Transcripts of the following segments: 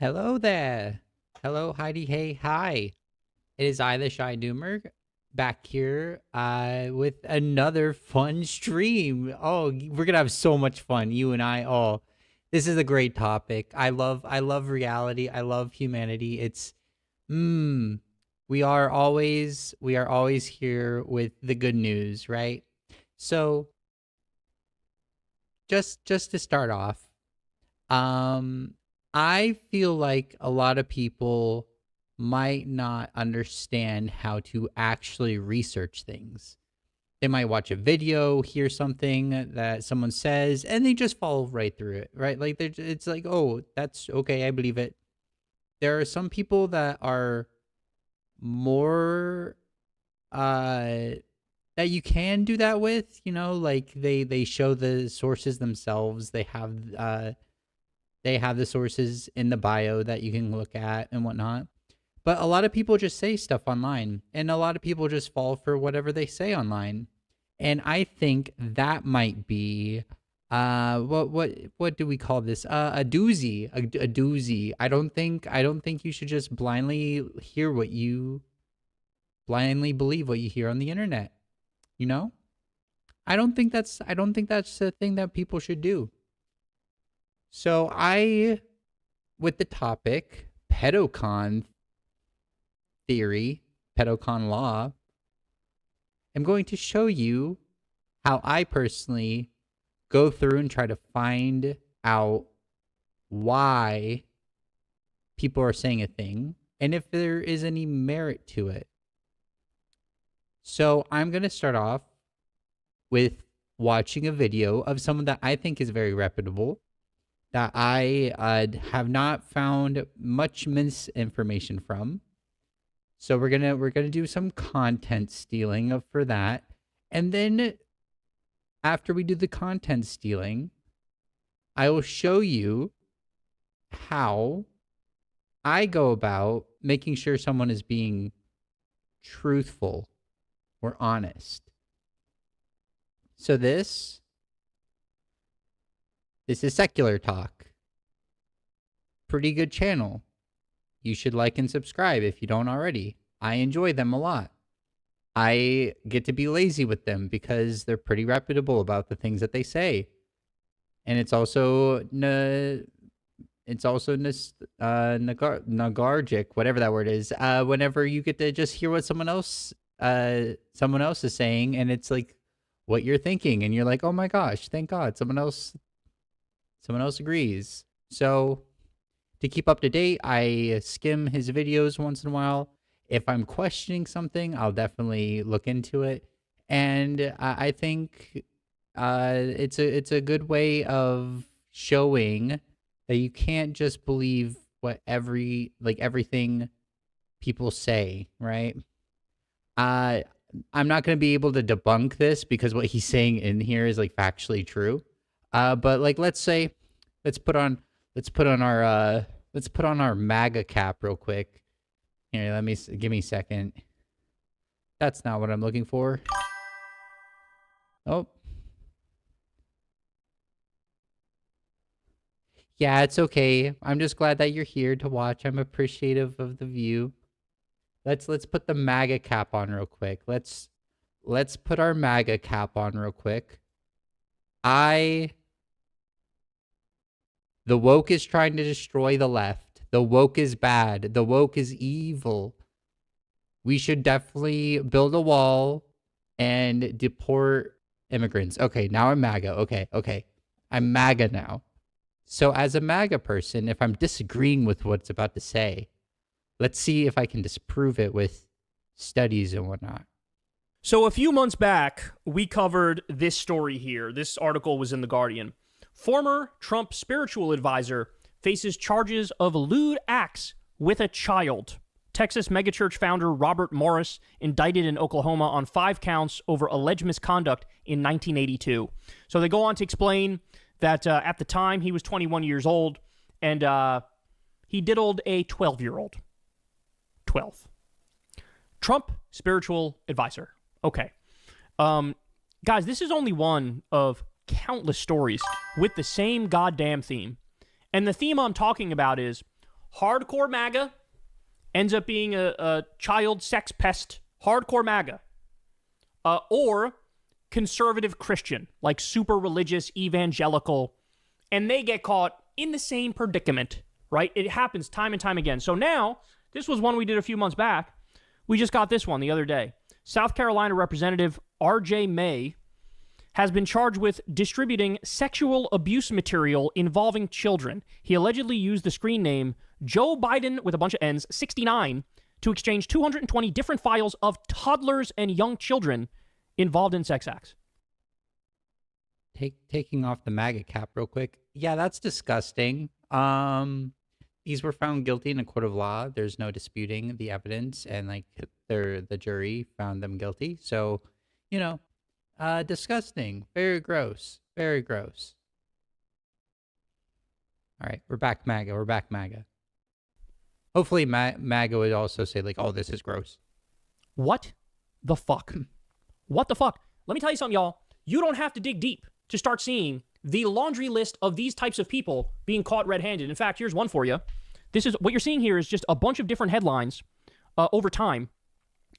Hello there. Hello, Heidi. Hey, hi. It is I, the Shy Doomer, back here with another fun stream. Oh, we're gonna have so much fun, you and I. Oh, this is a great topic. I love reality. I love humanity. It's mm, we are always here with the good news, right? So just to start off, um, I feel like a lot of people might not understand how to actually research things. They might watch a video, hear something that someone says, and they just follow right through it, right? Like it's like, oh, that's okay, I believe it. There are some people that are more uh that you can do that with, like they show the sources themselves. They have the sources in the bio that you can look at and whatnot. But a lot of people just say stuff online, and a lot of people just fall for whatever they say online. And I think that might be what do we call this? A doozy, a doozy. I don't think you should just blindly believe what you hear on the internet. You know, I don't think that's a thing that people should do. So with the topic pedocon theory, Pedocon law, I'm going to show you how I personally go through and try to find out why people are saying a thing and if there is any merit to it. So I'm going to start off with watching a video of someone that I think is very reputable, that I have not found much misinformation from. So we're gonna do some content stealing for that, and then after we do the content stealing, I will show you how I go about making sure someone is being truthful or honest. So this is Secular Talk. Pretty good channel. You should like and subscribe if you don't already. I enjoy them a lot. I get to be lazy with them because they're pretty reputable about the things that they say. And it's also nagargic, whatever that word is. Whenever you get to just hear what someone else is saying, and it's like what you're thinking, and you're like, oh my gosh, thank God, someone else agrees. So to keep up to date, I skim his videos once in a while. If I'm questioning something, I'll definitely look into it. And I think it's a good way of showing that you can't just believe what everything people say, right? I'm not going to be able to debunk this because what he's saying in here is like factually true. But like let's put on our MAGA cap real quick. Here, give me a second. That's not what I'm looking for. Oh. Yeah, it's okay. I'm just glad that you're here to watch. I'm appreciative of the view. Let's put the MAGA cap on real quick. Let's put our MAGA cap on real quick. The woke is trying to destroy the left. The woke is bad. The woke is evil. We should definitely build a wall and deport immigrants. Okay, now I'm MAGA. Okay. I'm MAGA now. So as a MAGA person, if I'm disagreeing with what's about to say, let's see if I can disprove it with studies and whatnot. So a few months back, we covered this story here. This article was in The Guardian. Former Trump spiritual advisor faces charges of lewd acts with a child. Texas megachurch founder Robert Morris indicted in Oklahoma on 5 counts over alleged misconduct in 1982. So they go on to explain that at the time he was 21 years old and he diddled a 12-year-old. 12. Trump spiritual advisor. Okay. Guys, this is only one of countless stories with the same goddamn theme. And the theme I'm talking about is hardcore MAGA ends up being a child sex pest, hardcore MAGA, or conservative Christian, like super religious, evangelical, and they get caught in the same predicament, right? It happens time and time again. So now, this was one we did a few months back. We just got this one the other day. South Carolina Representative R.J. May has been charged with distributing sexual abuse material involving children. He allegedly used the screen name Joe Biden, with a bunch of N's, 69, to exchange 220 different files of toddlers and young children involved in sex acts. Taking off the MAGA cap real quick. Yeah, that's disgusting. These were found guilty in a court of law. There's no disputing the evidence, and like the jury found them guilty. So, disgusting. Very gross. Very gross. All right, we're back MAGA. We're back MAGA. Hopefully MAGA would also say like, oh, this is gross. What the fuck? What the fuck? Let me tell you something, y'all. You don't have to dig deep to start seeing the laundry list of these types of people being caught red-handed. In fact, here's one for you. This is what you're seeing here is just a bunch of different headlines over time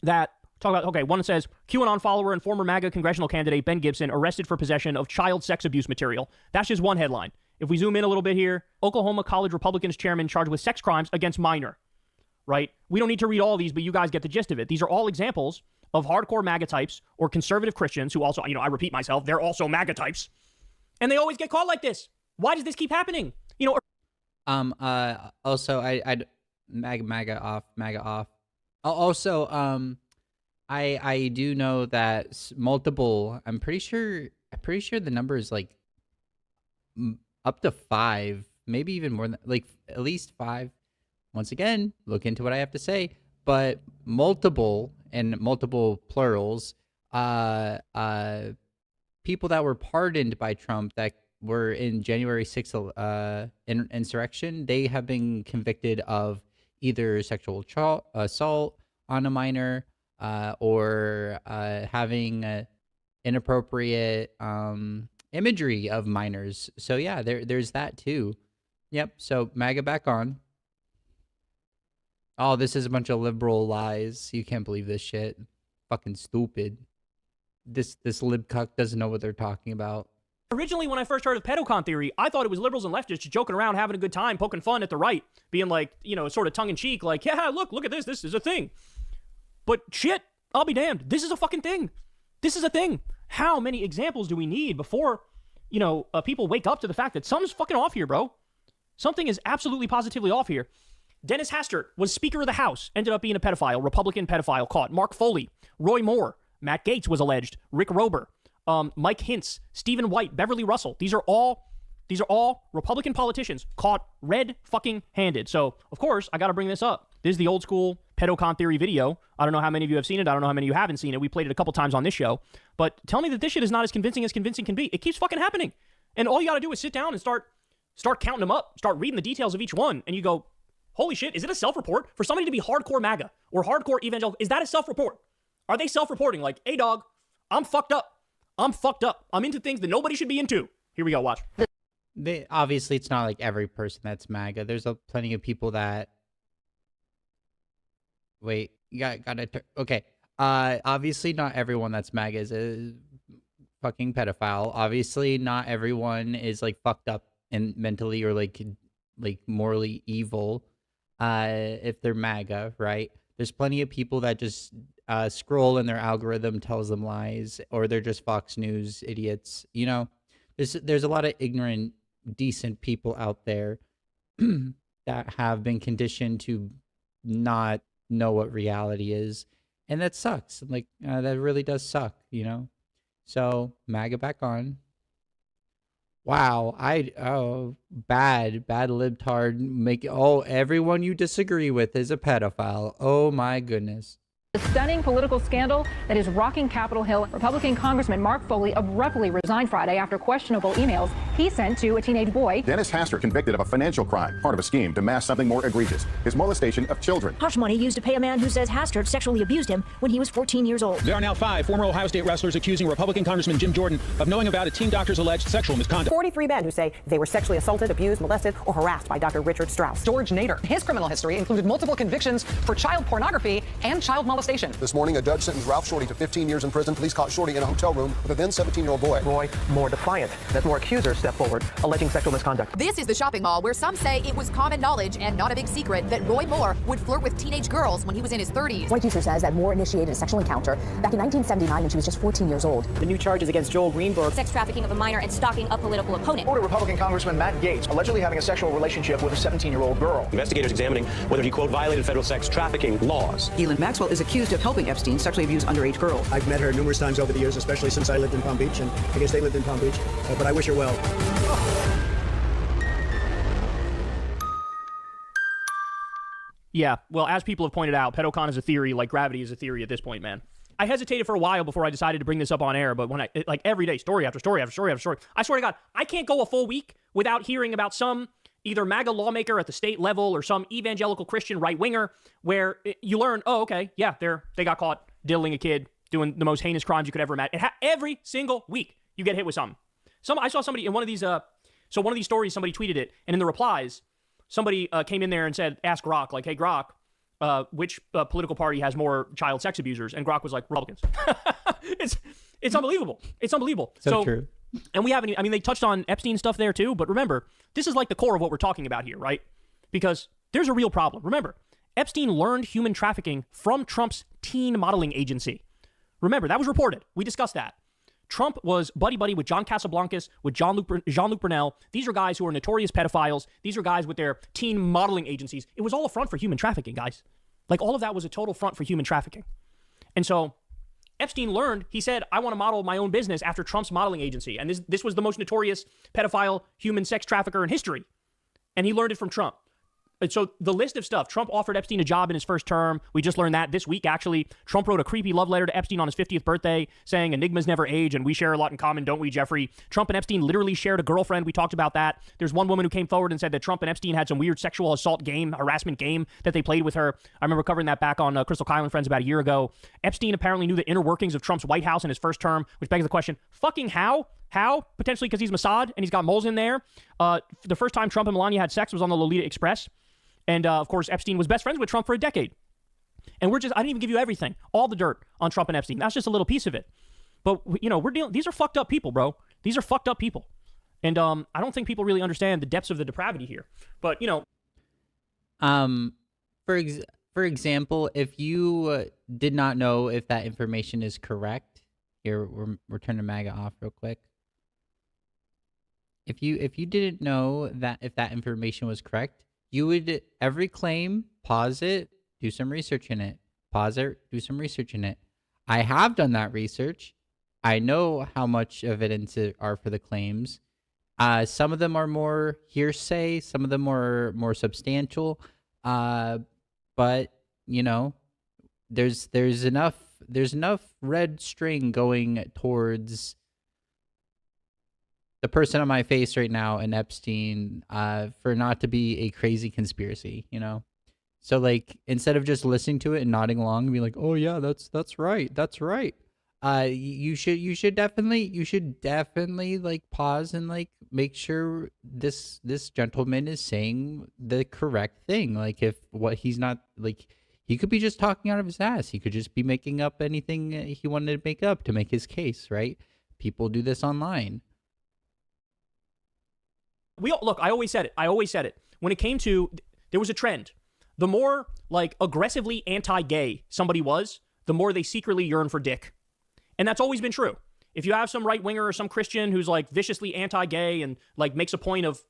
that talk about, okay, one says, QAnon follower and former MAGA congressional candidate Ben Gibson arrested for possession of child sex abuse material. That's just one headline. If we zoom in a little bit here, Oklahoma College Republicans chairman charged with sex crimes against minor, right? We don't need to read all these, but you guys get the gist of it. These are all examples of hardcore MAGA types or conservative Christians who also, I repeat myself, they're also MAGA types. And they always get caught like this. Why does this keep happening? Also, I'd MAGA off. Also, I do know that multiple, I'm pretty sure the number is like up to 5, maybe even more than, like at least 5. Once again, look into what I have to say, but multiple and multiple plurals, people that were pardoned by Trump that were in January 6th insurrection, they have been convicted of either sexual assault on a minor or having inappropriate imagery of minors. So yeah, there's that too. Yep. So MAGA back on. Oh, this is a bunch of liberal lies. You can't believe this shit. Fucking stupid. This lib cuck doesn't know what they're talking about. Originally, when I first heard of pedocon theory, I thought it was liberals and leftists just joking around, having a good time, poking fun at the right, being like, sort of tongue-in-cheek, like, yeah, look at this. This is a thing. But shit, I'll be damned. This is a fucking thing. This is a thing. How many examples do we need before, people wake up to the fact that something's fucking off here, bro? Something is absolutely positively off here. Dennis Hastert was Speaker of the House, ended up being a pedophile, Republican pedophile, caught. Mark Foley, Roy Moore, Matt Gaetz was alleged, Rick Rober, Mike Hintz, Stephen White, Beverly Russell. These are all Republican politicians caught red fucking handed. So, of course, I got to bring this up. This is the old school pedocon theory video. I don't know how many of you have seen it. I don't know how many of you haven't seen it. We played it a couple times on this show. But tell me that this shit is not as convincing can be. It keeps fucking happening. And all you got to do is sit down and start counting them up, start reading the details of each one, and you go, holy shit, is it a self-report? For somebody to be hardcore MAGA or hardcore evangelical, is that a self-report? Are they self-reporting like, hey, dog, I'm fucked up. I'm into things that nobody should be into. Here we go, watch. Obviously, it's not like every person that's MAGA. There's plenty of people that... Wait, okay. Obviously, not everyone that's MAGA is a fucking pedophile. Obviously, not everyone is like fucked up and mentally or like morally evil if they're MAGA, right? There's plenty of people that just scroll and their algorithm tells them lies, or they're just Fox News idiots. There's a lot of ignorant, decent people out there that have been conditioned to not know what reality is, and that sucks. Like that really does suck, So MAGA back on. Wow, bad libtard. Everyone you disagree with is a pedophile. Oh my goodness. A stunning political scandal that is rocking Capitol Hill. Republican Congressman Mark Foley abruptly resigned Friday after questionable emails he sent to a teenage boy. Dennis Hastert convicted of a financial crime, part of a scheme to mask something more egregious, his molestation of children. Hush money used to pay a man who says Hastert sexually abused him when he was 14 years old. There are now 5 former Ohio State wrestlers accusing Republican Congressman Jim Jordan of knowing about a team doctor's alleged sexual misconduct. 43 men who say they were sexually assaulted, abused, molested, or harassed by Dr. Richard Strauss. George Nader. His criminal history included multiple convictions for child pornography and child molestation. This morning, a judge sentenced Ralph Shorty to 15 years in prison. Police caught Shorty in a hotel room with a then 17-year-old boy. Roy more defiant as more accusers step forward, alleging sexual misconduct. This is the shopping mall where some say it was common knowledge and not a big secret that Roy Moore would flirt with teenage girls when he was in his 30s. One accuser says that Moore initiated a sexual encounter back in 1979 when she was just 14 years old. The new charges against Joel Greenberg. Sex trafficking of a minor and stalking a political opponent. Florida Republican Congressman Matt Gaetz allegedly having a sexual relationship with a 17-year-old girl. Investigators examining whether he, quote, violated federal sex trafficking laws. Elin Maxwell is accused of helping Epstein sexually abuse underage girls. I've met her numerous times over the years, especially since I lived in Palm Beach, and I guess they lived in Palm Beach, but I wish her well. Yeah, well, as people have pointed out, Pedocon is a theory like gravity is a theory at this point, man. I hesitated for a while before I decided to bring this up on air, but when like every day, story after story after story after story, I swear to God, I can't go a full week without hearing about some either MAGA lawmaker at the state level or some evangelical Christian right-winger where you learn, oh, okay, yeah, they got caught diddling a kid, doing the most heinous crimes you could ever imagine. Every single week, you get hit with something. I saw somebody in one of these, one of these stories, somebody tweeted it, and in the replies, somebody came in there and said, ask Grok, like, hey, Grok, which political party has more child sex abusers? And Grok was like, Republicans. It's unbelievable. It's unbelievable. So true. And we haven't, I mean, they touched on Epstein stuff there too, but remember, this is like the core of what we're talking about here, right? Because there's a real problem. Remember, Epstein learned human trafficking from Trump's teen modeling agency. Remember, that was reported. We discussed that. Trump was buddy-buddy with John Casablancas, with Jean-Luc Brunel. These are guys who are notorious pedophiles. These are guys with their teen modeling agencies. It was all a front for human trafficking, guys. Like, all of that was a total front for human trafficking. And so Epstein learned, he said, I want to model my own business after Trump's modeling agency. And this was the most notorious pedophile human sex trafficker in history. And he learned it from Trump. And so the list of stuff, Trump offered Epstein a job in his first term. We just learned that this week, actually. Trump wrote a creepy love letter to Epstein on his 50th birthday saying enigmas never age and we share a lot in common, don't we, Jeffrey? Trump and Epstein literally shared a girlfriend. We talked about that. There's one woman who came forward and said that Trump and Epstein had some weird sexual assault game, harassment game that they played with her. I remember covering that back on Crystal Kyle and Friends about a year ago. Epstein apparently knew the inner workings of Trump's White House in his first term, which begs the question, fucking how? How? Potentially because he's Mossad and he's got moles in there. The first time Trump and Melania had sex was on the Lolita Express. And, of course, Epstein was best friends with Trump for a decade. And I didn't even give you everything, all the dirt on Trump and Epstein. That's just a little piece of it. But, these are fucked up people, bro. These are fucked up people. And I don't think people really understand the depths of the depravity here. But, For example, if you did not know if that information is correct, here, we're turning MAGA off real quick. If you didn't know that if that information was correct, you would, every claim, pause it, do some research in it. Pause it, do some research in it. I have done that research. I know how much evidence are for the claims. Some of them are more hearsay. Some of them are more substantial. But, there's enough red string going towards the person on my face right now and Epstein for not to be a crazy conspiracy, So like instead of just listening to it and nodding along and be like, "Oh yeah, that's right. That's right." You should definitely like pause and like make sure this gentleman is saying the correct thing. Like if what he's not like he could be just talking out of his ass. He could just be making up anything he wanted to make up to make his case, right? People do this online. I always said it. When it came to, there was a trend. The more like aggressively anti-gay somebody was, the more they secretly yearn for dick. And that's always been true. If you have some right-winger or some Christian who's like viciously anti-gay and like makes a point of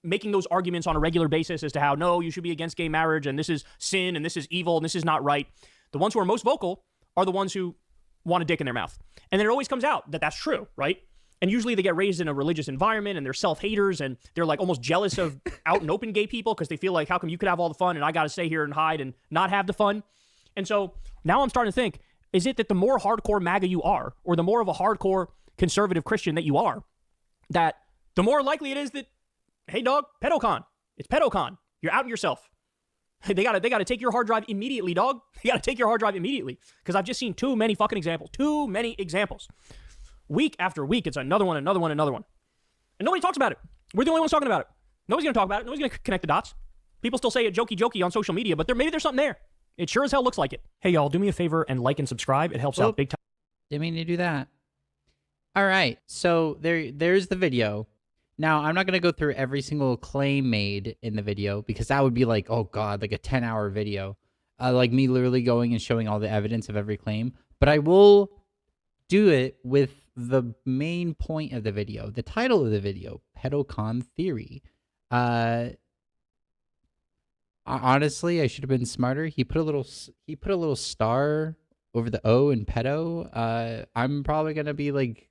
making those arguments on a regular basis as to how, no, you should be against gay marriage and this is sin and this is evil and this is not right. The ones who are most vocal are the ones who want a dick in their mouth. And then it always comes out that that's true, right? And usually they get raised in a religious environment and they're self-haters and they're like almost jealous of out and open gay people because they feel like, how come you could have all the fun and I got to stay here and hide and not have the fun? And so Now I'm starting to think, is it that the more hardcore MAGA you are, or the more of a hardcore conservative Christian that you are, that the more likely it is that, hey dog, Pedocon. It's Pedocon. You're outing yourself. They gotta take your hard drive immediately, dog. They gotta take your hard drive immediately. Because I've just seen too many fucking examples. Too many examples. Week after week, it's another one, another one, another one. And nobody talks about it. We're the only ones talking about it. Nobody's gonna talk about it. Nobody's gonna connect the dots. People still say it jokey on social media, but maybe there's something there. It sure as hell looks like it. Hey y'all, do me a favor and like and subscribe. It helps out big time. Didn't mean to do that. All right, so there's the video. Now, I'm not going to go through every single claim made in the video because that would be like, oh God, like a 10-hour video. Like me literally going and showing all the evidence of every claim. But I will do it with the main point of the video, the title of the video, Pedocon Theory. Honestly, I should have been smarter. He put a little star over the O in pedo. I'm probably going to be like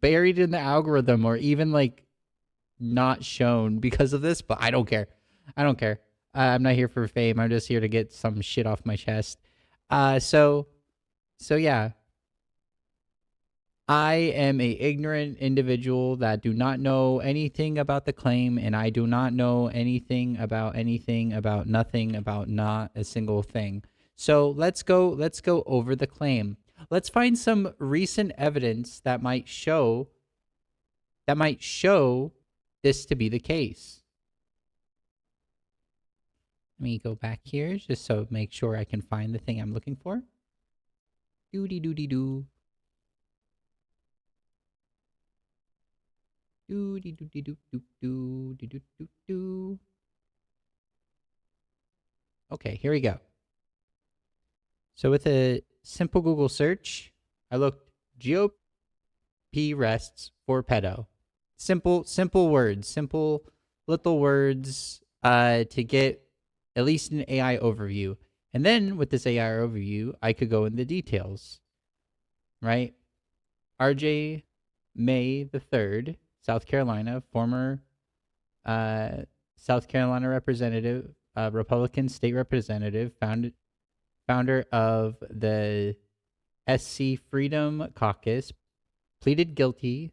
buried in the algorithm or even like not shown because of this, but I don't care. I'm not here for fame. I'm just here to get some shit off my chest. So yeah, I am a ignorant individual that do not know anything about the claim, and I do not know anything about nothing, about not a single thing. So let's go over the claim. Let's find some recent evidence that might show this to be the case. Let me go back here just so make sure I can find the thing I'm looking for. Doody-doody-doo. Doody-doody-doo-doo-doo-doo-doo-doo. Okay, here we go. So with a simple Google search, I looked GOP rests for pedo. Simple words, simple little words to get at least an AI overview. And then with this AI overview, I could go into details, right? RJ May III, South Carolina, former South Carolina representative, Republican state representative, founder of the SC Freedom Caucus, pleaded guilty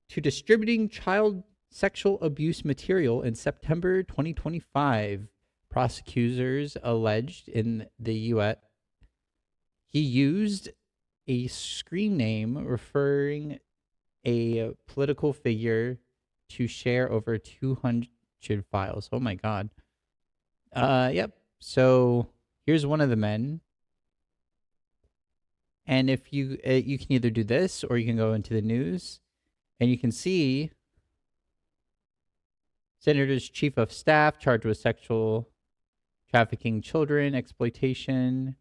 to distributing child sexual abuse material in September 2025. Prosecutors alleged in the U.S. he used a screen name referring a political figure to share over 200 files. Oh my God. Yep. So here's one of the men. And if you you can either do this or you can go into the news and you can see Senator's chief of staff charged with sexual trafficking children, exploitation,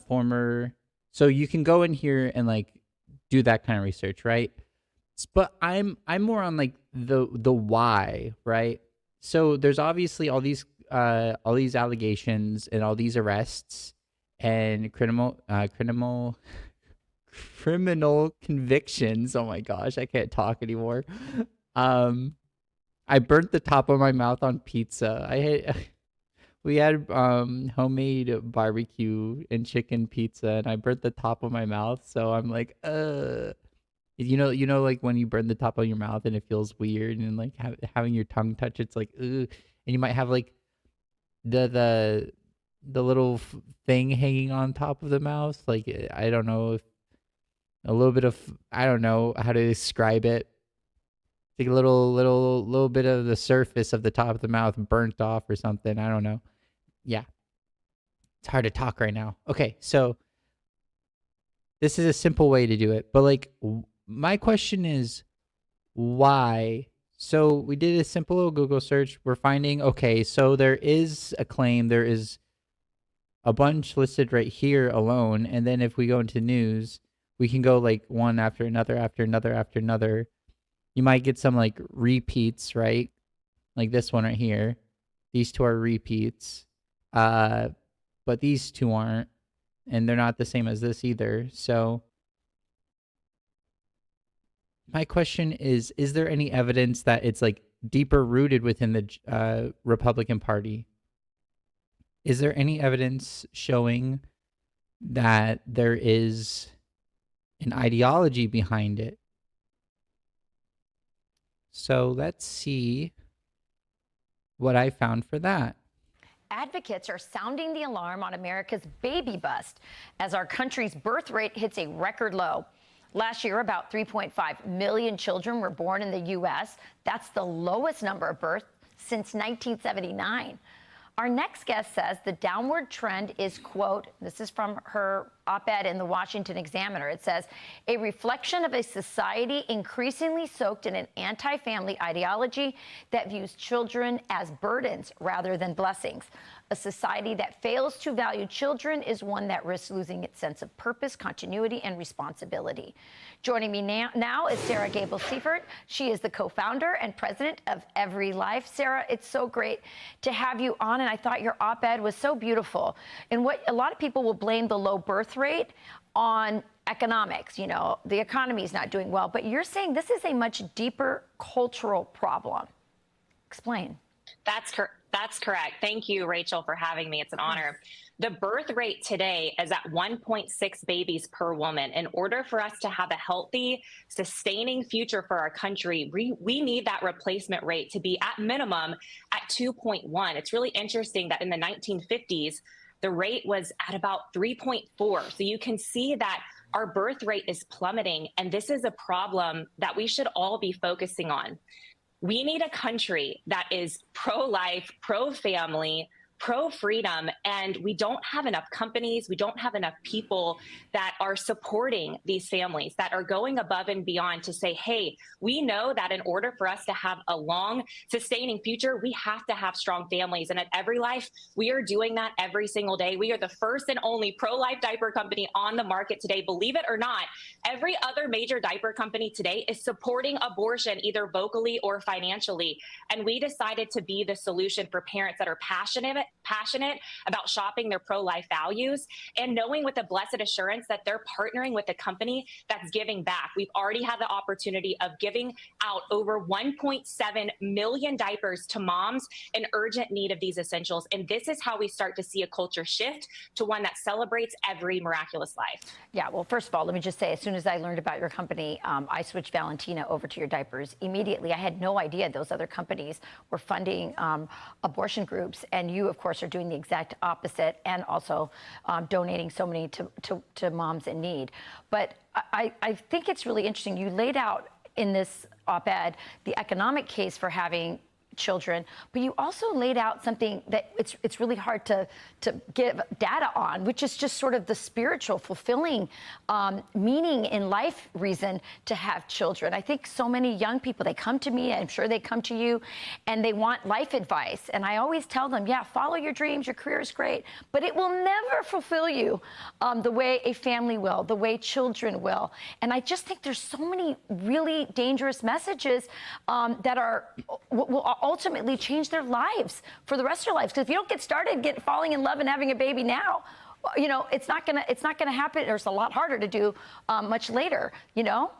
former. So you can go in here and like do that kind of research, right? But I'm more on like the why, right? So there's obviously all these allegations and all these arrests and criminal convictions. Oh my gosh, I can't talk anymore. I burnt the top of my mouth on pizza. We had homemade barbecue and chicken pizza, and I burnt the top of my mouth. So I'm like, you know, like when you burn the top of your mouth and it feels weird, and like having your tongue touch, it's like, and you might have like the little thing hanging on top of the mouth. Like I don't know if a little bit of, I don't know how to describe it. Like a little bit of the surface of the top of the mouth burnt off or something. I don't know. Yeah. It's hard to talk right now. Okay, so this is a simple way to do it. But like my question is why? So we did a simple little Google search. We're finding, okay, so there is a claim. There is a bunch listed right here alone. And then if we go into news, we can go like one after another, after another, after another. You might get some like repeats, right? Like this one right here. These two are repeats. But these two aren't. And they're not the same as this either. So my question is there any evidence that it's like deeper rooted within the Republican Party? Is there any evidence showing that there is an ideology behind it? So let's see what I found for that. Advocates are sounding the alarm on America's baby bust as our country's birth rate hits a record low. Last year, about 3.5 million children were born in the U.S. That's the lowest number of births since 1979. Our next guest says the downward trend is, quote, this is from her op-ed in the Washington Examiner. It says, a reflection of a society increasingly soaked in an anti-family ideology that views children as burdens rather than blessings. A society that fails to value children is one that risks losing its sense of purpose, continuity, and responsibility. Joining me now is Sarah Gable-Seifert. She is the co-founder and president of Every Life. Sarah, it's so great to have you on, and I thought your op-ed was so beautiful. And what a lot of people will blame the low birth rate on economics. You know, the economy is not doing well, but you're saying this is a much deeper cultural problem. Explain. That's correct. Thank you, Rachel, for having me. It's an honor. The birth rate today is at 1.6 babies per woman. In order for us to have a healthy, sustaining future for our country, we need that replacement rate to be at minimum at 2.1. It's really interesting that in the 1950s, the rate was at about 3.4. So you can see that our birth rate is plummeting, and this is a problem that we should all be focusing on. We need a country that is pro-life, pro-family, pro-freedom, and we don't have enough companies, we don't have enough people that are supporting these families, that are going above and beyond to say, hey, we know that in order for us to have a long, sustaining future, we have to have strong families. And at Every Life, we are doing that every single day. We are the first and only pro-life diaper company on the market today. Believe it or not, every other major diaper company today is supporting abortion, either vocally or financially. And we decided to be the solution for parents that are passionate about shopping their pro-life values and knowing with a blessed assurance that they're partnering with a company that's giving back. We've already had the opportunity of giving out over 1.7 million diapers to moms in urgent need of these essentials. And this is how we start to see a culture shift to one that celebrates every miraculous life. Yeah, well, first of all, let me just say, as soon as I learned about your company, I switched Valentina over to your diapers immediately. I had no idea those other companies were funding abortion groups. And you, of course, are doing the exact opposite and also donating so many to moms in need. But I think it's really interesting. You laid out in this op-ed the economic case for having children, but you also laid out something that it's really hard to give data on, which is just sort of the spiritual, fulfilling meaning in life reason to have children. I think so many young people, they come to me, I'm sure they come to you, and they want life advice. And I always tell them, yeah, follow your dreams, your career is great, but it will never fulfill you the way a family will, the way children will. And I just think there's so many really dangerous messages that will ultimately change their lives for the rest of their lives. Because if you don't get started falling in love and having a baby now, you know, it's not gonna happen, or it's a lot harder to do much later, you know?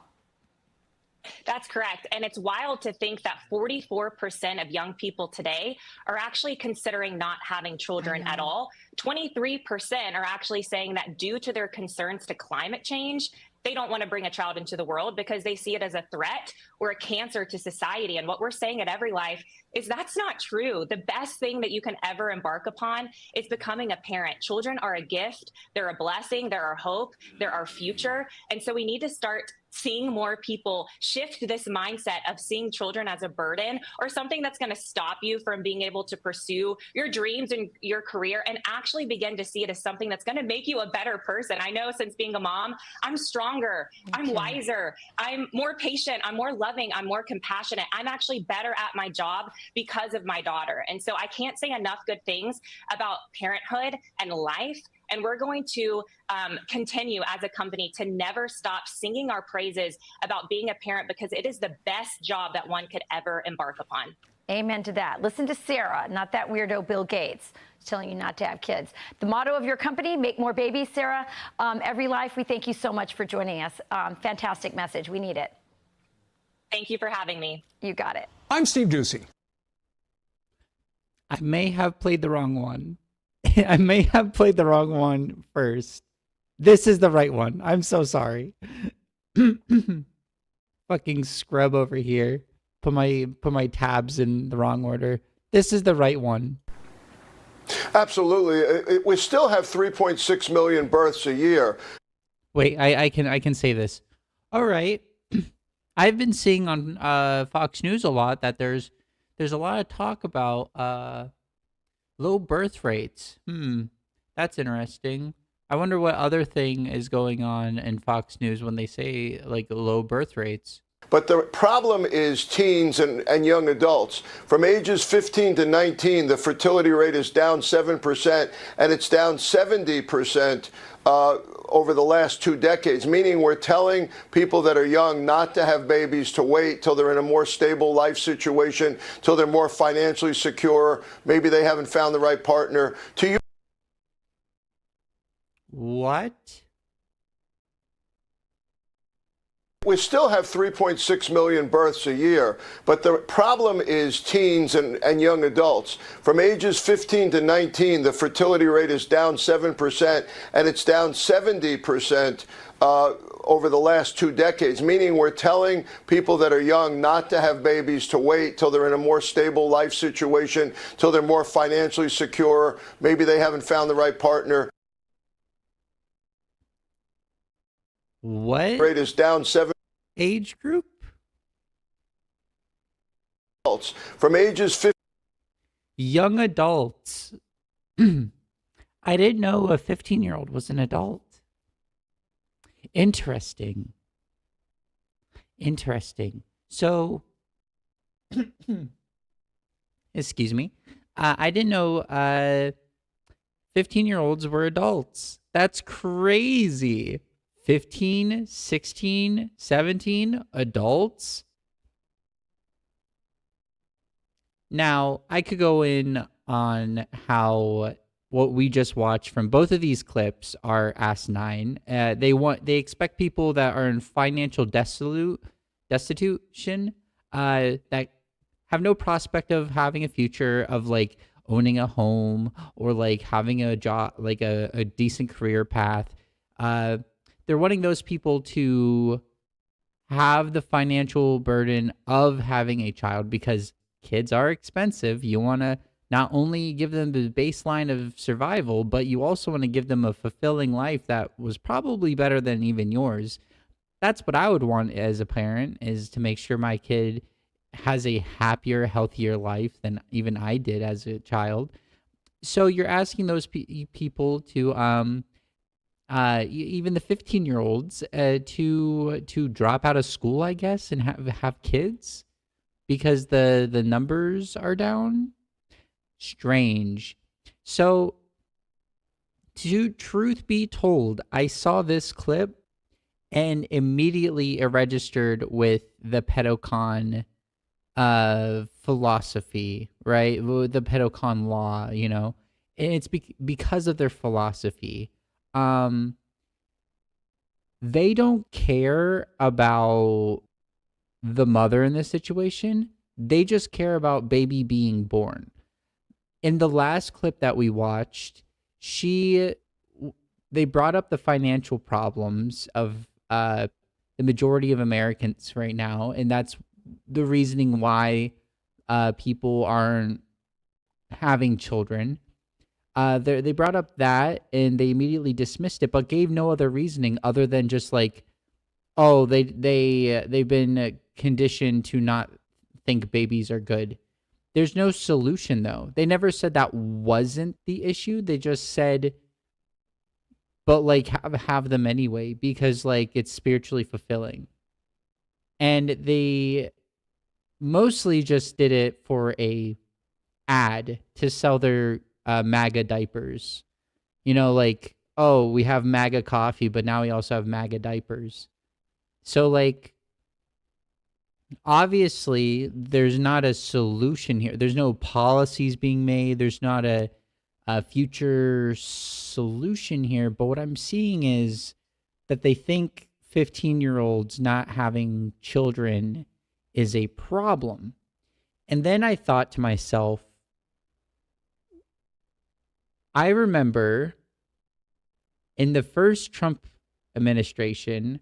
That's correct. And it's wild to think that 44% of young people today are actually considering not having children at all. 23% are actually saying that due to their concerns to climate change, they don't want to bring a child into the world because they see it as a threat or a cancer to society. And what we're saying at Every Life is that's not true. The best thing that you can ever embark upon is becoming a parent. Children are a gift. They're a blessing. They're our hope. They're our future. And so we need to start seeing more people shift this mindset of seeing children as a burden or something that's going to stop you from being able to pursue your dreams and your career, and actually begin to see it as something that's going to make you a better person. I know since being a mom, I'm stronger, I'm wiser, I'm more patient, I'm more loving, I'm more compassionate. I'm actually better at my job because of my daughter. And so I can't say enough good things about parenthood and life. And we're going to continue as a company to never stop singing our praises about being a parent, because it is the best job that one could ever embark upon. Amen to that. Listen to Sarah, not that weirdo Bill Gates telling you not to have kids. The motto of your company, make more babies, Sarah. Every Life, we thank you so much for joining us. Fantastic message. We need it. Thank you for having me. You got it. I'm Steve Ducey. I may have played the wrong one. I may have played the wrong one first. This is the right one. I'm so sorry. Fucking scrub over here. Put my tabs in the wrong order. This is the right one. Absolutely. We still have 3.6 million births a year. Wait, I can say this. All right. I've been seeing on Fox News a lot that there's a lot of talk about low birth rates. That's interesting. I wonder what other thing is going on in Fox News when they say like low birth rates. But the problem is teens and young adults. From ages 15 to 19, the fertility rate is down 7%, and it's down 70% over the last 2 decades, meaning we're telling people that are young not to have babies, to wait till they're in a more stable life situation, till they're more financially secure, maybe they haven't found the right partner. To you. What? We still have 3.6 million births a year, but the problem is teens and young adults. From ages 15 to 19, the fertility rate is down 7%, and it's down 70% over the last 2 decades, meaning we're telling people that are young not to have babies, to wait till they're in a more stable life situation, till they're more financially secure, maybe they haven't found the right partner. What? Rate is down 7. Age group? From ages 15. Young adults. I didn't know a 15-year-old was an adult. Interesting. So, excuse me. I didn't know 15-year-olds were adults. That's crazy. 15, 16, 17 adults. Now, I could go in on how what we just watched from both of these clips are asinine. They expect people that are in financial destitution, that have no prospect of having a future, of like owning a home or like having a job, like a decent career path. They're wanting those people to have the financial burden of having a child because kids are expensive. You want to not only give them the baseline of survival, but you also want to give them a fulfilling life that was probably better than even yours. That's what I would want as a parent, is to make sure my kid has a happier, healthier life than even I did as a child. So you're asking those people to even the 15-year-olds to drop out of school, I guess, and have kids because the numbers are down. Strange. So, to truth be told, I saw this clip and immediately it registered with the Pedocon philosophy, right? The Pedocon law, and it's because of their philosophy. They don't care about the mother in this situation. They just care about baby being born. In the last clip that we watched, they brought up the financial problems of the majority of Americans right now, and that's the reasoning why people aren't having children. They brought up that and they immediately dismissed it, but gave no other reasoning other than just like, oh, they've been conditioned to not think babies are good. There's no solution though. They never said that wasn't the issue. They just said, but like have them anyway because like it's spiritually fulfilling. And they mostly just did it for a ad to sell their MAGA diapers. Like, oh, we have MAGA coffee, but now we also have MAGA diapers. So like, obviously there's not a solution here. There's no policies being made. There's not a future solution here. But what I'm seeing is that they think 15-year-olds not having children is a problem. And then I thought to myself, I remember in the first Trump administration,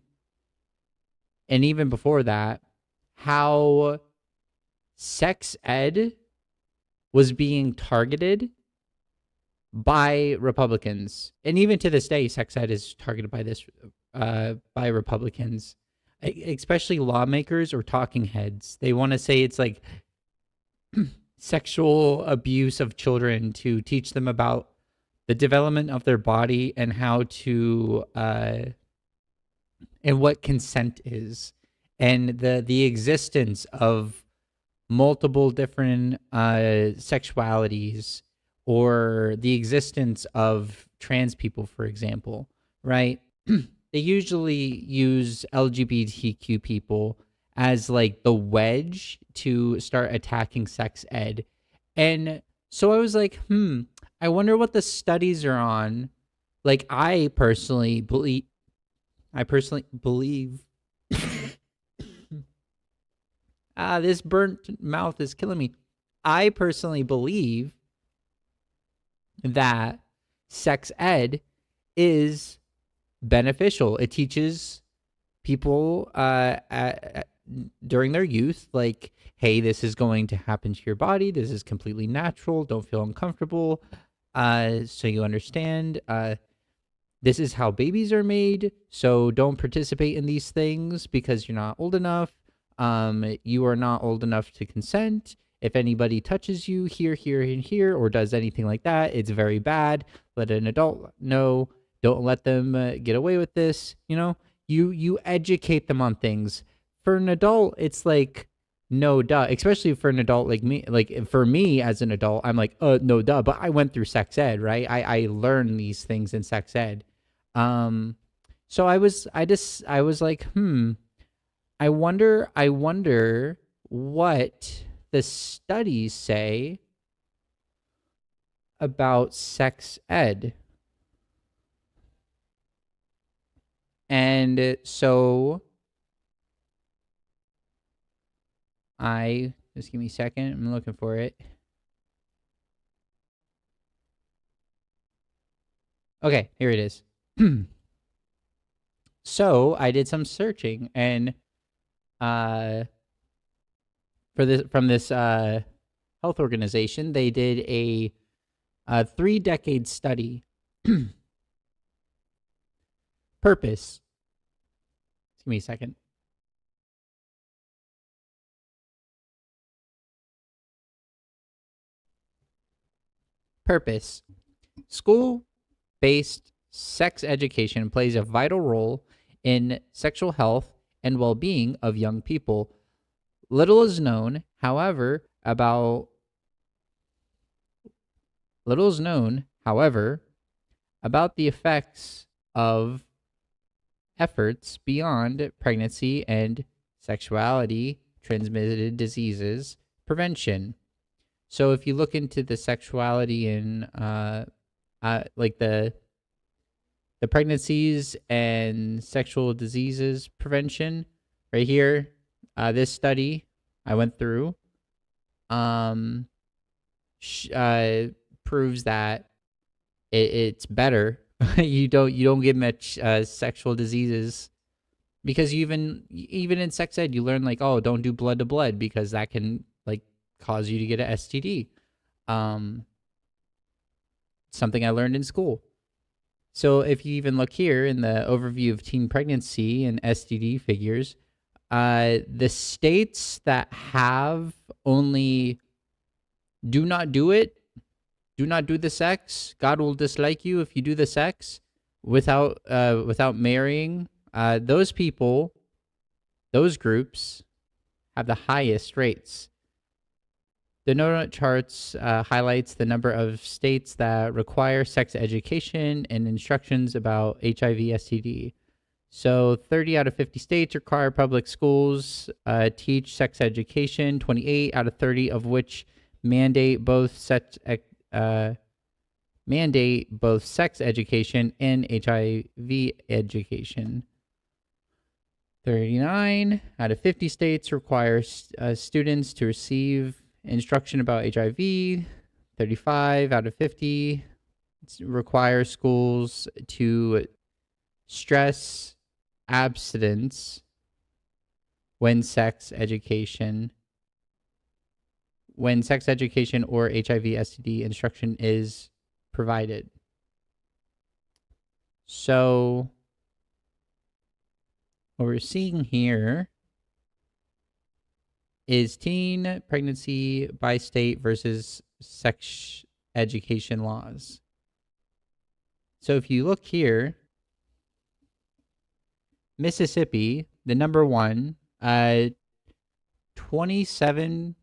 and even before that, how sex ed was being targeted by Republicans. And even to this day, sex ed is targeted by Republicans, especially lawmakers or talking heads. They want to say it's like sexual abuse of children to teach them about the development of their body and how to and what consent is, and the existence of multiple different sexualities, or the existence of trans people, for example, right? They usually use LGBTQ people as like the wedge to start attacking sex ed. And so I was like, I wonder what the studies are on. Like, I personally believe this burnt mouth is killing me. I personally believe that sex ed is beneficial. It teaches people during their youth, like, hey, this is going to happen to your body. This is completely natural. Don't feel uncomfortable. So you understand. This is how babies are made. So don't participate in these things because you're not old enough. You are not old enough to consent. If anybody touches you here, and here, or does anything like that, it's very bad. Let an adult know. Don't let them get away with this. You know, you educate them on things. For an adult, it's like, no, duh. Especially for an adult like me. Like, for me as an adult, I'm like, no, duh. But I went through sex ed, right? I learned these things in sex ed. So I was like, I wonder what the studies say about sex ed. And so just give me a second. I'm looking for it. Okay, here it is. So I did some searching, and from this health organization, they did a 3-decade study. Purpose. Just give me a second. Purpose. School-based sex education plays a vital role in sexual health and well-being of young people. Little is known, however, about the effects of efforts beyond pregnancy and sexuality transmitted diseases prevention. So if you look into the sexuality and like the pregnancies and sexual diseases prevention, right here, this study I went through proves that it's better. you don't get much sexual diseases, because even in sex ed you learn, like, oh, don't do blood to blood because that can like cause you to get an STD. Something I learned in school. So if you even look here in the overview of teen pregnancy and STD figures, the states that have only do not do the sex, God will dislike you if you do the sex without marrying, those people, those groups have the highest rates. The donut charts highlights the number of states that require sex education and instructions about HIV, STD. So 30 out of 50 states require public schools teach sex education, 28 out of 30 of which mandate both sex education and HIV education. 39 out of 50 states require students to receive instruction about HIV. 35 out of 50 require schools to stress abstinence when sex education or HIV STD instruction is provided. So what we're seeing here is teen pregnancy by state versus sex education laws. So if you look here, Mississippi, the number one, 27%,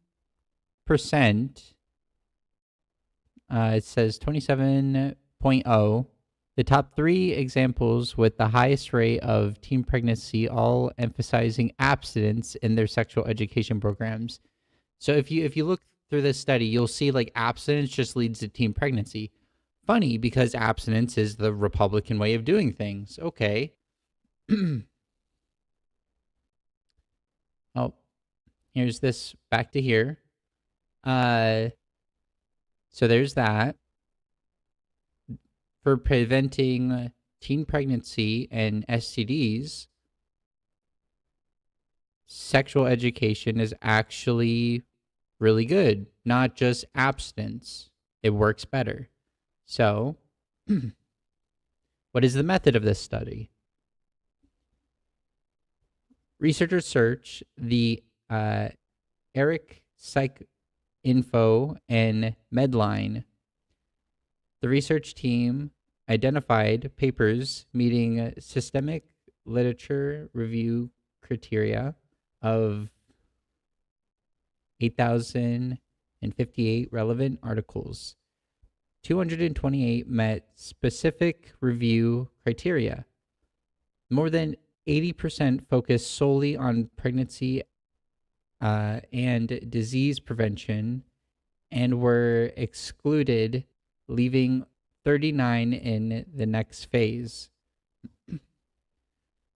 it says 27.0. The top three examples with the highest rate of teen pregnancy, all emphasizing abstinence in their sexual education programs. So if you look through this study, you'll see like abstinence just leads to teen pregnancy. Funny, because abstinence is the Republican way of doing things. Okay. Oh, here's this back to here. So there's that. For preventing teen pregnancy and STDs, sexual education is actually really good, not just abstinence. It works better. So, what is the method of this study? Researchers search the ERIC Psych Info and Medline. The research team identified papers meeting systemic literature review criteria of 8,058 relevant articles. 228 met specific review criteria. More than 80% focused solely on pregnancy and disease prevention and were excluded, leaving 39 in the next phase.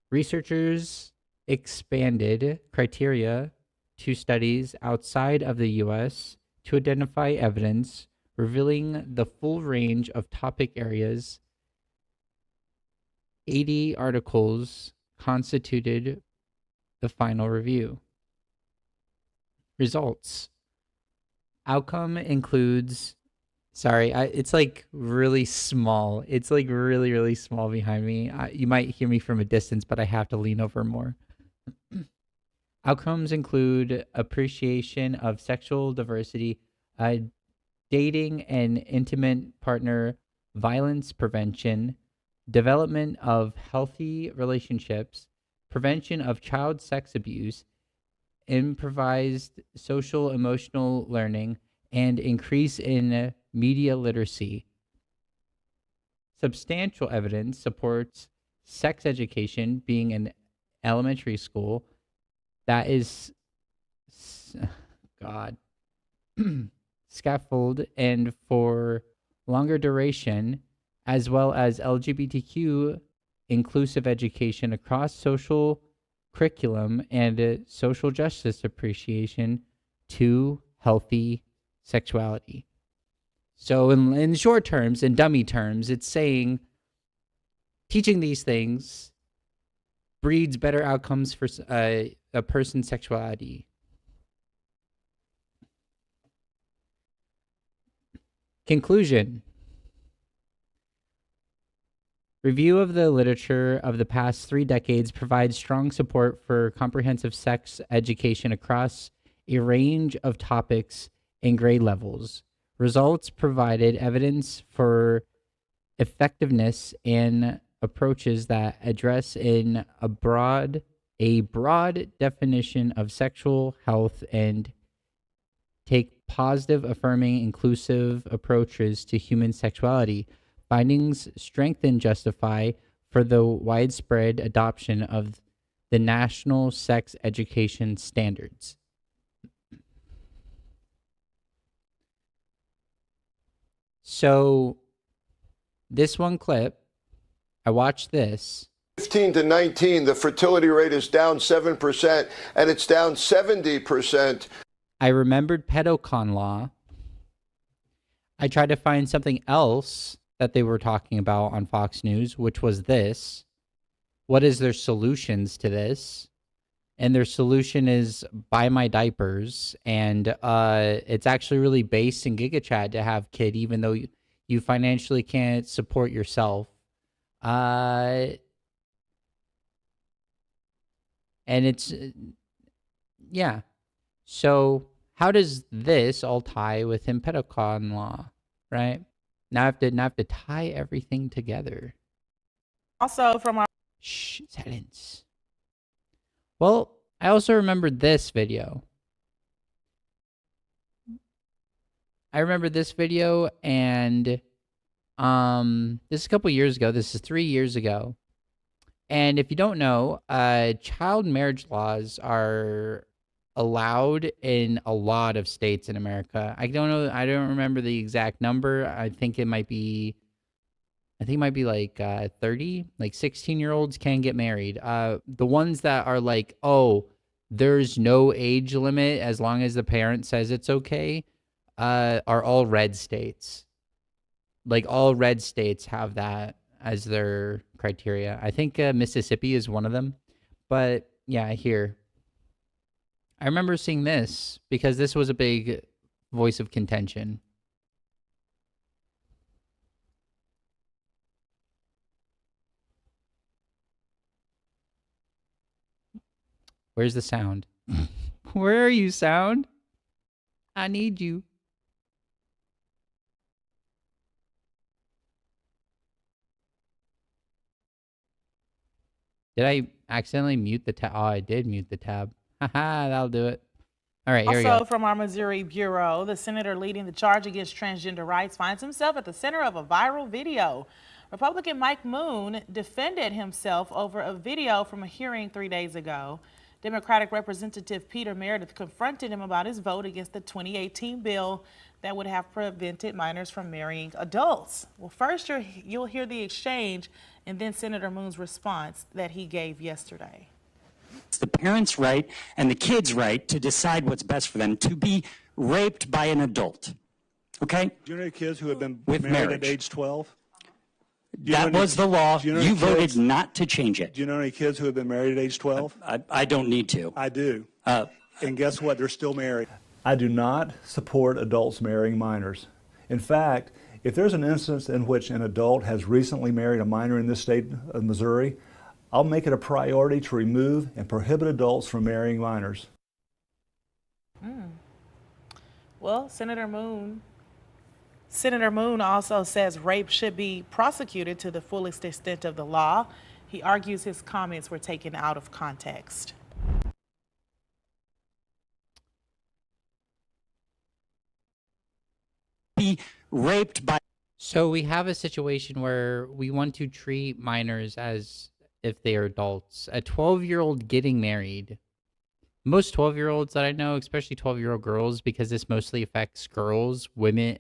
Researchers expanded criteria to studies outside of the U.S. to identify evidence revealing the full range of topic areas. 80 articles constituted the final review. Results. Outcome includes, it's like really small. It's like really, really small behind me. You might hear me from a distance, but I have to lean over more. Outcomes include appreciation of sexual diversity, dating and intimate partner violence prevention, development of healthy relationships, prevention of child sex abuse, improvised social emotional learning, and increase in media literacy. Substantial evidence supports sex education being an elementary school that is scaffold and for longer duration, as well as LGBTQ inclusive education across social curriculum and social justice appreciation to healthy sexuality. So in short terms, in dummy terms, it's saying teaching these things breeds better outcomes for a person's sexuality. Conclusion. Review of the literature of the past 3 decades provides strong support for comprehensive sex education across a range of topics and grade levels. Results provided evidence for effectiveness and approaches that address in a broad definition of sexual health and take positive, affirming, inclusive approaches to human sexuality. Findings strengthen justify for the widespread adoption of the national sex education standards. So this one clip, I watched this. 15 to 19, the fertility rate is down 7%, and it's down 70%. I remembered Pedocon law. I tried to find something else that they were talking about on Fox News, which was this. What is their solutions to this? And their solution is buy my diapers. And it's actually really based in GigaChat to have kid, even though you financially can't support yourself. And it's, yeah. So how does this all tie with him Pedocon law, right? Now I have to tie everything together. Also from our Shh, silence. Well, I also remembered this video. I remember this video, and this is a couple years ago. This is 3 years ago. And if you don't know, child marriage laws are allowed in a lot of states in America. I don't know. I don't remember the exact number. I think it might be like 30, like 16-year-olds can get married. The ones that are like, oh, there's no age limit as long as the parent says it's okay, are all red states. Like all red states have that as their criteria. I think Mississippi is one of them. But yeah, here. I remember seeing this because this was a big voice of contention. Where's the sound? Where are you, sound? I need you. Did I accidentally mute the tab? Oh, I did mute the tab. Haha, that'll do it. All right, here we go. Also from our Missouri Bureau, the senator leading the charge against transgender rights finds himself at the center of a viral video. Republican Mike Moon defended himself over a video from a hearing 3 days ago. Democratic Representative Peter Meredith confronted him about his vote against the 2018 bill that would have prevented minors from marrying adults. Well, first you'll hear the exchange and then Senator Moon's response that he gave yesterday. It's the parents' right and the kid's right to decide what's best for them, to be raped by an adult. Okay? Do you know any kids who have been With married marriage. at age 12? That was the law. You voted not to change it. Do you know any kids who have been married at age 12? I don't need to. I do. And guess what? They're still married. I do not support adults marrying minors. In fact, if there's an instance in which an adult has recently married a minor in this state of Missouri, I'll make it a priority to remove and prohibit adults from marrying minors. Well, Senator Moon also says rape should be prosecuted to the fullest extent of the law. He argues his comments were taken out of context. Be raped by. So we have a situation where we want to treat minors as if they are adults. A 12-year-old getting married. Most 12-year-olds that I know, especially 12-year-old girls, because this mostly affects girls, women,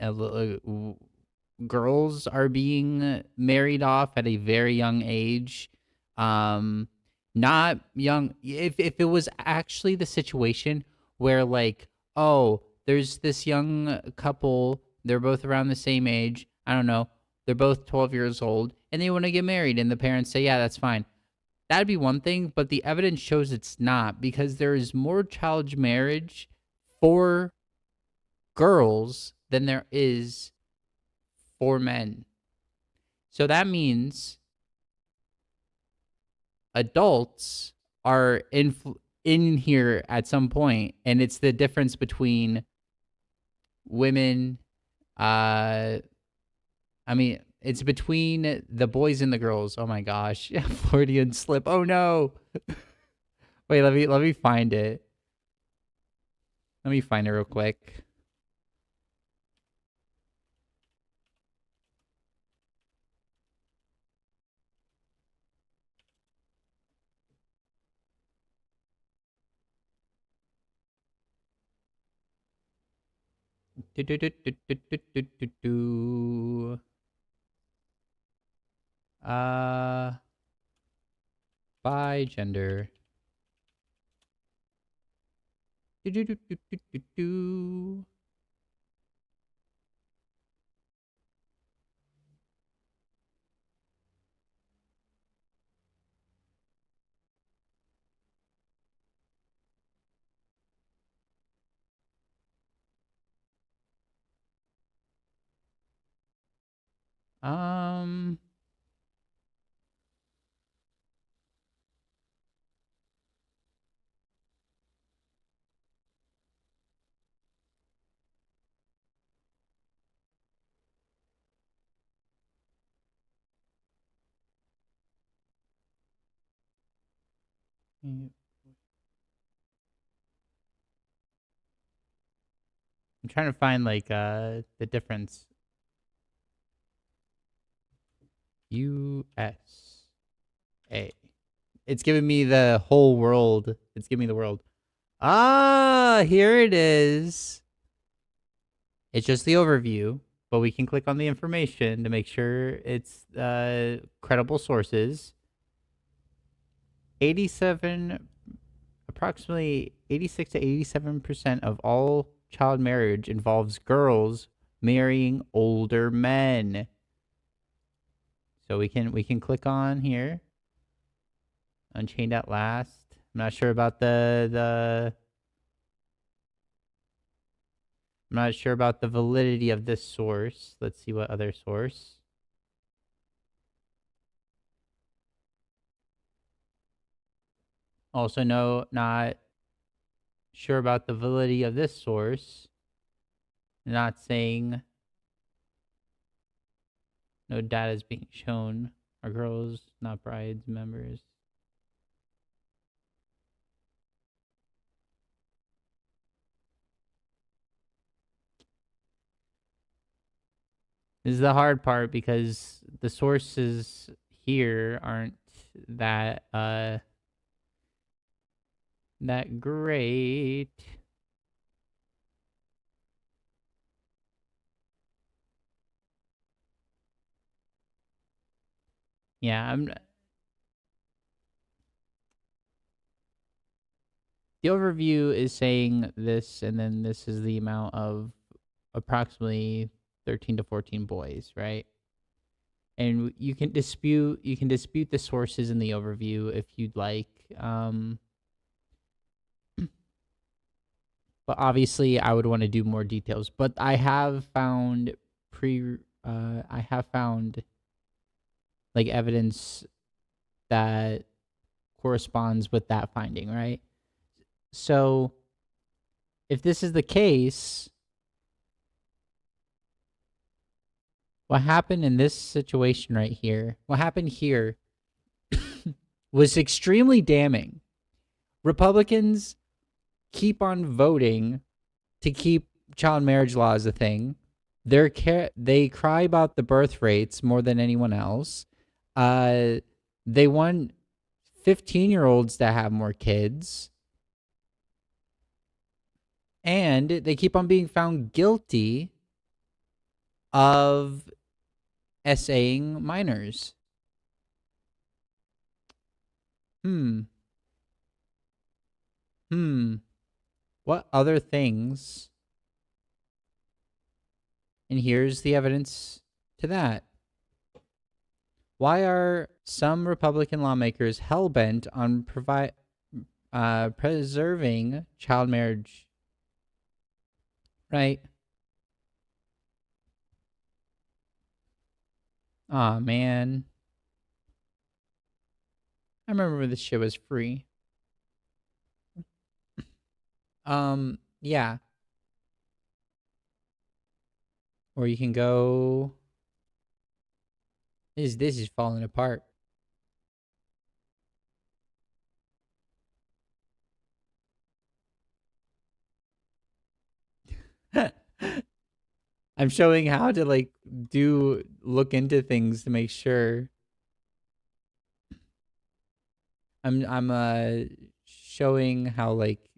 girls are being married off at a very young age. Not young. If it was actually the situation where like, oh, there's this young couple, they're both around the same age. I don't know. They're both 12 years old and they want to get married and the parents say, yeah, that's fine. That'd be one thing, but the evidence shows it's not, because there is more child marriage for girls than there is for men. So that means adults are in here at some point, and it's the difference between women. It's between the boys and the girls. Oh my gosh. Freudian slip. Oh no. Wait, let me find it. Let me find it real quick. By gender. Um. I'm trying to find like the difference. USA. It's giving me the whole world. It's giving me the world. Ah, here it is. It's just the overview, but we can click on the information to make sure it's credible sources. 87, approximately 86 to 87% of all child marriage involves girls marrying older men. So we can click on here. Unchained at Last. I'm not sure about the I'm not sure about the validity of this source. Let's see what other source. Also, not sure about the validity of this source. Not saying no data is being shown. Are girls not brides members? This is the hard part because the sources here aren't that that great. Yeah, the overview is saying this, and then this is the amount of approximately 13 to 14 boys, right? And you can dispute the sources in the overview if you'd like. But obviously I would want to do more details. But I have found like evidence that corresponds with that finding, right? So if this is the case, what happened in this situation right here, what happened here was extremely damning. Republicans keep on voting to keep child marriage laws a thing. They cry about the birth rates more than anyone else. They want 15-year-olds to have more kids. And they keep on being found guilty of SAing minors. What other things? And here's the evidence to that. Why are some Republican lawmakers hell-bent on preserving child marriage? Right? Aw, man. I remember when this shit was free. Yeah. Or you can go... This is falling apart. I'm showing how to like look into things to make sure. I'm showing how like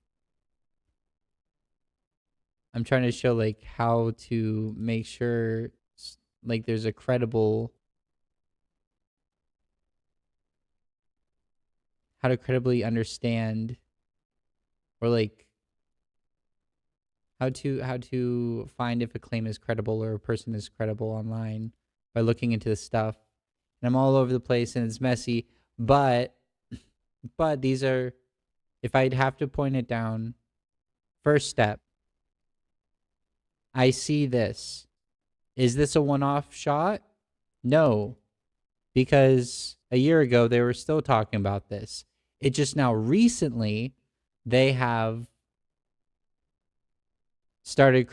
I'm trying to show like how to make sure like there's a credible how to credibly understand or like how to find if a claim is credible or a person is credible online by looking into this stuff. And I'm all over the place and it's messy, but these are, if I'd have to point it down, first step, I see this. Is this a one-off shot? No, because a year ago they were still talking about this. It just now recently they have started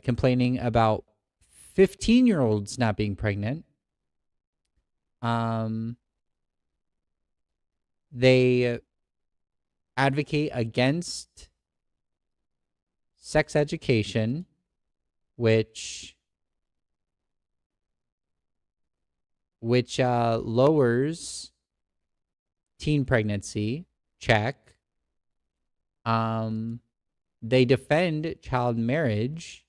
complaining about 15-year-olds not being pregnant. They advocate against sex education, which lowers teen pregnancy. Check. They defend child marriage.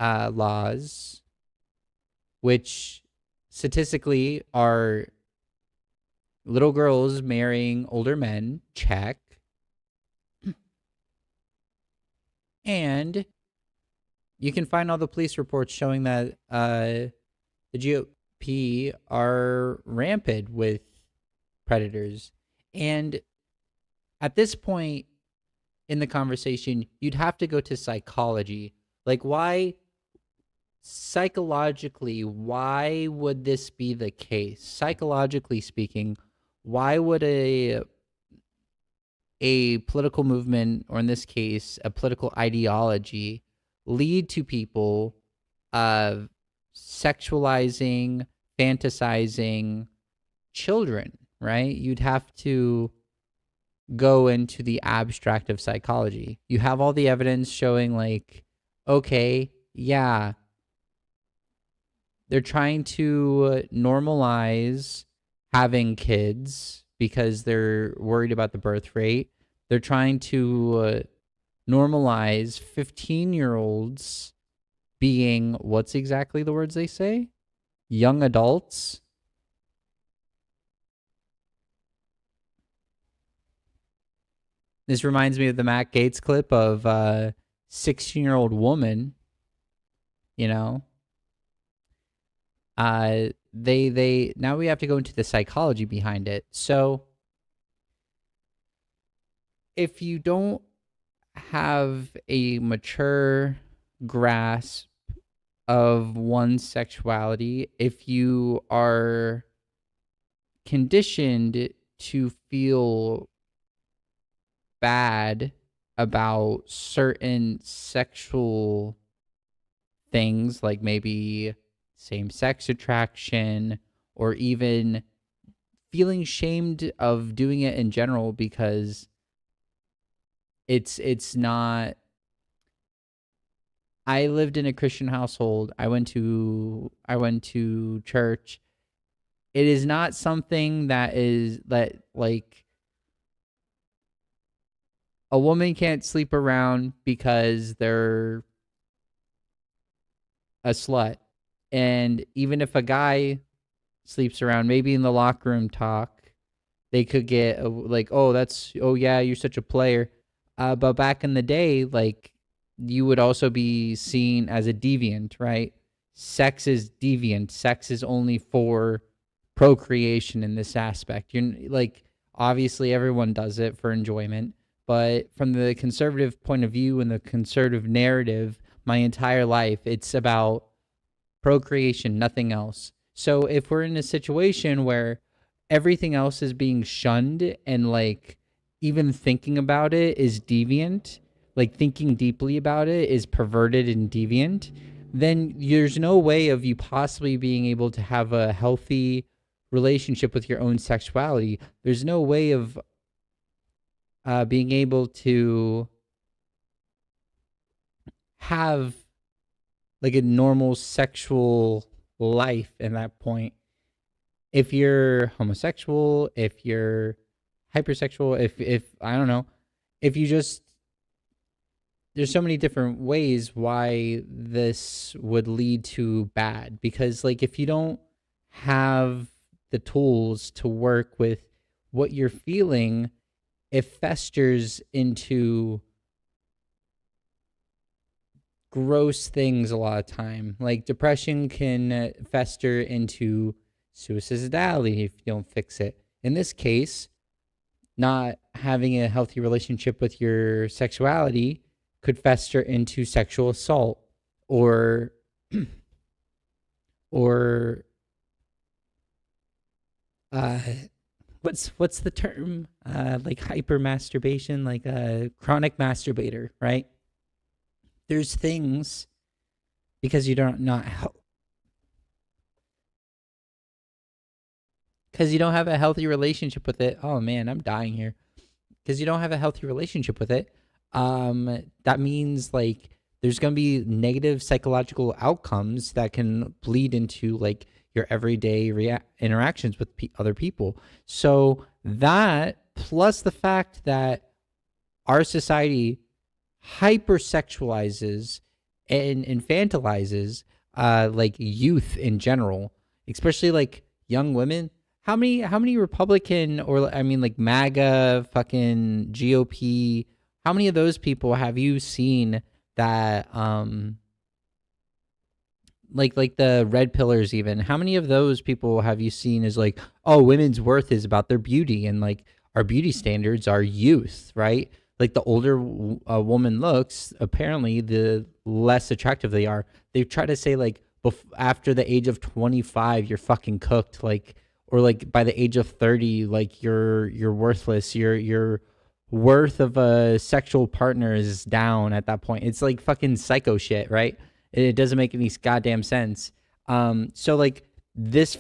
Laws, which statistically are little girls marrying older men. Check. And you can find all the police reports showing that the GOP are rampant with predators. And at this point in the conversation, you'd have to go to psychology. Like, why, psychologically, why would this be the case? Psychologically speaking, why would a political movement, or in this case, a political ideology, lead to people sexualizing, fantasizing children, right? You'd have to go into the abstract of psychology. You have all the evidence showing, like, okay, yeah, they're trying to normalize having kids because they're worried about the birth rate. They're trying to normalize 15-year-olds being, what's exactly the words they say? Young adults. This reminds me of the Matt Gaetz clip of 16-year-old woman, you know. They now we have to go into the psychology behind it. So if you don't have a mature grasp of one's sexuality, if you are conditioned to feel bad about certain sexual things, like maybe same-sex attraction, or even feeling shamed of doing it in general because it's not. I lived in a Christian household. I went to church. It is not something that like a woman can't sleep around because they're a slut. And even if a guy sleeps around, maybe in the locker room talk, they could get like, oh, yeah, you're such a player. But back in the day, like, you would also be seen as a deviant, right? Sex is deviant. Sex is only for procreation in this aspect. You're like, obviously everyone does it for enjoyment, but from the conservative point of view and the conservative narrative, my entire life, it's about procreation, nothing else. So if we're in a situation where everything else is being shunned and like even thinking about it is deviant, like thinking deeply about it is perverted and deviant, then there's no way of you possibly being able to have a healthy relationship with your own sexuality. There's no way of being able to have like a normal sexual life in that point. If you're homosexual, if you're hypersexual, if I don't know, if you just, there's so many different ways why this would lead to bad. Because like, if you don't have the tools to work with what you're feeling, it festers into gross things a lot of time. Like depression can fester into suicidality if you don't fix it. In this case, not having a healthy relationship with your sexuality could fester into sexual assault or or what's the term, like hyper masturbation, like a chronic masturbator, right? There's things, because you don't not because you don't have a healthy relationship with it. Oh man, I'm dying here. Because you don't have a healthy relationship with it, that means like there's going to be negative psychological outcomes that can bleed into like your everyday interactions with other people. So that, plus the fact that our society hypersexualizes and infantilizes like youth in general, especially like young women. How many Republican, or I mean like MAGA, fucking GOP, how many of those people have you seen that like the red pillars, even how many of those people have you seen is like, oh, women's worth is about their beauty, and like our beauty standards are youth, right? Like the older a woman looks, apparently the less attractive they are. They try to say like after the age of 25 you're fucking cooked, like, or like by the age of 30 like you're worthless, your worth of a sexual partner is down at that point. It's like fucking psycho shit, right? It doesn't make any goddamn sense. So like this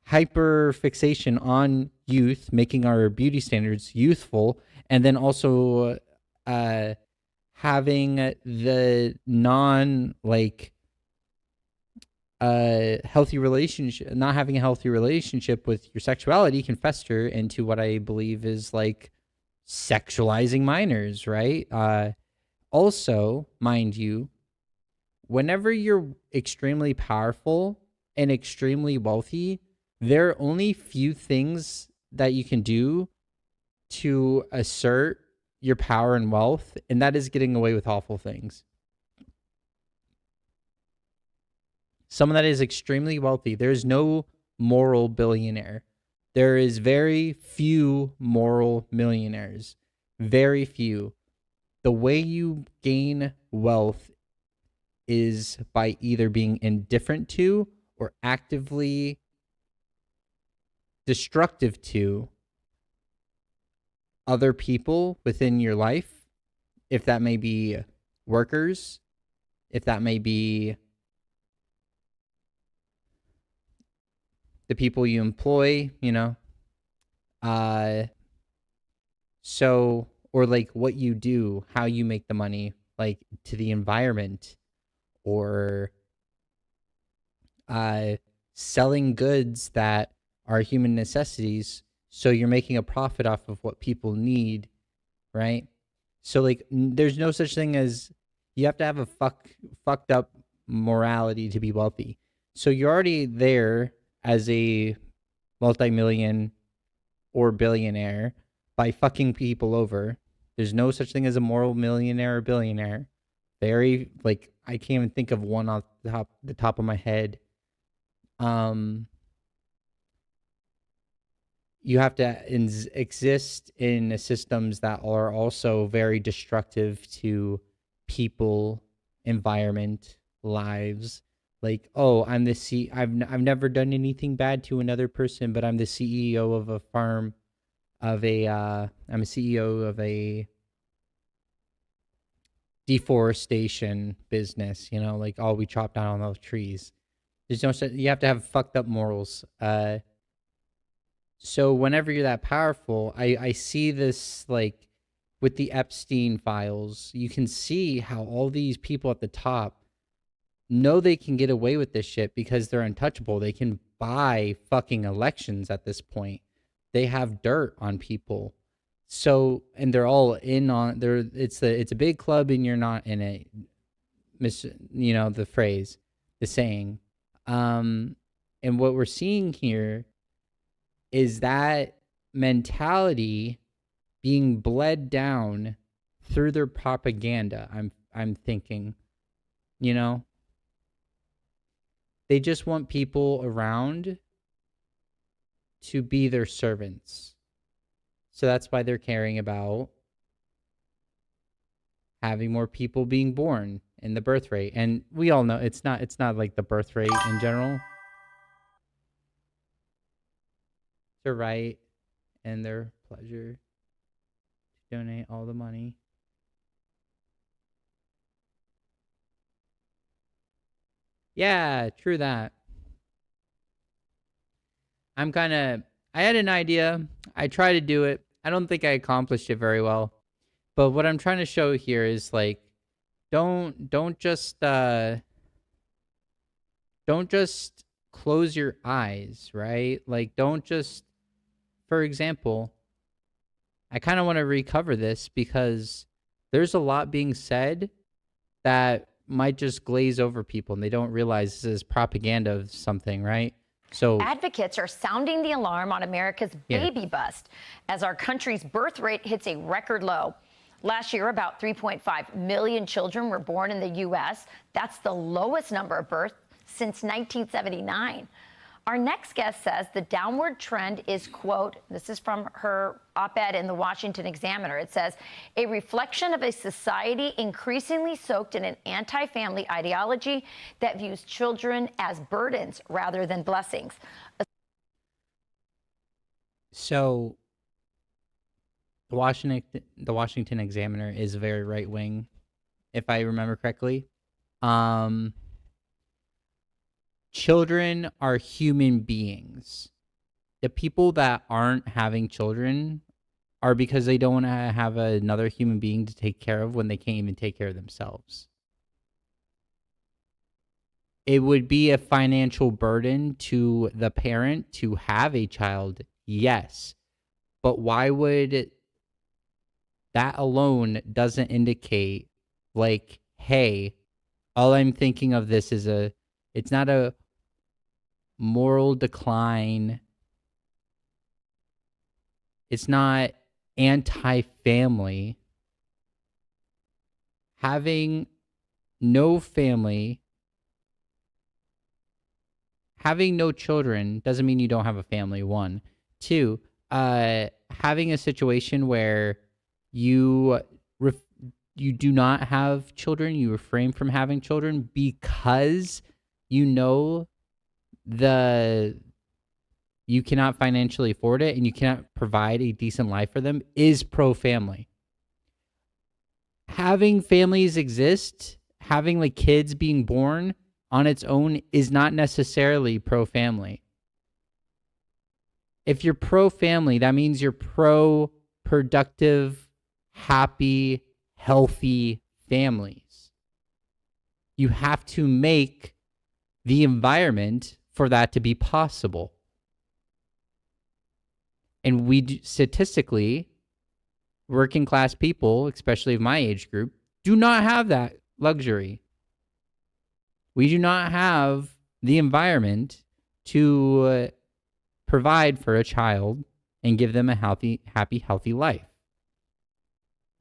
hyper fixation on youth, making our beauty standards youthful, and then also having the non like healthy relationship, not having a healthy relationship with your sexuality can fester into what I believe is like sexualizing minors, right? Also, mind you, whenever you're extremely powerful and extremely wealthy, there are only few things that you can do to assert your power and wealth, and that is getting away with awful things. Someone that is extremely wealthy, there's no moral billionaire. There is very few moral millionaires. Very few. The way you gain wealth is by either being indifferent to or actively destructive to other people within your life. If that may be workers, if that may be the people you employ, you know, so, or like what you do, how you make the money, like to the environment, or selling goods that are human necessities. So you're making a profit off of what people need, right? So like, there's no such thing as, you have to have a fucked up morality to be wealthy. So you're already there as a multi-million or billionaire by fucking people over. There's no such thing as a moral millionaire or billionaire. Very, like, I can't even think of one off the top of my head. You have to exist in systems that are also very destructive to people, environment, lives. Like, oh, I've never done anything bad to another person, but I'm the CEO of a farm, I'm a CEO of a deforestation business, you know, like, oh, we chopped down all those trees. There's no, you have to have fucked up morals. So whenever you're that powerful, I see this like with the Epstein files, you can see how all these people at the top know they can get away with this shit because they're untouchable. They can buy fucking elections at this point. They have dirt on people. So, and they're all in on there. It's a big club and you're not in it. You know, the phrase, the saying. And what we're seeing here is that mentality being bled down through their propaganda. I'm thinking, you know, they just want people around to be their servants. So that's why they're caring about having more people being born in the birth rate. And we all know it's not like the birth rate in general. It's their right and their pleasure to donate all the money. Yeah, true that. I had an idea. I tried to do it. I don't think I accomplished it very well. But what I'm trying to show here is like, don't just close your eyes, right? Like, don't just, for example, I kind of want to recover this because there's a lot being said that might just glaze over people and they don't realize this is propaganda of something, right? So advocates are sounding the alarm on America's baby bust as our country's birth rate hits a record low. Last year, about 3.5 million children were born in the U.S. That's the lowest number of births since 1979. Our next guest says the downward trend is, quote, this is from her op-ed in the Washington Examiner. It says, a reflection of a society increasingly soaked in an anti-family ideology that views children as burdens rather than blessings. So the Washington Examiner is very right-wing, if I remember correctly. Children are human beings. The people that aren't having children are because they don't want to have another human being to take care of when they can't even take care of themselves. It would be a financial burden to the parent to have a child, yes. But why would that alone doesn't indicate like, hey, all I'm thinking of this is it's not a moral decline. It's not anti-family. Having no family, having no children doesn't mean you don't have a family, one. Two, having a situation where you do not have children, you refrain from having children because you know you cannot financially afford it and you cannot provide a decent life for them is pro-family. Having families exist, having like kids being born on its own is not necessarily pro-family. If you're pro-family, that means you're pro-productive, happy, healthy families. You have to make the environment for that to be possible. And statistically, working class people, especially of my age group, do not have that luxury. We do not have the environment to provide for a child and give them a happy, healthy life.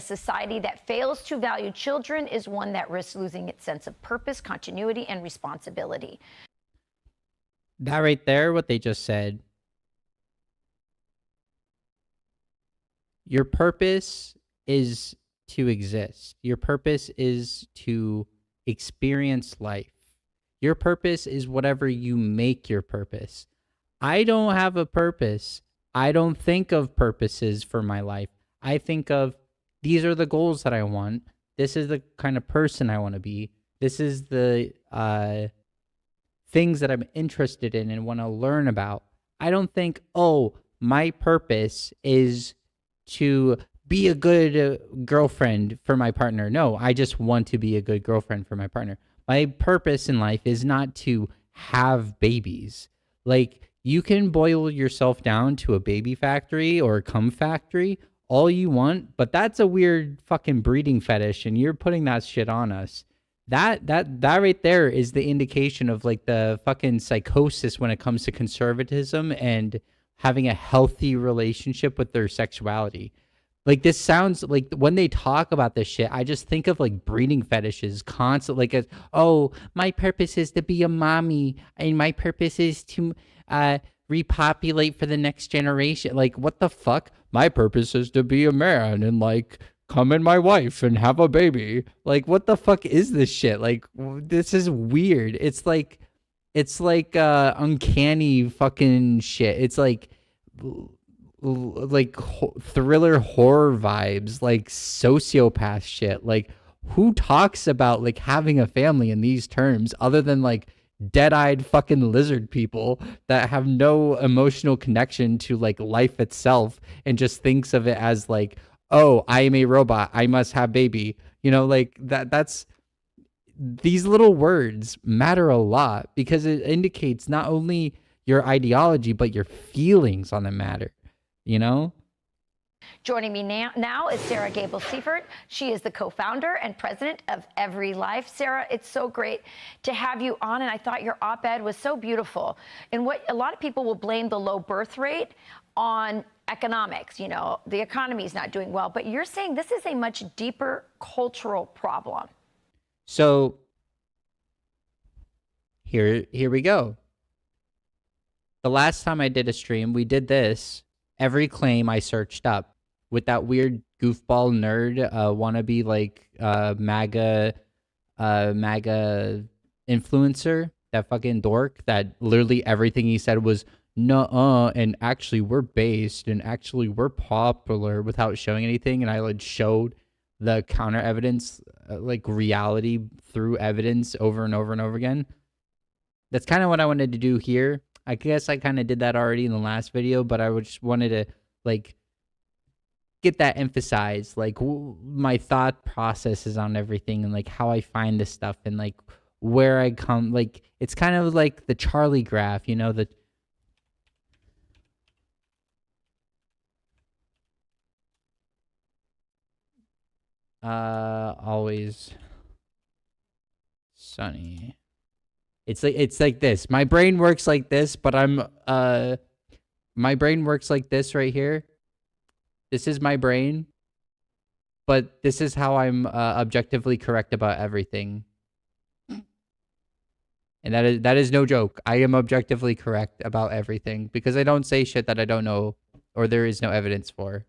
A society that fails to value children is one that risks losing its sense of purpose, continuity, and responsibility. That right there, what they just said. Your purpose is to exist. Your purpose is to experience life. Your purpose is whatever you make your purpose. I don't have a purpose. I don't think of purposes for my life. I think of these are the goals that I want. This is the kind of person I want to be. This is the things that I'm interested in and want to learn about. I don't think, oh, my purpose is to be a good girlfriend for my partner. No, I just want to be a good girlfriend for my partner. My purpose in life is not to have babies. Like, you can boil yourself down to a baby factory or a cum factory all you want, but that's a weird fucking breeding fetish, and you're putting that shit on us. That right there is the indication of like the fucking psychosis when it comes to conservatism and having a healthy relationship with their sexuality. Like, this sounds like when they talk about this shit, I just think of like breeding fetishes constantly. Like, oh, my purpose is to be a mommy, and my purpose is to repopulate for the next generation. Like, what the fuck? My purpose is to be a man and like come in my wife and have a baby. Like, what the fuck is this shit? Like, this is weird. It's like uncanny fucking shit. It's like thriller horror vibes, like sociopath shit. Like, who talks about like having a family in these terms other than like dead-eyed fucking lizard people that have no emotional connection to like life itself and just thinks of it as like, oh, I am a robot, I must have baby. You know, like that's these little words matter a lot because it indicates not only your ideology but your feelings on the matter, you know? Joining me now is Sarah Gable Seifert. She is the co-founder and president of Every Life. Sarah, it's so great to have you on, and I thought your op-ed was so beautiful. And what a lot of people will blame the low birth rate on economics. You know, the economy is not doing well, but you're saying this is a much deeper cultural problem. So here we go. The last time I did a stream, we did this. Every claim I searched up with that weird goofball nerd wannabe like MAGA influencer, that fucking dork that literally everything he said was nuh-uh and actually we're based and actually we're popular without showing anything. And I like showed the counter evidence, like reality through evidence over and over and over again. That's kind of what I wanted to do here. I guess I kind of did that already in the last video, but I just wanted to like get that emphasized, like my thought processes on everything and like how I find this stuff and like where I come. Like it's kind of like the Charlie graph, you know, the always sunny. It's like this. My brain works like this, but my brain works like this right here. This is my brain, but this is how I'm objectively correct about everything. And that is no joke. I am objectively correct about everything because I don't say shit that I don't know or there is no evidence for.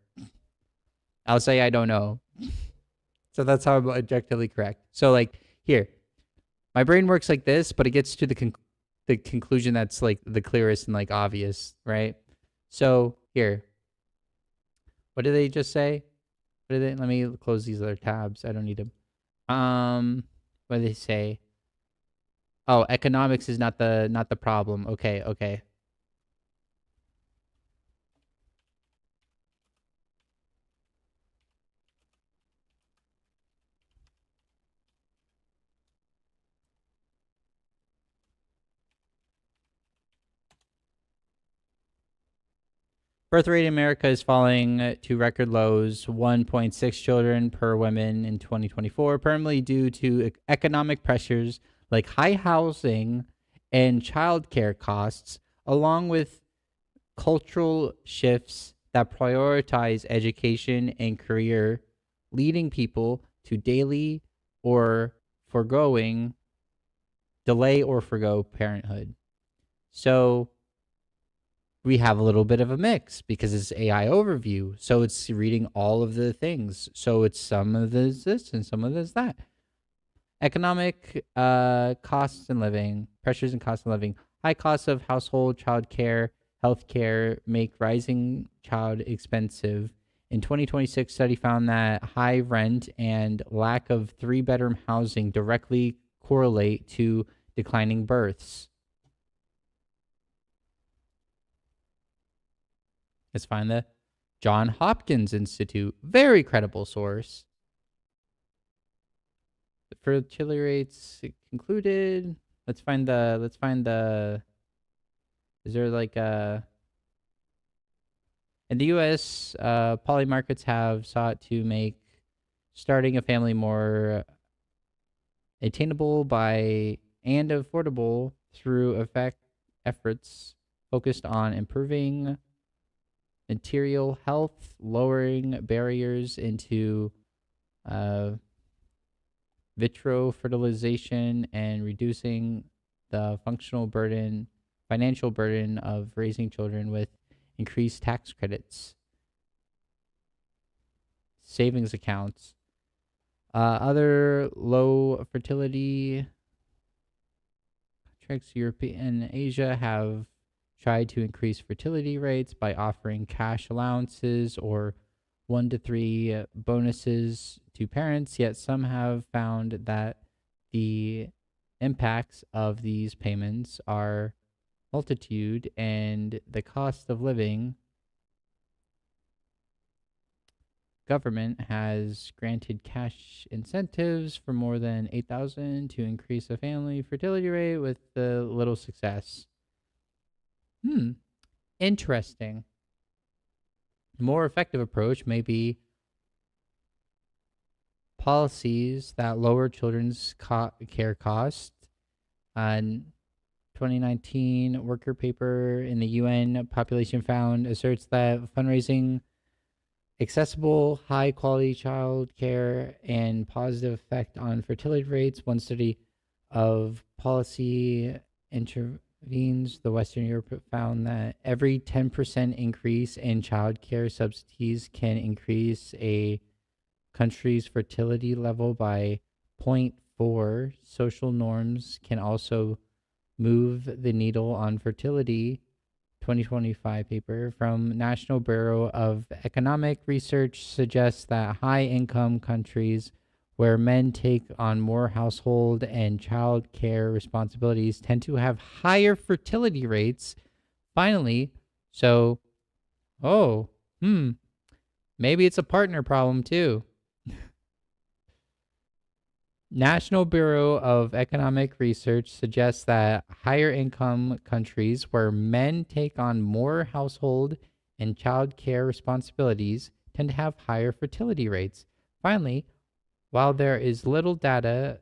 I'll say I don't know. So that's how I'm objectively correct. So like here, my brain works like this, but it gets to the conclusion that's like the clearest and like obvious, right? So here, what did they just say? What did they? Let me close these other tabs. I don't need them. What did they say? Oh, economics is not the problem. Okay. Birth rate in America is falling to record lows, 1.6 children per woman in 2024, primarily due to economic pressures like high housing and childcare costs, along with cultural shifts that prioritize education and career, leading people to delay or forgo parenthood. So we have a little bit of a mix because it's AI overview. So it's reading all of the things. So it's some of this and some of this that. Economic costs and living, pressures and costs of living, high costs of household, childcare, healthcare make rising child expensive. In 2026 study found that high rent and lack of 3-bedroom housing directly correlate to declining births. Let's find the John Hopkins Institute, very credible source. The fertility rates concluded. Let's find the. Is there like a? In the U.S., poly markets have sought to make starting a family more attainable by and affordable through efforts focused on improving material health, lowering barriers into vitro fertilization, and reducing the financial burden of raising children with increased tax credits. savings accounts. Other low fertility countries, Europe and Asia, have tried to increase fertility rates by offering cash allowances or 1 to 3 bonuses to parents, yet some have found that the impacts of these payments are multitude and the cost of living. Government has granted cash incentives for more than 8,000 to increase a family fertility rate with little success. Interesting. A more effective approach may be policies that lower children's care costs. 2019 worker paper in the UN Population Fund asserts that fundraising accessible, high-quality child care and positive effect on fertility rates. One study of policy intervenes. The Western Europe found that every 10% increase in child care subsidies can increase a country's fertility level by 0.4. Social norms can also move the needle on fertility. 2025 paper from National Bureau of Economic Research suggests that high-income countries where men take on more household and child care responsibilities tend to have higher fertility rates. Finally, so, maybe it's a partner problem too. National Bureau of Economic Research suggests that higher income countries where men take on more household and child care responsibilities tend to have higher fertility rates. Finally, while there is little data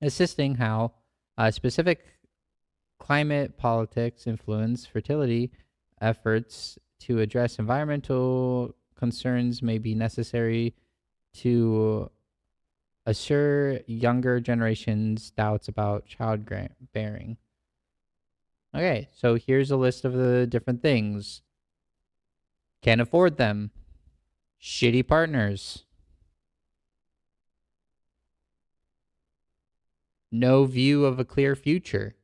assisting how specific climate politics influence fertility, efforts to address environmental concerns may be necessary to assure younger generations doubts about childbearing. Okay, so here's a list of the different things. Can't afford them. Shitty partners. No view of a clear future.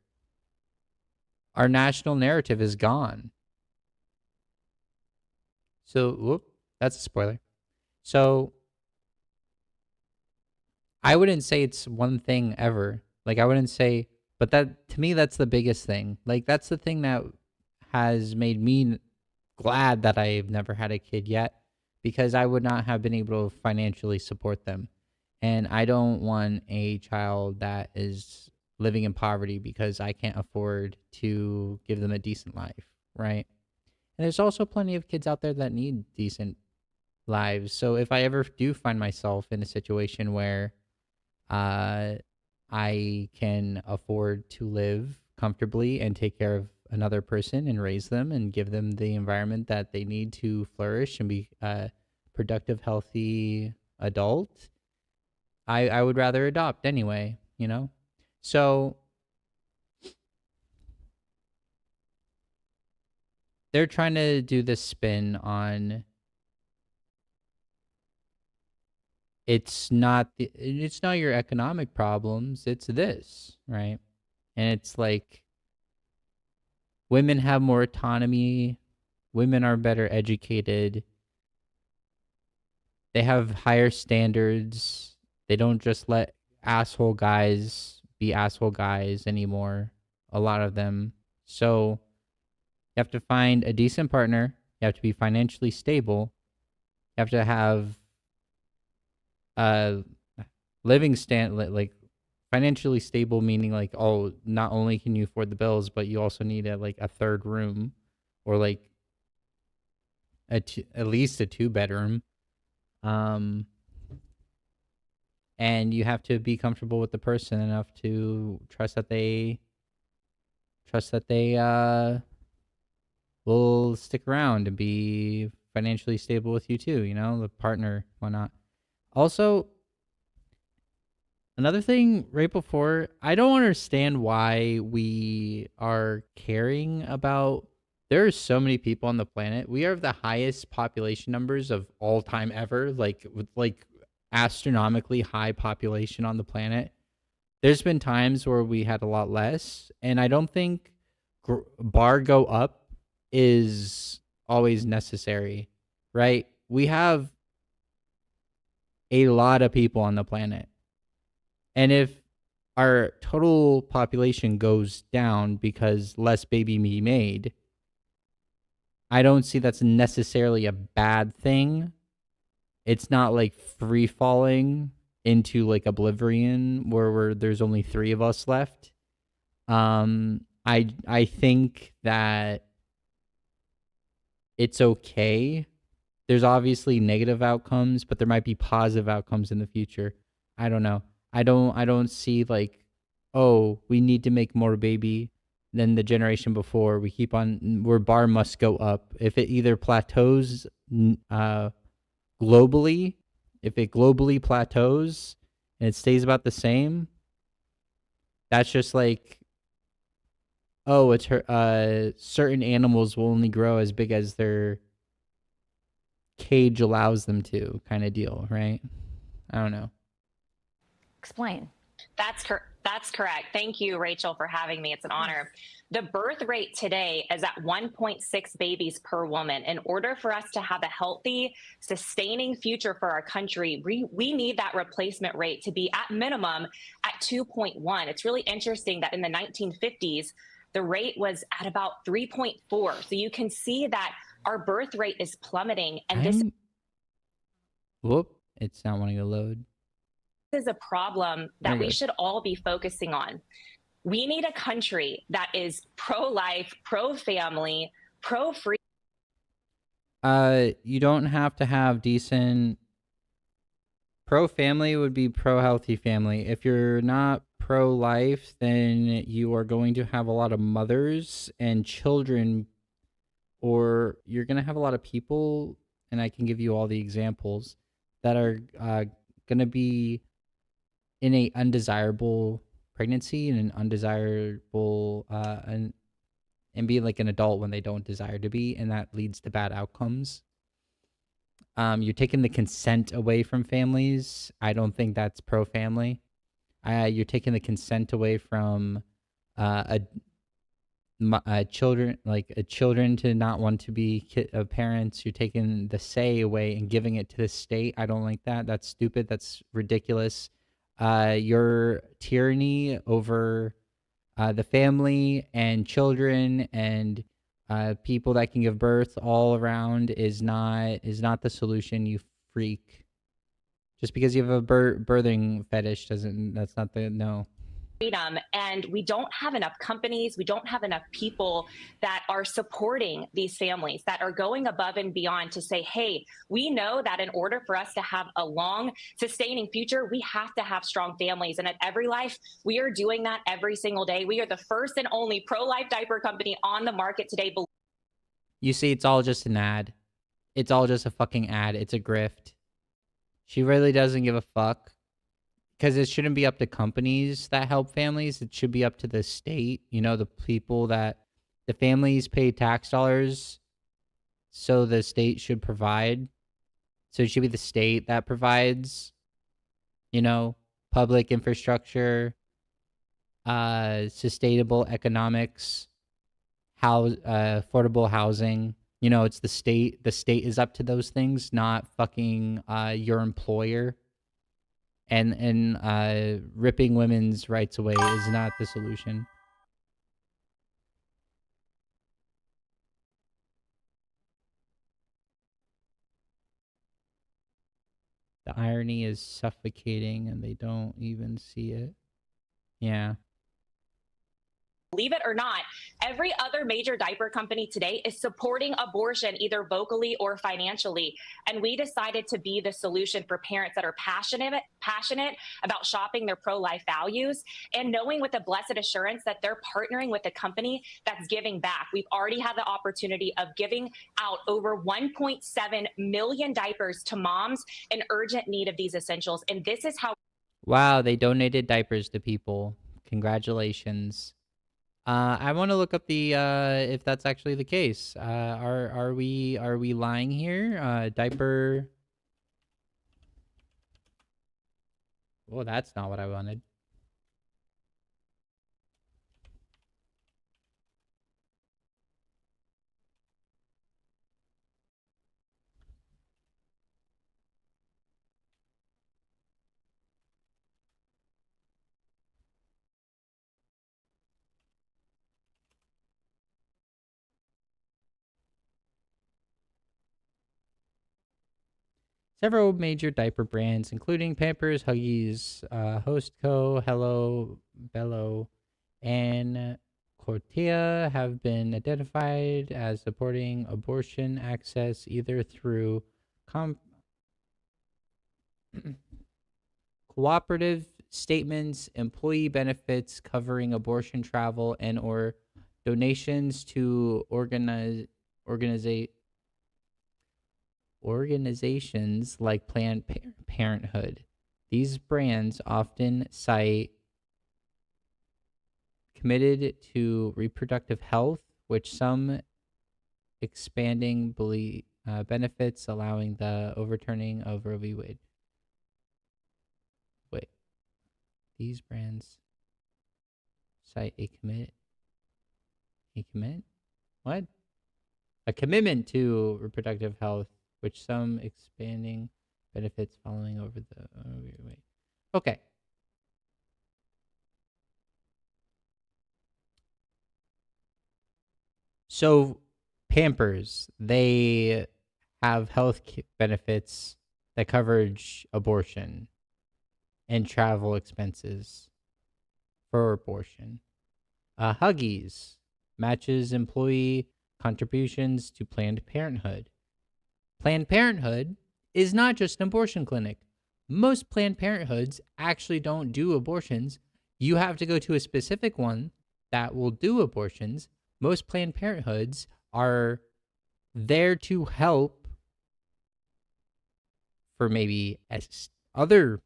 Our national narrative is gone. So, that's a spoiler. So, I wouldn't say it's one thing ever. Like, I wouldn't say, but that, to me, that's the biggest thing. Like, that's the thing that has made me glad that I've never had a kid yet, because I would not have been able to financially support them. And I don't want a child that is living in poverty because I can't afford to give them a decent life, right? And there's also plenty of kids out there that need decent lives. So if I ever do find myself in a situation where I can afford to live comfortably and take care of another person and raise them and give them the environment that they need to flourish and be a productive, healthy adult, I would rather adopt anyway, you know? So they're trying to do this spin on it's not your economic problems, it's this, right? And it's like women have more autonomy, women are better educated, they have higher standards, they don't just let asshole guys be asshole guys anymore, a lot of them. So you have to find a decent partner, you have to be financially stable, you have to have living like financially stable, meaning like, oh, not only can you afford the bills, but you also need a third room, or like at least a 2-bedroom. And you have to be comfortable with the person enough to trust that they will stick around and be financially stable with you too, you know, the partner, whatnot. Also, another thing right before, I don't understand why we are caring about there are so many people on the planet. We are the highest population numbers of all time ever, like with like astronomically high population on the planet. There's been times where we had a lot less, and I don't think bar go up is always necessary, right? We have a lot of people on the planet. And if our total population goes down because less baby be made, I don't see that's necessarily a bad thing. It's not like free falling into like oblivion where there's only 3 of us left. I think that it's okay. There's obviously negative outcomes, but there might be positive outcomes in the future. I don't know. I don't see like, oh, we need to make more baby than the generation before. We keep on, where bar must go up. If it either plateaus globally, if it globally plateaus and it stays about the same, that's just like, oh, it's certain animals will only grow as big as their cage allows them to, kind of deal, right? I don't know. Explain. That's correct. Thank you, Rachel, for having me. It's an honor. The birth rate today is at 1.6 babies per woman. In order for us to have a healthy, sustaining future for our country, we need that replacement rate to be at minimum at 2.1. It's really interesting that in the 1950s, the rate was at about 3.4. So you can see that our birth rate is plummeting. And this Whoop, it's not wanting to load. is a problem that we should all be focusing on. We need a country that is pro-life, pro-family, pro-free. You don't have to have decent. Pro-family would be pro-healthy family. If you're not pro-life, then you are going to have a lot of mothers and children, or you're going to have a lot of people, and I can give you all the examples, that are going to be in a undesirable pregnancy and an undesirable and be like an adult when they don't desire to be, and that leads to bad outcomes. You're taking the consent away from families. I don't think that's pro-family. You're taking the consent away from children, like children to not want to be parents. You're taking the say away and giving it to the state. I don't like that. That's stupid. That's ridiculous. Your tyranny over the family and children and people that can give birth all around is not the solution, you freak. Just because you have a birthing fetish that's not the, no. Freedom, and we don't have enough companies, we don't have enough people that are supporting these families, that are going above and beyond to say, hey, we know that in order for us to have a long, sustaining future, we have to have strong families. And at Every Life, we are doing that every single day. We are the first and only pro-life diaper company on the market today. You see, it's all just an ad. It's all just a fucking ad. It's a grift. She really doesn't give a fuck. Because it shouldn't be up to companies that help families. It should be up to the state. You know, the people that the families pay tax dollars, so the state should provide. So it should be the state that provides, you know, public infrastructure, sustainable economics, affordable housing. You know, it's the state. The state is up to those things, not fucking your employer. And ripping women's rights away is not the solution. The irony is suffocating and they don't even see it. Yeah. Believe it or not, every other major diaper company today is supporting abortion, either vocally or financially. And we decided to be the solution for parents that are passionate about shopping their pro-life values and knowing with a blessed assurance that they're partnering with a company that's giving back. We've already had the opportunity of giving out over 1.7 million diapers to moms in urgent need of these essentials. And this is how. Wow, they donated diapers to people. Congratulations. I want to look up the if that's actually the case. Are we lying here? Diaper. Well, that's not what I wanted. Several major diaper brands, including Pampers, Huggies, Hostco, Hello, Bello, and Cortea, have been identified as supporting abortion access either through cooperative statements, employee benefits covering abortion travel, and or donations to organizations like Planned Parenthood. These brands often cite committed to reproductive health, which some expanding benefits, allowing the overturning of Roe v. Wade. Wait, these brands cite a what? A commitment to reproductive health, which some expanding benefits following over the wait. Okay. So Pampers, they have health benefits that coverage abortion and travel expenses for abortion. Huggies matches employee contributions to Planned Parenthood. Planned Parenthood is not just an abortion clinic. Most Planned Parenthoods actually don't do abortions. You have to go to a specific one that will do abortions. Most Planned Parenthoods are there to help for maybe other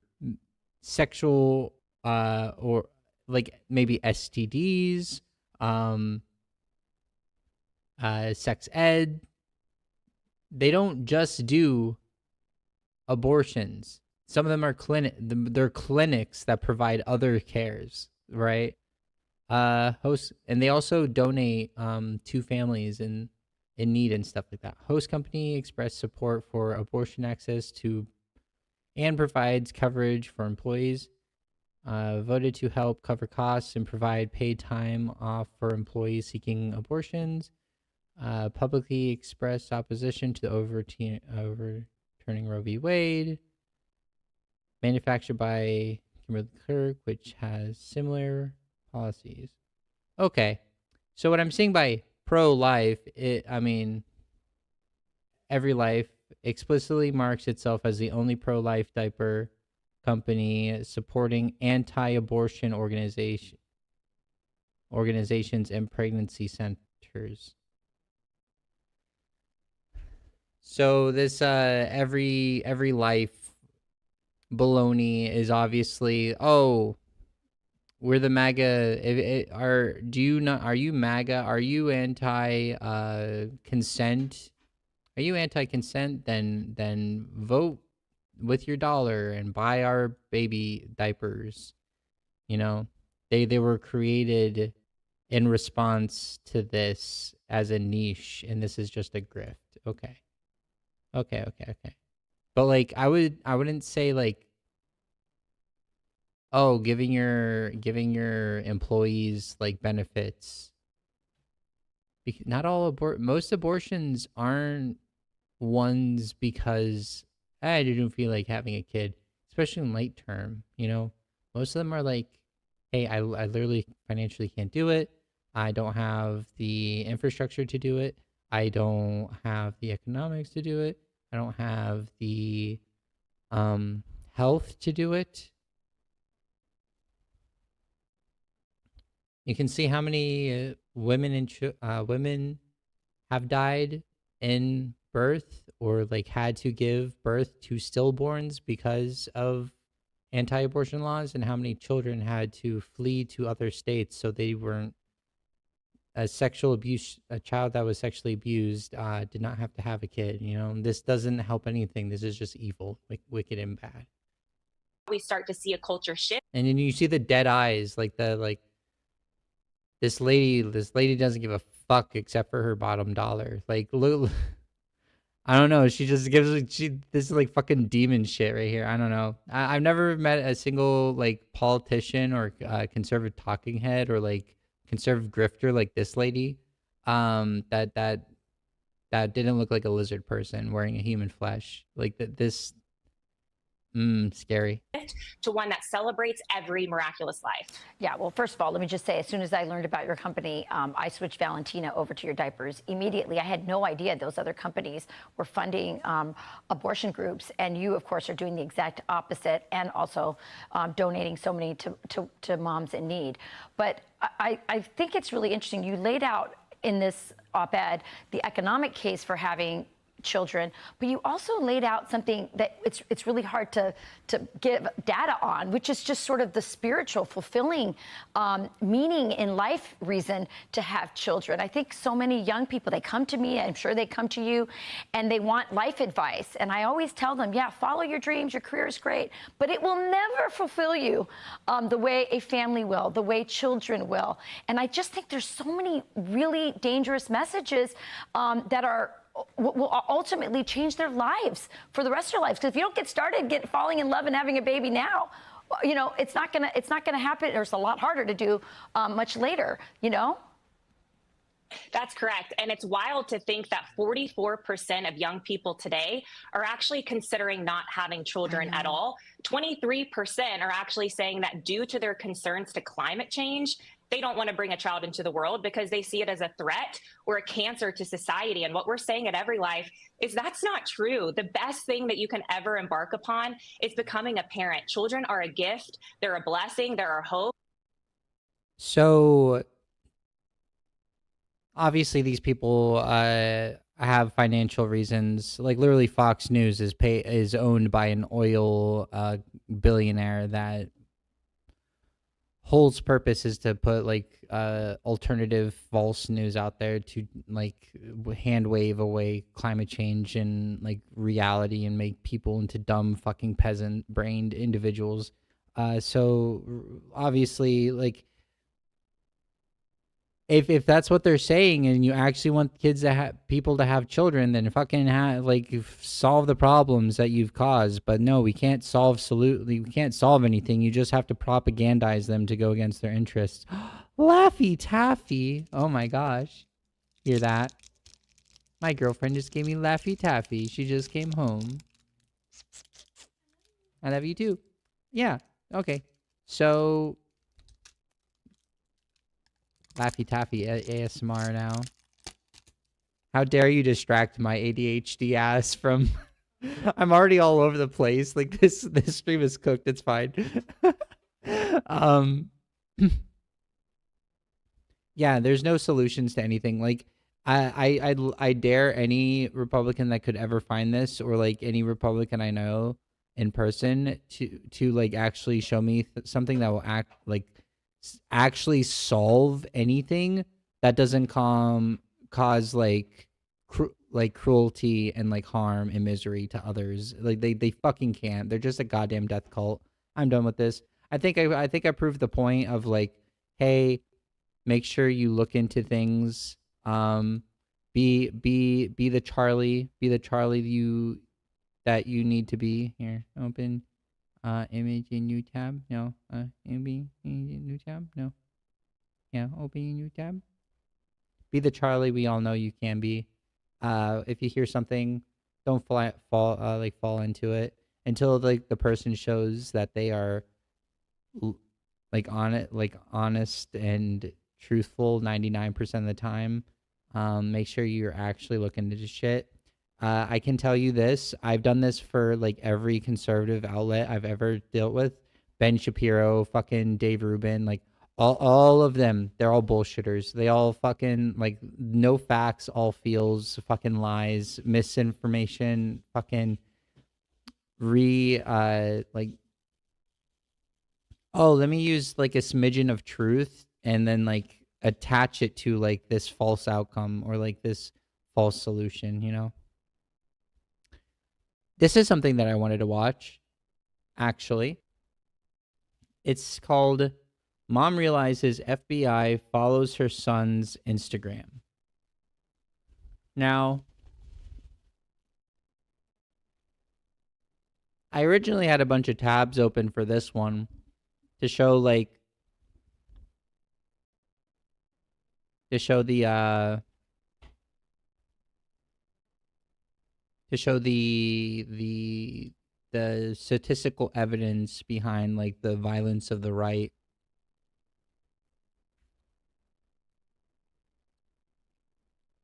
sexual or like maybe STDs, sex ed. They don't just do abortions. Some of them are they're clinics that provide other cares, right? Host, and they also donate to families in need and stuff like that. Host company expressed support for abortion access to and provides coverage for employees. Voted to help cover costs and provide paid time off for employees seeking abortions. Publicly expressed opposition to the overturning Roe v. Wade. Manufactured by Kimberly-Clark, which has similar policies. Okay, so what I'm saying by pro-life, I mean, Every Life explicitly marks itself as the only pro-life diaper company supporting anti-abortion organizations and pregnancy centers. So this every life baloney is obviously, oh, we're the MAGA. Are you MAGA? Are you anti consent? Are you anti consent? Then vote with your dollar and buy our baby diapers. You know, they were created in response to this as a niche, and this is just a grift. Okay. But like I wouldn't say like, oh, giving your employees like benefits. Not all most abortions aren't ones because I didn't feel like having a kid, especially in late term. You know, most of them are like, hey, I literally financially can't do it. I don't have the infrastructure to do it. I don't have the economics to do it. I don't have the health to do it. You can see how many women have died in birth or like had to give birth to stillborns because of anti-abortion laws, and how many children had to flee to other states so they weren't a sexual abuse, a child that was sexually abused, did not have to have a kid. You know, this doesn't help anything. This is just evil, like wicked and bad. We start to see a culture shift. And then you see the dead eyes, like this lady doesn't give a fuck except for her bottom dollar. Like, look, I don't know. She just gives this is like fucking demon shit right here. I don't know. I've never met a single like politician or conservative talking head or like conservative grifter like this lady. That didn't look like a lizard person wearing a human flesh. Like this. Scary. To one that celebrates every miraculous life. Yeah, well, first of all, let me just say, as soon as I learned about your company, I switched Valentina over to your diapers immediately. I had no idea those other companies were funding abortion groups, and you, of course, are doing the exact opposite and also donating so many to moms in need. But I think it's really interesting. You laid out in this op-ed the economic case for having children, but you also laid out something that it's really hard to give data on, which is just sort of the spiritual, fulfilling meaning in life reason to have children. I think so many young people, they come to me, I'm sure they come to you, and they want life advice. And I always tell them, yeah, follow your dreams, your career is great, but it will never fulfill you the way a family will, the way children will. And I just think there's so many really dangerous messages that will ultimately change their lives for the rest of their lives. Because if you don't get started falling in love and having a baby now, you know, it's not gonna happen, or it's a lot harder to do much later, you know? That's correct. And it's wild to think that 44% of young people today are actually considering not having children at all. 23% are actually saying that due to their concerns to climate change, they don't want to bring a child into the world because they see it as a threat or a cancer to society. And what we're saying at Every Life is that's not true. The best thing that you can ever embark upon is becoming a parent. Children are a gift. They're a blessing. They're our hope. So obviously these people have financial reasons. Like literally Fox News is owned by an oil billionaire that whole purpose is to put like alternative false news out there to like hand wave away climate change and like reality and make people into dumb fucking peasant brained individuals. So obviously, like if that's what they're saying and you actually want kids to have people to have children, then fucking solve the problems that you've caused. But no, we can't solve anything. You just have to propagandize them to go against their interests. Laffy Taffy. Oh my gosh. Hear that? My girlfriend just gave me Laffy Taffy. She just came home. I love you too. Yeah. Okay. So Laffy Taffy ASMR now. How dare you distract my ADHD ass from... I'm already all over the place. Like this stream is cooked. It's fine. Yeah, there's no solutions to anything. Like I dare any Republican that could ever find this, or like any Republican I know in person, to like actually show me something that will actually solve anything that doesn't cause like cruelty and like harm and misery to others. Like they fucking can't. They're just a goddamn death cult. I'm done with this. I think I proved the point of like, hey, make sure you look into things. Be the Charlie that you need to be. Here, open image in new tab. No. Image in new tab. No. Yeah, open a new tab. Be the Charlie we all know you can be. If you hear something, don't fall into it until like the person shows that they are honest and truthful 99% of the time. Make sure you're actually looking into shit. I can tell you this. I've done this for like every conservative outlet I've ever dealt with. Ben Shapiro, fucking Dave Rubin, like all of them. They're all bullshitters. They all fucking like no facts, all feels, fucking lies, misinformation, fucking like, oh, let me use like a smidgen of truth and then like attach it to like this false outcome or like this false solution, you know? This is something that I wanted to watch, actually. It's called Mom Realizes FBI Follows Her Son's Instagram. Now, I originally had a bunch of tabs open for this one to show like the statistical evidence behind like the violence of the right.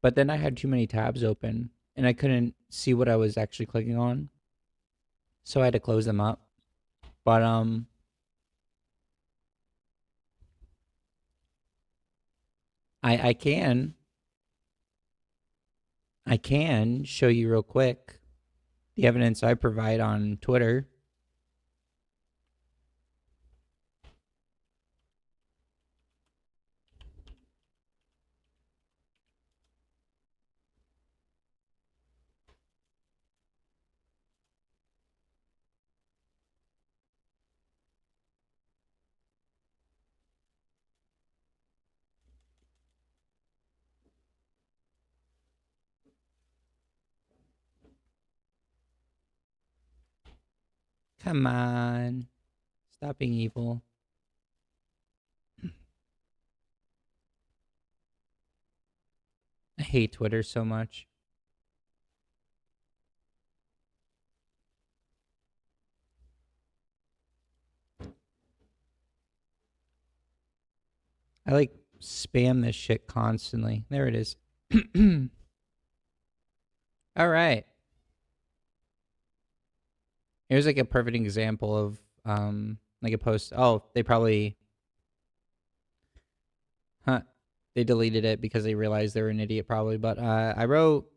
But then I had too many tabs open and I couldn't see what I was actually clicking on. So I had to close them up. But I can show you real quick the evidence I provide on Twitter. Come on. Stop being evil. I hate Twitter so much. I like spam this shit constantly. There it is. All right. Here's like a perfect example of like a post. Oh, they probably they deleted it because they realized they were an idiot probably. But I wrote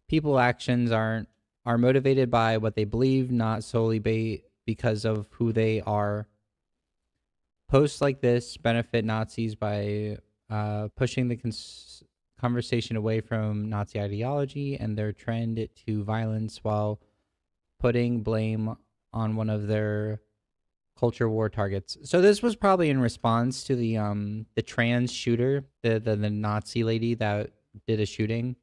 people actions are motivated by what they believe, not solely because of who they are. Posts like this benefit Nazis by pushing the conversation away from Nazi ideology and their trend to violence while putting blame on one of their culture war targets. So this was probably in response to the trans shooter, the Nazi lady that did a shooting.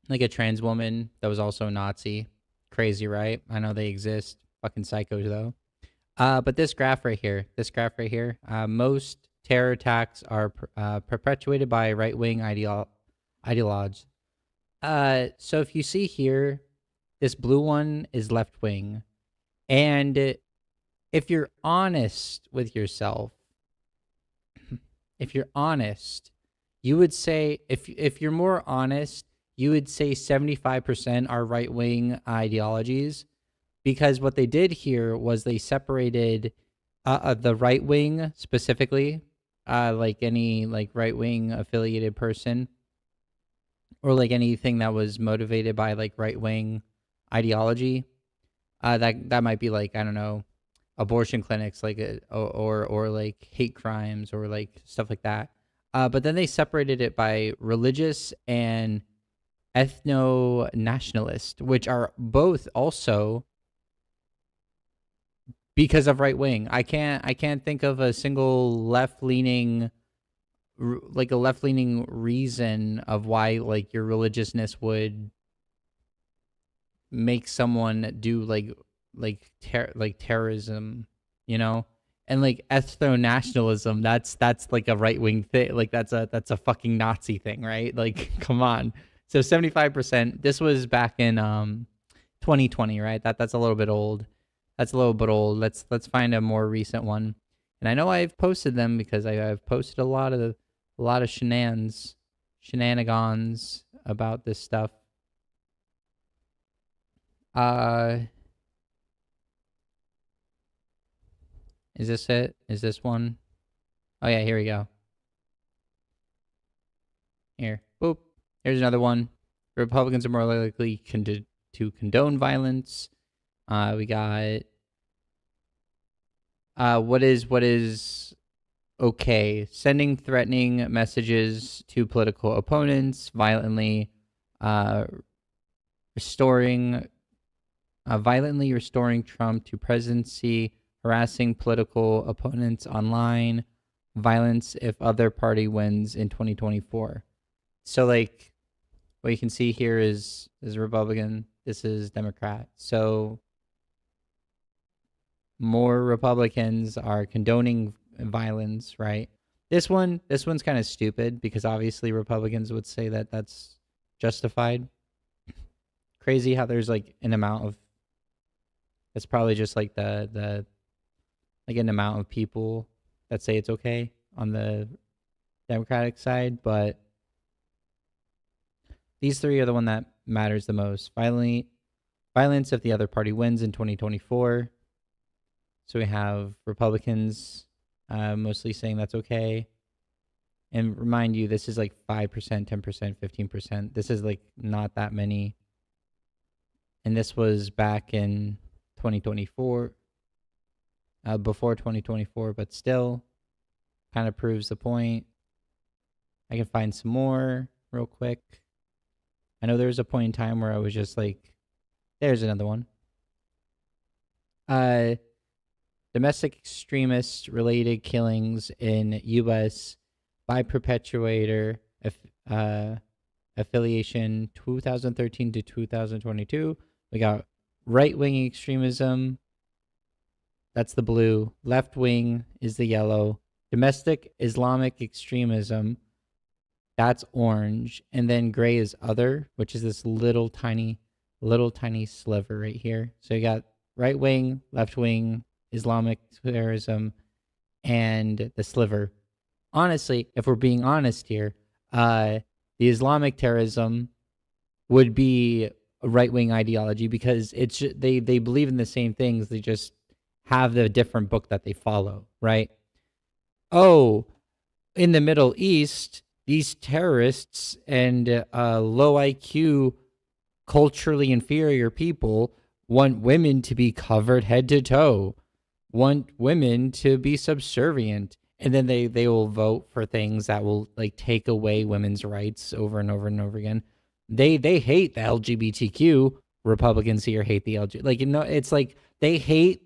Like a trans woman that was also a Nazi. Crazy, right? I know they exist. Fucking psychos though. But this graph right here, most terror attacks are perpetuated by right-wing ideologues. So if you see here, this blue one is left-wing. And if you're honest with yourself, you would say, if you're more honest, you would say 75% are right-wing ideologies. Because what they did here was they separated the right wing specifically, like any like right wing affiliated person, or like anything that was motivated by like right wing ideology. That might be like, I don't know, abortion clinics, like or like hate crimes or like stuff like that. But then they separated it by religious and ethno-nationalist, which are both also because of right wing. I can't think of a single left-leaning reason of why like your religiousness would make someone do like terrorism, you know? And like ethno-nationalism, that's like a right-wing thing. Like that's a fucking Nazi thing, right? Like come on. So 75%, this was back in 2020, right? That's a little bit old. That's a little bit old. Let's find a more recent one. And I know I've posted them because I've posted a lot of shenanigans about this stuff. Is this it? Is this one? Oh yeah, here we go. Here. Boop. Here's another one. Republicans are more likely to condone violence. We got what is okay. Sending threatening messages to political opponents, violently restoring Trump to presidency, harassing political opponents online, violence if other party wins in 2024. So like what you can see here is Republican, this is Democrat. So more Republicans are condoning violence, right? This one's kind of stupid because obviously Republicans would say that that's justified. Crazy how there's like an amount of, it's probably just like the like an amount of people that say it's okay on the Democratic side, but these three are the one that matters the most. Violence if the other party wins in 2024. So we have Republicans mostly saying that's okay. And remind you, this is like 5%, 10%, 15%. This is like not that many. And this was back in 2024, before 2024, but still kind of proves the point. I can find some more real quick. I know there was a point in time where I was just like, there's another one. Domestic extremist related killings in U.S. by perpetrator affiliation 2013 to 2022. We got right-wing extremism. That's the blue. Left-wing is the yellow. Domestic Islamic extremism. That's orange. And then gray is other, which is this little tiny sliver right here. So you got right-wing, left-wing, Islamic terrorism, and the sliver. Honestly, if we're being honest here, the Islamic terrorism would be a right-wing ideology because it's they believe in the same things. They just have the different book that they follow, right? Oh, in the Middle East, these terrorists and low IQ, culturally inferior people want women to be covered head to toe, want women to be subservient, and then they will vote for things that will like take away women's rights over and over and over again. They hate the LGBTQ. Republicans here hate the LGBT. Like, you know, it's like they hate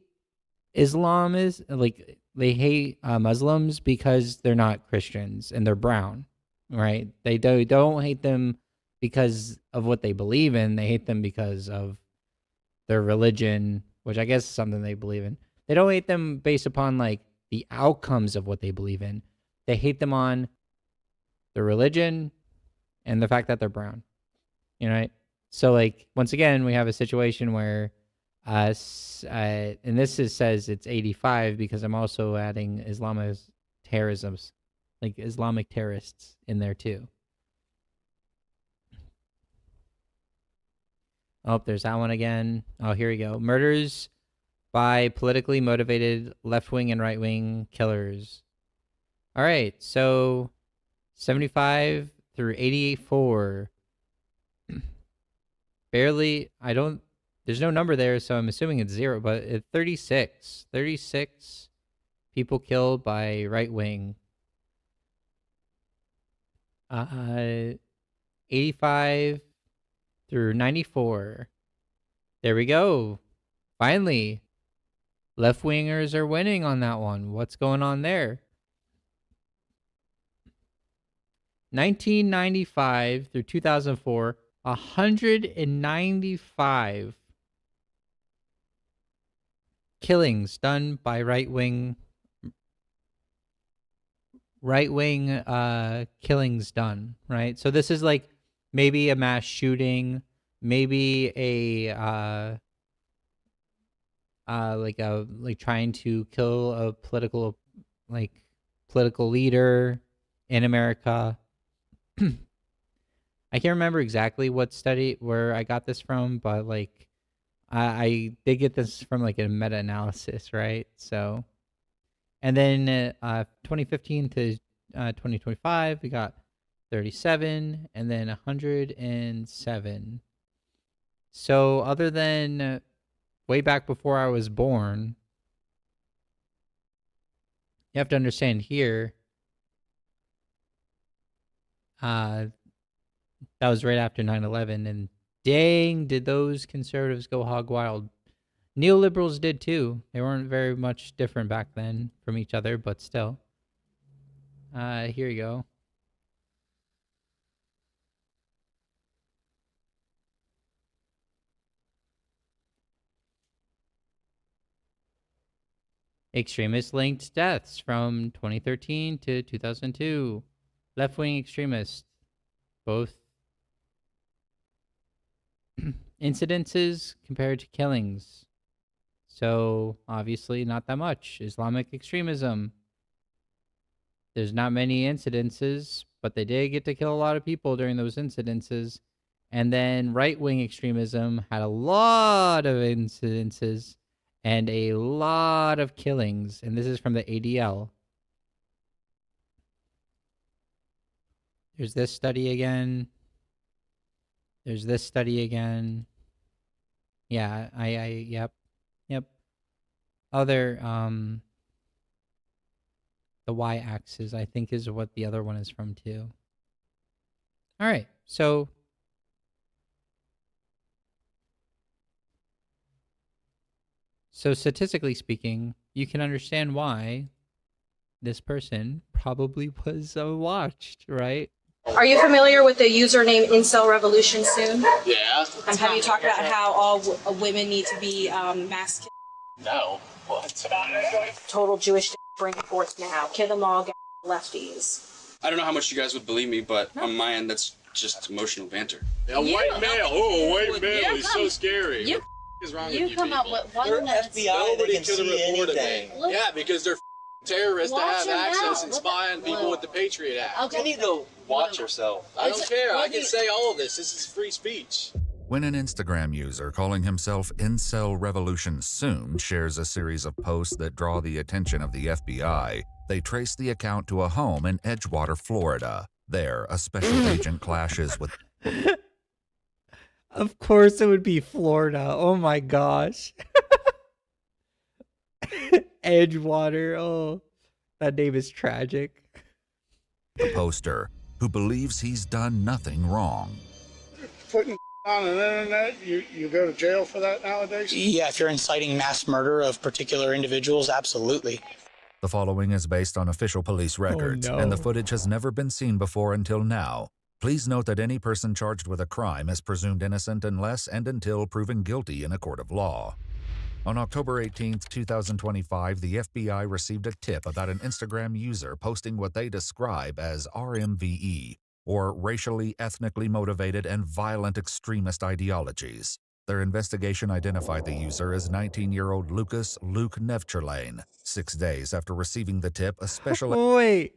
Islam is like they hate Muslims because they're not Christians and they're brown, right? They don't hate them because of what they believe in. They hate them because of their religion, which I guess is something they believe in. They don't hate them based upon like the outcomes of what they believe in. They hate them on their religion and the fact that they're brown. You know, right? So like once again, we have a situation where and this says it's 85 because I'm also adding Islamic terrorism, like Islamic terrorists in there too. Oh, there's that one again. Oh, here we go. Murders by politically motivated left-wing and right-wing killers. All right, so 75 through 84. Barely, there's no number there, so I'm assuming it's 0, but it's 36. 36 people killed by right-wing. 85 through 94. There we go. Finally, left-wingers are winning on that one. What's going on there? 1995 through 2004, 195 killings done by right-wing killings done, right? So this is like maybe a mass shooting, maybe a like trying to kill a political leader in America. I can't remember exactly what study where I got this from, but like I did get this from like a meta-analysis, right? So, and then 2015 to 2025, we got 37 and then 107. So other than way back before I was born, You have to understand here, that was right after 9/11, and dang, did those conservatives go hog wild. Neoliberals did too. They weren't very much different back then from each other, but still. Here you go. Extremist linked deaths from 2013 to 2002. Left-wing extremists. Both incidences compared to killings. So, obviously, not that much. Islamic extremism. There's not many incidences, but they did get to kill a lot of people during those incidences. And then right-wing extremism had a lot of incidences and a lot of killings. And this is from the ADL. There's this study again. There's this study again. Yeah, yep. Other, the y-axis, I think, is what the other one is from, too. All right, so statistically speaking, you can understand why this person probably was watched, right? Are you familiar with the username Incel Revolution Soon? Yeah. And have you talked about how all women need to be masculine? No. What? Total Jewish bring it forth now. Kill them all, lefties. I don't know how much you guys would believe me, but on my end, that's just emotional banter. A white male. Oh, a white male. He's so scary. You, What is wrong you with you come people? up with one They're that's... FBI. Nobody could have see reported anything. that. Yeah, because they're terrorists that Watch have your access mouth. and Look spy at- on people with the Patriot Act. Okay. You need to watch yourself. I don't care. I can say all of this. This is free speech. When an Instagram user calling himself Incel Revolution Soon shares a series of posts that draw the attention of the FBI, they trace the account to a home in Edgewater, Florida. There, a special agent clashes with... Of course it would be Florida. Oh my gosh. Edgewater. Oh, that name is tragic. the poster, who believes he's done nothing wrong. Putting on the internet, you go to jail for that nowadays? Yeah, if you're inciting mass murder of particular individuals, absolutely. The following is based on official police records, and the footage has never been seen before until now. Please note that any person charged with a crime is presumed innocent unless and until proven guilty in a court of law. On October 18, 2025, the FBI received a tip about an Instagram user posting what they describe as RMVE, or racially, ethnically motivated, and violent extremist ideologies. Their investigation identified the user as 19-year-old Luke Nevcherlane. 6 days after receiving the tip, a special... Wait.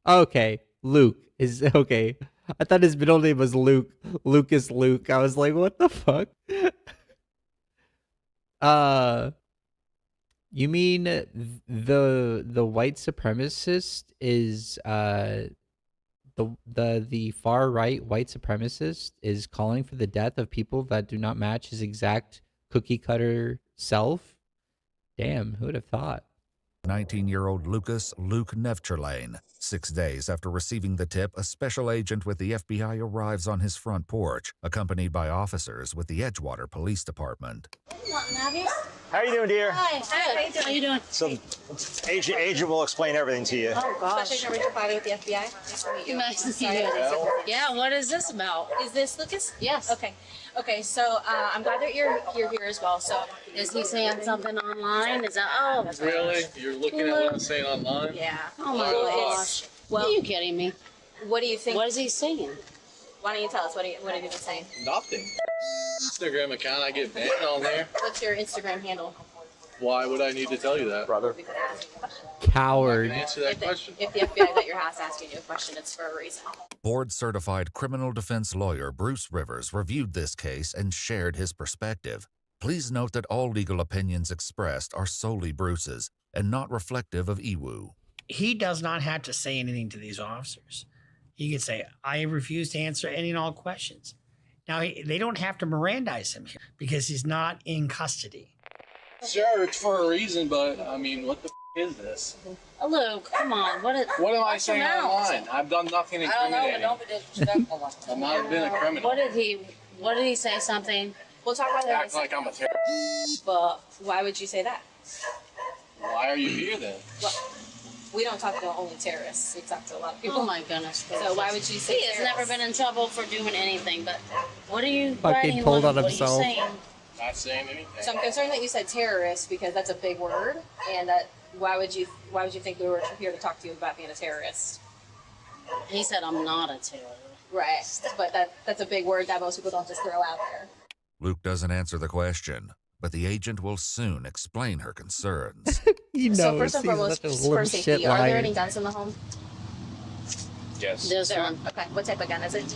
Okay, Luke is... Okay. I thought his middle name was Luke. Lucas Luke. I was like, what the fuck? You mean the white supremacist is the far right white supremacist is calling for the death of people that do not match his exact cookie cutter self? Damn, who would have thought? 19-year-old Luke Nevcherlane. 6 days after receiving the tip, a special agent with the FBI arrives on his front porch, accompanied by officers with the Edgewater Police Department. How you doing, dear? Hi, good. How you doing? So, Agent will explain everything to you. Oh, gosh. Special Agent Richard Bobby with the FBI. Nice to meet you. Nice to see you. Yeah, what is this about? Is this Lucas? Yes. Okay. Okay, so I'm glad that you're here as well. So, is he saying something online? Is that, oh. Really? You're looking at what I'm saying online? Yeah. Oh my gosh. Well, are you kidding me? What do you think? What is he saying? Why don't you tell us? What have you been saying? Nothing. Instagram account, I get banned on there. What's your Instagram handle? Why would I need to tell you that, brother? Coward. I can answer that question. If the FBI is at your house asking you a question, it's for a reason. Board-certified criminal defense lawyer Bruce Rivers reviewed this case and shared his perspective. Please note that all legal opinions expressed are solely Bruce's and not reflective of EWU. He does not have to say anything to these officers. He could say, I refuse to answer any and all questions. Now, they don't have to Mirandize him here because he's not in custody. Sure, it's for a reason, but I mean, what the is this? Luke, come on. What am I saying online? I've done nothing incriminating. don't be disrespectful. I've not been a criminal. What did he say something? We'll talk about that. Act like I'm a terrorist. But why would you say that? Why are you here then? Well, we don't talk to only terrorists. We talk to a lot of people. Oh my goodness. So why would you say He has never been in trouble for doing anything, but what are you Fucking writing, pulled Luke? on What are you himself. saying? Not saying anything. So I'm concerned that you said terrorist because that's a big word, and that why would you think we were here to talk to you about being a terrorist? He said I'm not a terrorist. Right, but that's a big word that most people don't just throw out there. Luke doesn't answer the question, but the agent will soon explain her concerns. He knows. So first and He's foremost, such a little for shit safety, are there liar. any guns in the home? Yes. There's one. Okay, what type of gun is it?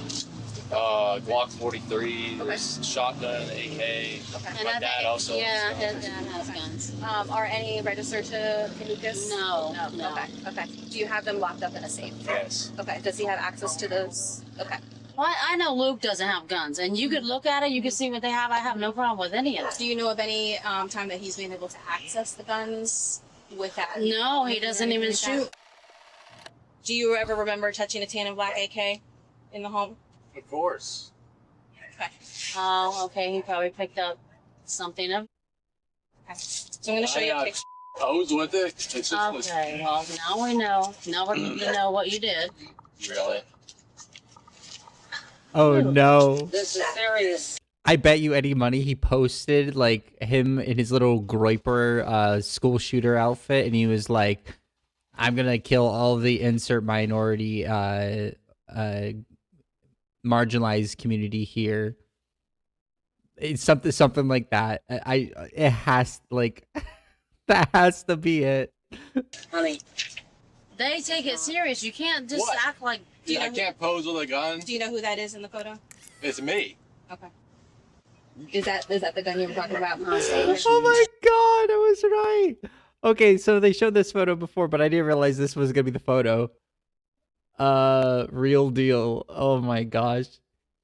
Glock 43, Okay. shotgun, AK. Okay. My dad also. Yeah, his dad has guns. Are any registered to Lucas? No. Okay. Do you have them locked up in a safe? Yes. Okay. Does he have access to those? Okay. Well, I know Luke doesn't have guns, and you could look at it, you could see what they have. I have no problem with any of it. Do you know of any time that he's been able to access the guns without? No, he doesn't even shoot. Do you ever remember touching a tan and black AK in the home? Of course. Okay. Oh, okay. He probably picked up something of. Okay. So I'm going to show you a picture. Pose with it. It's just Okay, well, now we know. Now we know what you did. Really? Oh no. This is serious. I bet you any money he posted like him in his little groiper school shooter outfit, and he was like, I'm gonna kill all the insert minority marginalized community here. It's something like that. It has like that has to be it. Honey, they take it serious. You can't just What? act like. I can't pose with a gun. Do you know who that is in the photo? It's me. Okay. Is that the gun you were talking about? Oh my god, I was right. Okay, so they showed this photo before, but I didn't realize this was gonna be the photo. Real deal. Oh my gosh.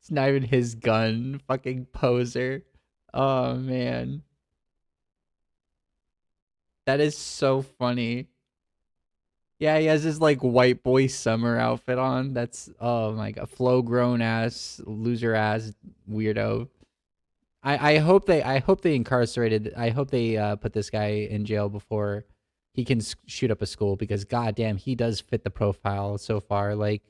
It's not even his gun. Fucking poser. Oh man. That is so funny. Yeah, he has his like white boy summer outfit on. That's oh my god, flow grown ass, loser ass weirdo. I hope they incarcerated. I hope they put this guy in jail before he can shoot up a school, because goddamn, he does fit the profile so far. Like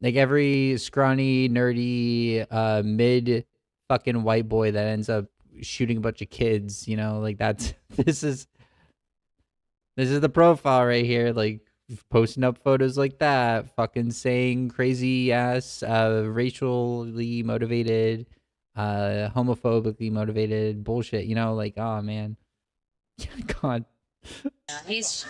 every scrawny, nerdy, mid fucking white boy that ends up shooting a bunch of kids, you know, like that's this is the profile right here. Like posting up photos like that, fucking saying crazy ass, racially motivated, homophobically motivated bullshit, you know, like, oh man. God. It's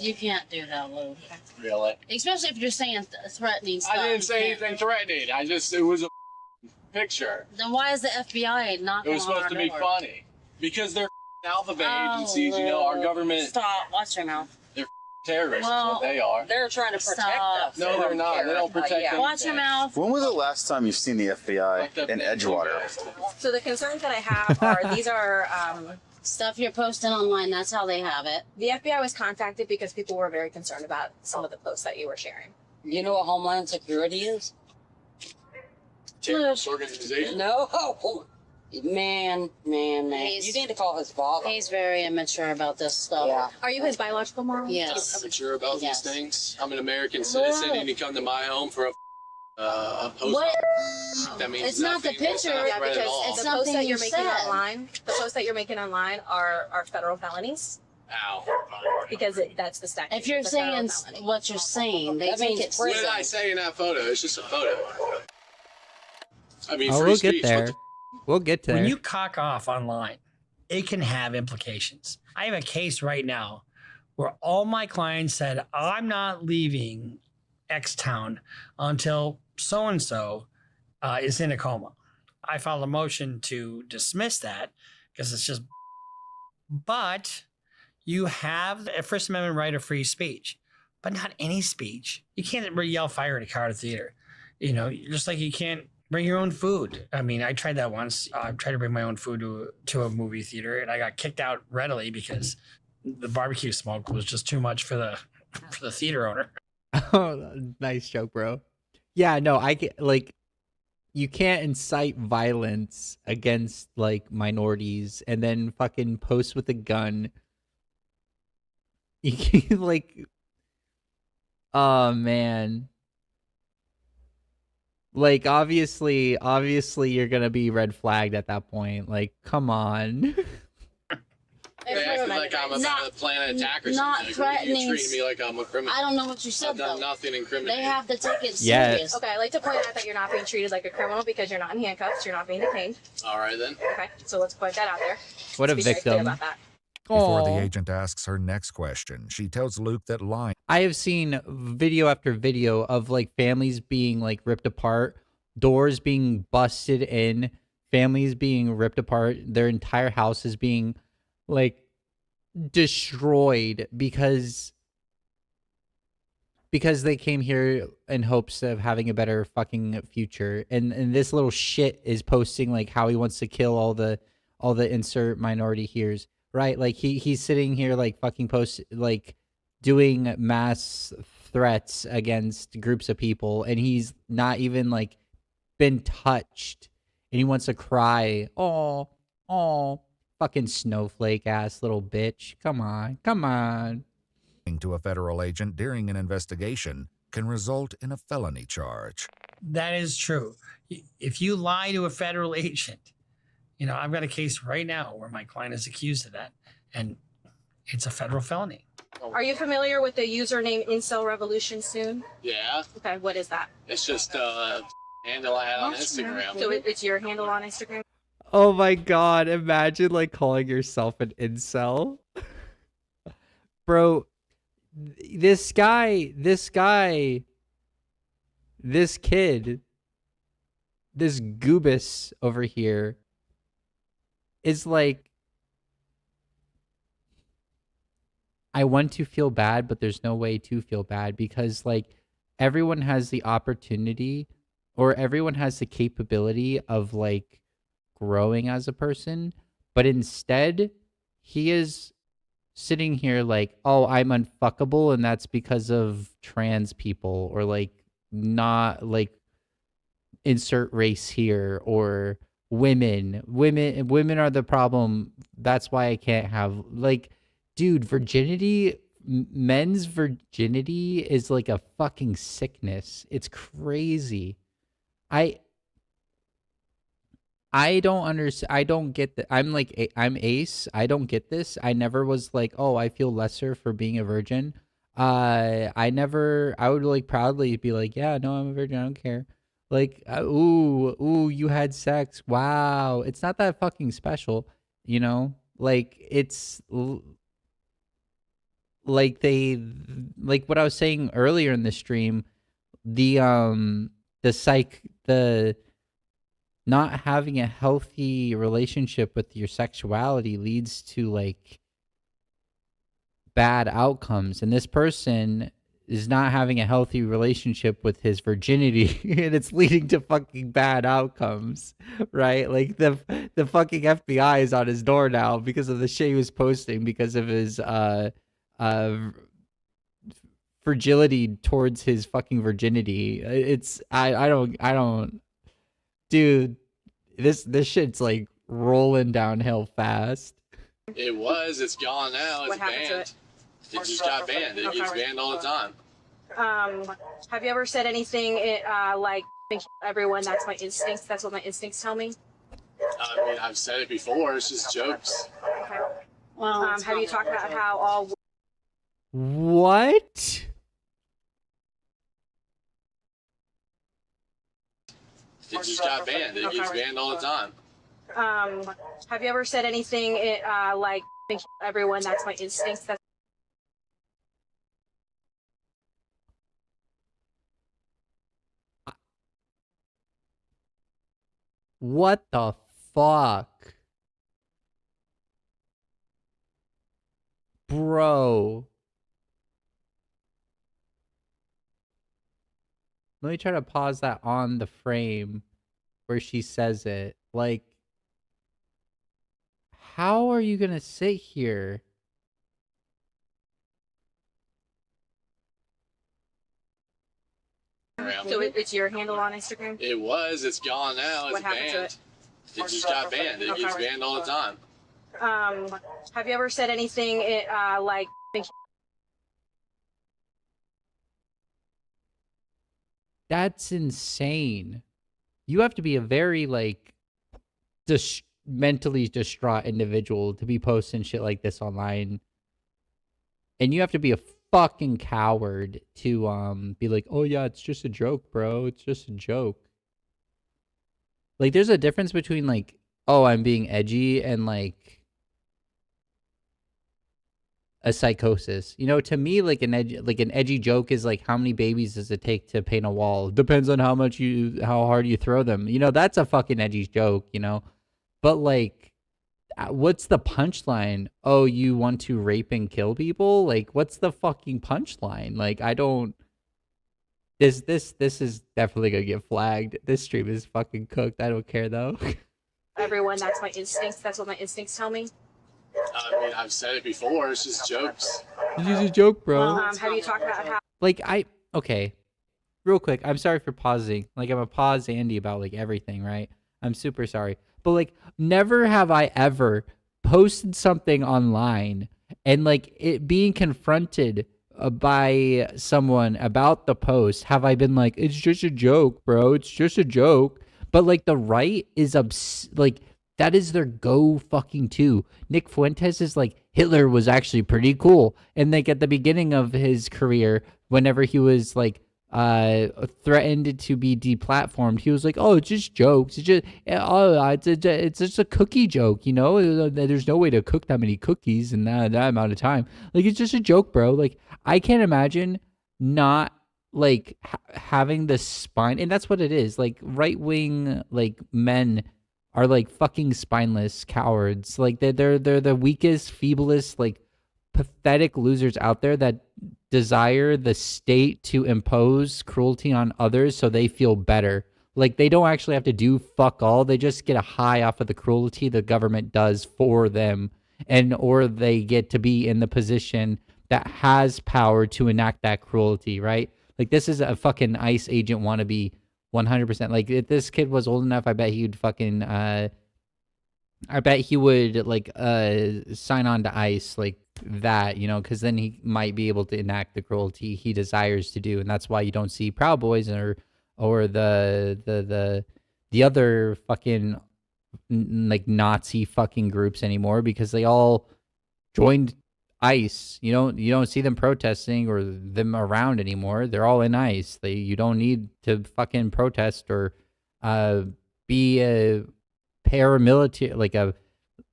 you can't do that, Luke. Really? Especially if you're saying threatening stuff. I didn't say anything threatening. It was a picture. Then why is the FBI knocking It was on our supposed to be door? funny. Because they're alphabet agencies, you know, our government. Stop. Watch your mouth. They're terrorists, Well, is what they are. They're trying to protect us. No, they're not. They don't protect anything. Watch your mouth. When was the last time you've seen the FBI in Edgewater? So the concerns that I have are these are stuff you're posting online. That's how they have it. The FBI was contacted because people were very concerned about some of the posts that you were sharing. You know what Homeland Security is? Terrorist organization? No. Man. You need to call his father. He's very immature about this stuff. Yeah. Are you his biological mom? Yes. I'm sure about Yes. these things. I'm an American citizen, and you come to my home for a post. What? That means It's not the nothing. It's picture. not Yeah, threat at because all. the something posts that you you're making said. online, the posts that you're making online are federal felonies Ow. because that's the statute. If you're It's a federal saying felony. what you're saying, they that take means it What did prison. I say in that photo? It's just a photo. I mean, Oh, free we'll speech. get there. We'll get there. When you cock off online, it can have implications. I have a case right now where all my clients said, I'm not leaving X town until so-and-so is in a coma. I filed a motion to dismiss that because it's just, but you have a First Amendment right of free speech, but not any speech. You can't yell fire at a crowded theater. You know, just like you can't Bring your own food. I mean, I tried that once. I tried to bring my own food to a movie theater, and I got kicked out readily because the barbecue smoke was just too much for the theater owner. Oh, nice joke, bro. Yeah, no, I get like you can't incite violence against like minorities and then fucking post with a gun. You can like, oh man. Like obviously you're gonna be red flagged at that point. Like, come on. They acted like I'm about to plan an attack or something. threatening. You treating me like I'm a criminal. I don't know what you said, I've done though. nothing incriminating. They have to take it Yeah. serious. Okay, I like to point out that you're not being treated like a criminal because you're not in handcuffs. You're not being detained. All right, then. Okay, so let's point that out there. What a Let's be very clear victim. about that. Before the Aw. agent asks her next question, she tells Luke that lying I have seen video after video of like families being like ripped apart, doors being busted in, families being ripped apart, their entire house is being like destroyed because they came here in hopes of having a better fucking future. And this little shit is posting like how he wants to kill all the insert minority here's, right? Like he's sitting here like fucking post like doing mass threats against groups of people, and he's not even like been touched, and he wants to cry. Oh, fucking snowflake ass little bitch. Come on. to a federal agent during an investigation can result in a felony charge. That is true. If you lie to a federal agent, you know, I've got a case right now where my client is accused of that, and it's a federal felony. Are you familiar with the username Incel Revolution Soon? Yeah. Okay, what is that? It's just a handle I had on Instagram. So it's your handle on Instagram? Oh my god, imagine like calling yourself an incel. Bro, this kid, this goobus over here is like, I want to feel bad, but there's no way to feel bad because like everyone has the opportunity or everyone has the capability of like growing as a person, but instead he is sitting here like, oh, I'm unfuckable, and that's because of trans people, or like not like insert race here, or women are the problem, that's why I can't have like, dude, virginity, men's virginity is like a fucking sickness. It's crazy. I don't understand. I don't get that. I'm like, I'm ace. I don't get this. I never was like, oh, I feel lesser for being a virgin. I would like proudly be like, yeah, no, I'm a virgin. I don't care. Like, ooh, you had sex. Wow. It's not that fucking special, you know? Like, it's like like what I was saying earlier in the stream, the not having a healthy relationship with your sexuality leads to like bad outcomes. And this person is not having a healthy relationship with his virginity and it's leading to fucking bad outcomes, right? Like the fucking FBI is on his door now because of the shit he was posting because of his fragility towards his fucking virginity. It's I don't dude, this shit's like rolling downhill fast. It's gone now. It's banned. It just got banned. It gets banned all the time. Have you ever said anything like everyone, that's my instincts, that's what my instincts tell me? I mean, I've said it before. It's just jokes. Okay. Well, have you talked about how all... What? It just got banned. It gets banned all the time. Have you ever said anything like everyone, that's my instincts, that's... What the fuck? Bro. Let me try to pause that on the frame. where she says it. Like, how are you gonna sit here? So it's your handle on Instagram? It was. It's gone now. It's What happened to banned. It just got banned. It gets banned all the time. Have you ever said anything like? That's insane. You have to be a very like mentally distraught individual to be posting shit like this online. And you have to be a fucking coward to be like, "Oh yeah, it's just a joke, bro. It's just a joke." Like there's a difference between like, "Oh, I'm being edgy," and like a psychosis. You know, to me, like an edgy joke is like, how many babies does it take to paint a wall? Depends on how hard you throw them. You know, that's a fucking edgy joke, you know? But like, what's the punchline? Oh, you want to rape and kill people? Like, what's the fucking punchline? Like, I don't, this is definitely gonna get flagged. This stream is fucking cooked. I don't care though. Everyone, that's my instincts. That's what my instincts tell me. I mean, I've said it before. It's just jokes. It's just a joke, bro. Have you talked about how? Like, okay, real quick, I'm sorry for pausing. Like, I'm a pause Andy about like everything, right? I'm super sorry. But like, never have I ever posted something online and like it being confronted by someone about the post. Have I been like, it's just a joke, bro. It's just a joke. But like the right is like, that is their go fucking to. Nick Fuentes is like, Hitler was actually pretty cool. And like at the beginning of his career, whenever he was like threatened to be deplatformed, he was like, "Oh, it's just jokes. It's just a cookie joke, you know. There's no way to cook that many cookies in that amount of time. Like it's just a joke, bro. Like I can't imagine not like having the spine, and that's what it is. Like right wing like men are like fucking spineless cowards. Like they're the weakest, feeblest, like pathetic losers out there that desire the state to impose cruelty on others so they feel better. Like they don't actually have to do fuck all. They just get a high off of the cruelty the government does for them, and or they get to be in the position that has power to enact that cruelty, right? Like this is a fucking ICE agent wannabe 100%. Like if this kid was old enough, I bet he'd fucking I bet he would like sign on to ICE like that, you know, because then he might be able to enact the cruelty he desires to do, and that's why you don't see Proud Boys or the other fucking like Nazi fucking groups anymore, because they all joined ICE. You don't see them protesting or them around anymore. They're all in ICE. You don't need to fucking protest or be a paramilitary, like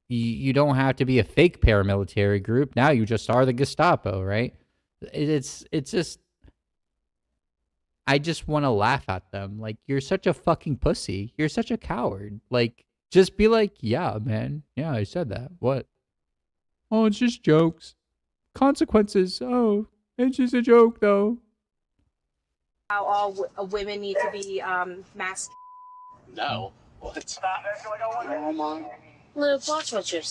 you don't have to be a fake paramilitary group. Now you just are the Gestapo, right? It's just, I just want to laugh at them. Like, you're such a fucking pussy. You're such a coward. Like, just be like, yeah, man. Yeah, I said that. What? Oh, it's just jokes. Consequences. Oh, it's just a joke, though. How all women need to be masked. No. What? Luke, watch what you're.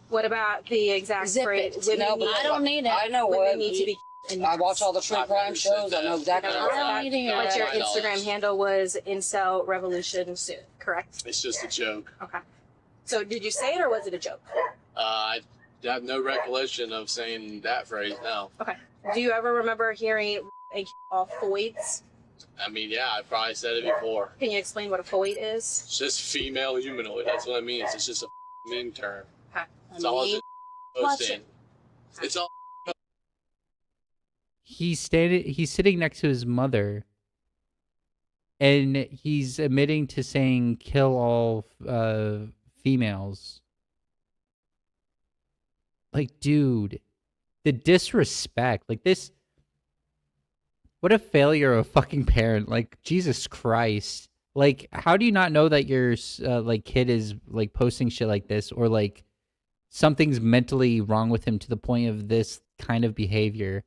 What about the exact Zip phrase? it. Women No, need, I don't need it. I know women what need to be. I watch all the true crime shows. I know exactly what I I'm eating. But your Instagram handle was Incel Revolution, correct? It's just a joke. Okay. So did you say it or was it a joke? I have no recollection of saying that phrase. No. Okay. Do you ever remember hearing all foids? I mean, yeah, I probably said it before. Can you explain what a foid is? It's just female humanoid. That's what it means. It's just a men term. Okay. It's all just posting. It's all. He's sitting next to his mother, and he's admitting to saying kill all females. Like, dude, the disrespect. Like this, what a failure of a fucking parent. Like, Jesus Christ. Like, how do you not know that your like kid is like posting shit like this, or like something's mentally wrong with him to the point of this kind of behavior?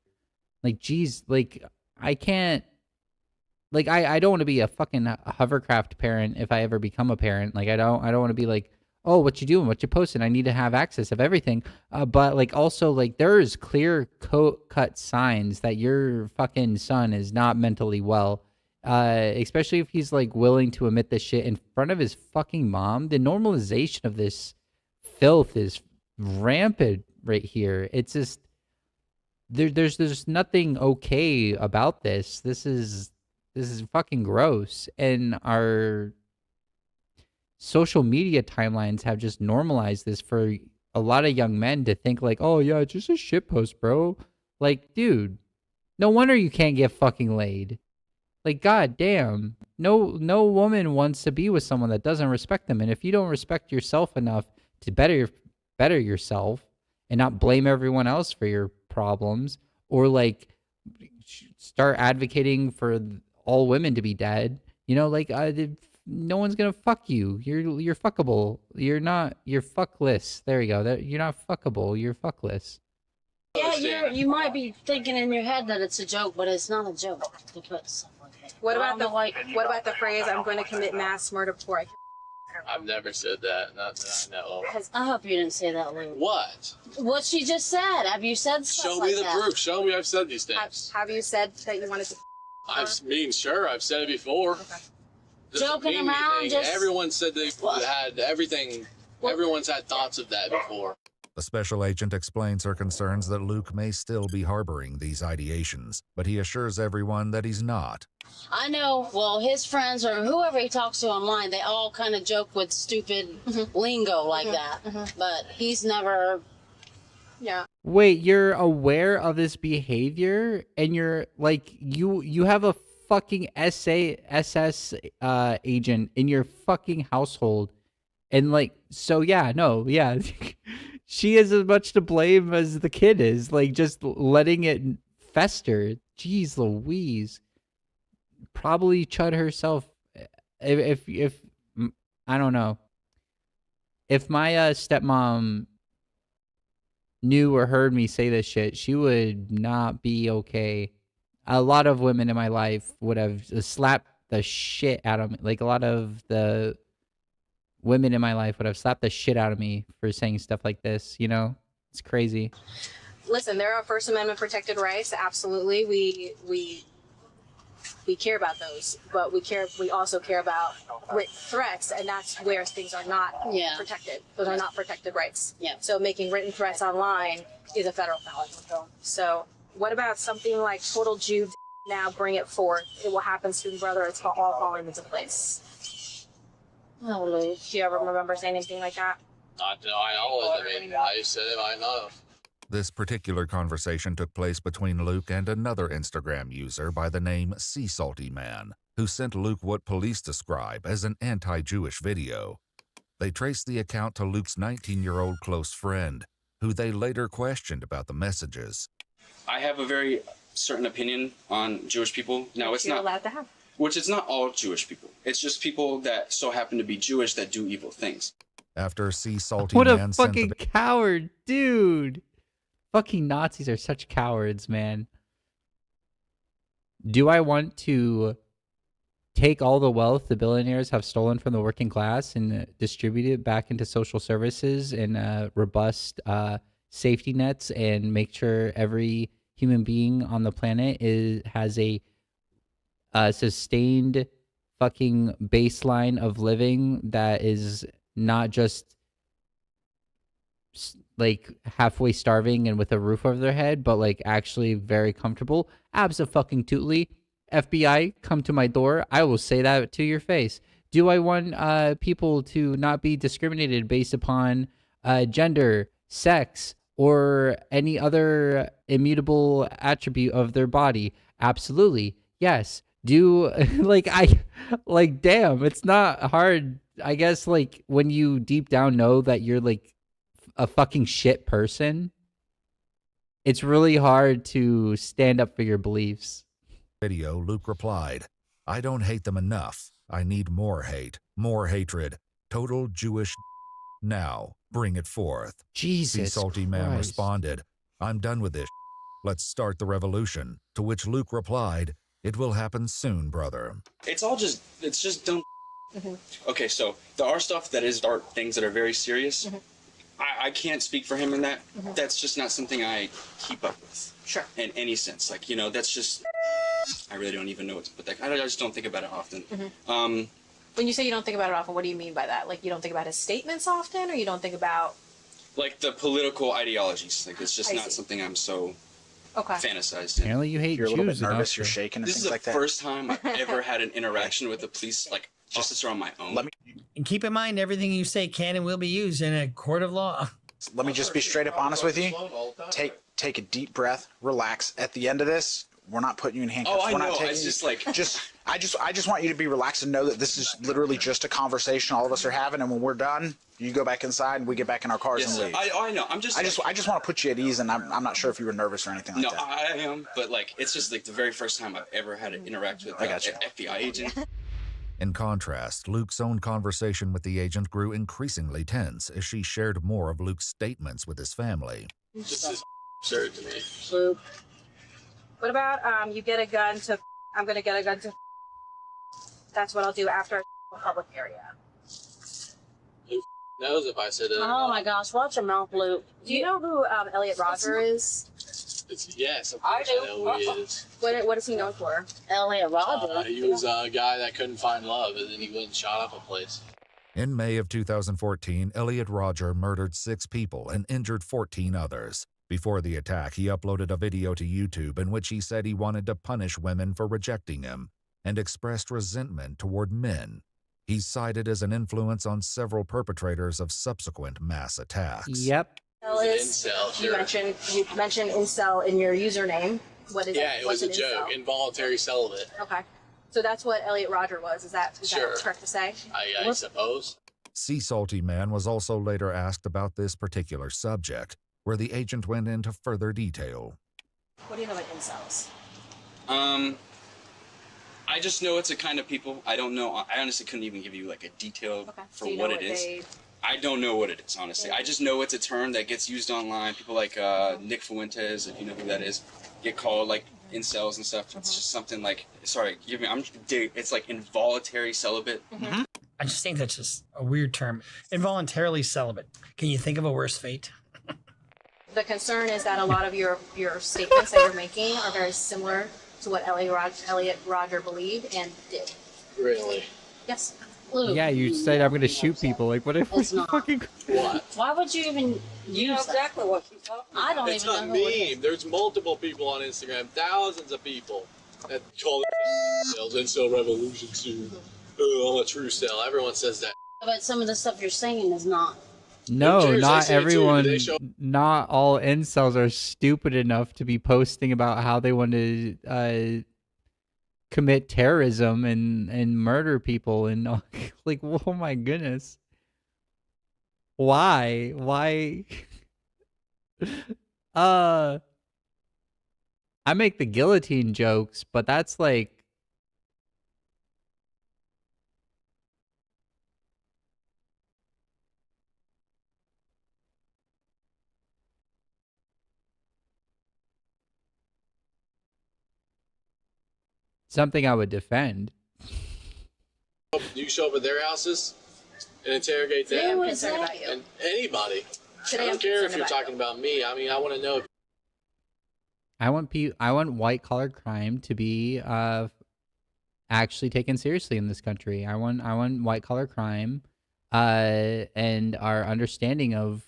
Like, geez, like I can't, like I don't want to be a fucking hovercraft parent if I ever become a parent. Like I don't want to be like, oh, what you doing, what you posting, I need to have access of everything. But like also like there's clear cut signs that your fucking son is not mentally well, especially if he's like willing to admit this shit in front of his fucking mom. The normalization of this filth is rampant right here. It's just there's nothing okay about this. This is fucking gross. And our social media timelines have just normalized this for a lot of young men to think like, oh yeah, it's just a shit post, bro. Like, dude, no wonder you can't get fucking laid. Like, god damn. No woman wants to be with someone that doesn't respect them. And if you don't respect yourself enough to better yourself and not blame everyone else for your problems, or like start advocating for all women to be dead, you know, like no one's gonna fuck you. You're fuckable. You're fuckless. There you go. You're not fuckable. You're fuckless. Yeah, you might be thinking in your head that it's a joke, but it's not a joke to put stuff like that. What about the phrase, I'm going to commit mass murder before I kill? I've never said that. Not that I know of. I hope you didn't say that, Lou. What? What she just said. Have you said stuff Show me like the that? proof. Show me I've said these things. Have you said that you wanted to? Sure, I've said it before. Okay. Joking around, just... Everyone said they had everything. Everyone's had thoughts of that before. The special agent explains her concerns that Luke may still be harboring these ideations, but he assures everyone that he's not. I know, well, his friends or whoever he talks to online, they all kind of joke with stupid lingo like that. But he's never... Yeah. Wait, you're aware of this behavior and you're like, you have a fucking SS agent in your fucking household. And like, so yeah, no, yeah. She is as much to blame as the kid is, like just letting it fester. Jeez Louise. Probably chud herself. If I don't know. If my stepmom knew or heard me say this shit, she would not be okay. A lot of women in my life would have slapped the shit out of me. Like a lot of the women in my life would have slapped the shit out of me for saying stuff like this, you know? It's crazy. Listen, there are First Amendment protected rights. Absolutely. We care about those, but we also care about written threats, and that's where things are not protected. Those are not protected rights. Yeah. So making written threats online is a federal felony. So what about something like total Jew now bring it forth? It will happen soon, brother. It's all falling into place. Oh, Lou. Do you ever remember saying anything like that? I mean, I said it, I know. This particular conversation took place between Luke and another Instagram user by the name Sea Salty Man, who sent Luke what police describe as an anti-Jewish video. They traced the account to Luke's 19-year-old close friend, who they later questioned about the messages. I have a very certain opinion on Jewish people. Now, it's You're not allowed to have. Which it's not all Jewish people. It's just people that so happen to be Jewish that do evil things. After Sea Salty What Man a fucking coward, dude. Fucking Nazis are such cowards, man. Do I want to take all the wealth the billionaires have stolen from the working class and distribute it back into social services and robust safety nets and make sure every human being on the planet has a sustained fucking baseline of living that is not just like halfway starving and with a roof over their head, but like actually very comfortable? Abso-fucking-tootly. FBI, come to my door. I will say that to your face. Do I want people to not be discriminated based upon gender, sex, or any other immutable attribute of their body? Absolutely. Yes. Damn, it's not hard. I guess like when you deep down know that you're like a fucking shit person, it's really hard to stand up for your beliefs. Video, Luke replied, "I don't hate them enough. I need more hate, more hatred. Total Jewish now. Bring it forth." Jesus Sea Salty Man responded, "I'm done with this. Let's start the revolution." To which Luke replied, It will happen soon, brother. It's just dumb. Okay, so there are stuff that is dark, things that are very serious. I can't speak for him in that. That's just not something I keep up with. Sure. In any sense. Like, you know, that's just, I really don't even know what to put that. I just don't think about it often. When you say you don't think about it often, what do you mean by that? Like, you don't think about his statements often, or you don't think about... Like, the political ideologies. Like, it's just I not see. something I'm so Okay. fantasized in. Apparently you hate You're a little bit Jews nervous, enough you're to- shaking and This is things the like that. first time I've ever had an interaction with the police, like, just on my own. And keep in mind, everything you say can and will be used in a court of law. Let me just be straight up honest with you. Take a deep breath, relax. At the end of this, we're not putting you in handcuffs. Oh, I we're not know. taking It's just like I just want you to be relaxed and know that this is literally just a conversation all of us are having, and when we're done, you go back inside and we get back in our cars Yes, and sir. leave. I know. I'm just. I just want to put you at ease, and I'm not sure if you were nervous or anything like No, that. I am, but like it's just like the very first time I've ever had to interact with I got you. an FBI agent. In contrast, Luke's own conversation with the agent grew increasingly tense as she shared more of Luke's statements with his family. This is absurd to me. Luke. What about you get a gun to... I'm going to get a gun to... That's what I'll do after a public area. Who knows if I said it? Oh my gosh, watch your mouth, Luke. Do you know who Elliot Rodger is? Yes, of course I know who he is. What is he known for? Elliot Rodger. He was a guy that couldn't find love, and then he went and shot up a place. In May of 2014, Elliot Rodger murdered 6 people and injured 14 others. Before the attack, he uploaded a video to YouTube in which he said he wanted to punish women for rejecting him and expressed resentment toward men. He's cited as an influence on several perpetrators of subsequent mass attacks. Yep. Incel, You sure. mentioned incel in your username. What is Yeah, it? it was What's a an joke. incel? Involuntary celibate. Okay. So that's what Elliot Rodger was. Is that Sure. correct to say? I suppose. Sea Salty Man was also later asked about this particular subject, where the agent went into further detail. What do you know about incels? I just know it's a kind of people. I don't know. I honestly couldn't even give you like a detail for Do you know what it is. I don't know what it is, honestly. I just know it's a term that gets used online. People like Nick Fuentes, if you know who that is, get called like incels and stuff. It's just something like, sorry, it's like involuntary celibate. I just think that's just a weird term. Involuntarily celibate. Can you think of a worse fate? The concern is that a lot of your statements that you're making are very similar to what Elliot Rodger believed and did. Really? Yes. Luke. Yeah, you said I'm gonna shoot people. Like, what if It's we not. fucking... What? Why would you even use exactly what she's talking about. I don't It's even a know who it is. meme. There's multiple people on Instagram, thousands of people that call themselves incel revolution soon. Oh, I'm a true cell. Everyone says that. But some of the stuff you're saying is not. No, Cheers, not they say it too. everyone, They show- not all incels are stupid enough to be posting about how they want to commit terrorism and murder people and like, oh my goodness. Why? I make the guillotine jokes, but that's like, something I would defend. You show up at their houses and interrogate Today them. I'm concerned about you. And anybody. Today I I'm don't care if concerned you're about talking about me. I mean, I want to know. I want white collar crime to be actually taken seriously in this country. I want white collar crime and our understanding of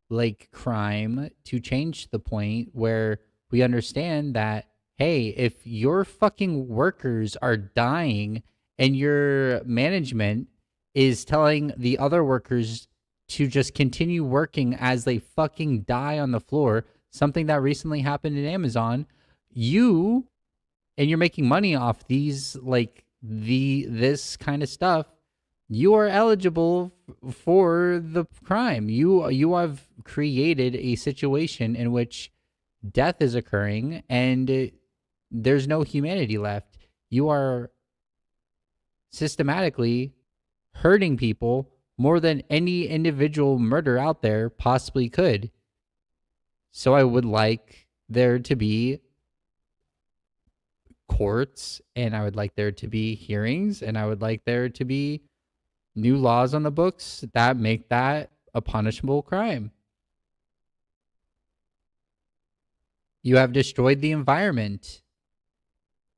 like crime to change to the point where we understand that, hey, if your fucking workers are dying and your management is telling the other workers to just continue working as they fucking die on the floor, something that recently happened in Amazon, and you're making money off these, like this kind of stuff, you are eligible for the crime. You have created a situation in which death is occurring and there's no humanity left. You are systematically hurting people more than any individual murder out there possibly could. So I would like there to be courts, and I would like there to be hearings, and I would like there to be new laws on the books that make that a punishable crime. You have destroyed the environment.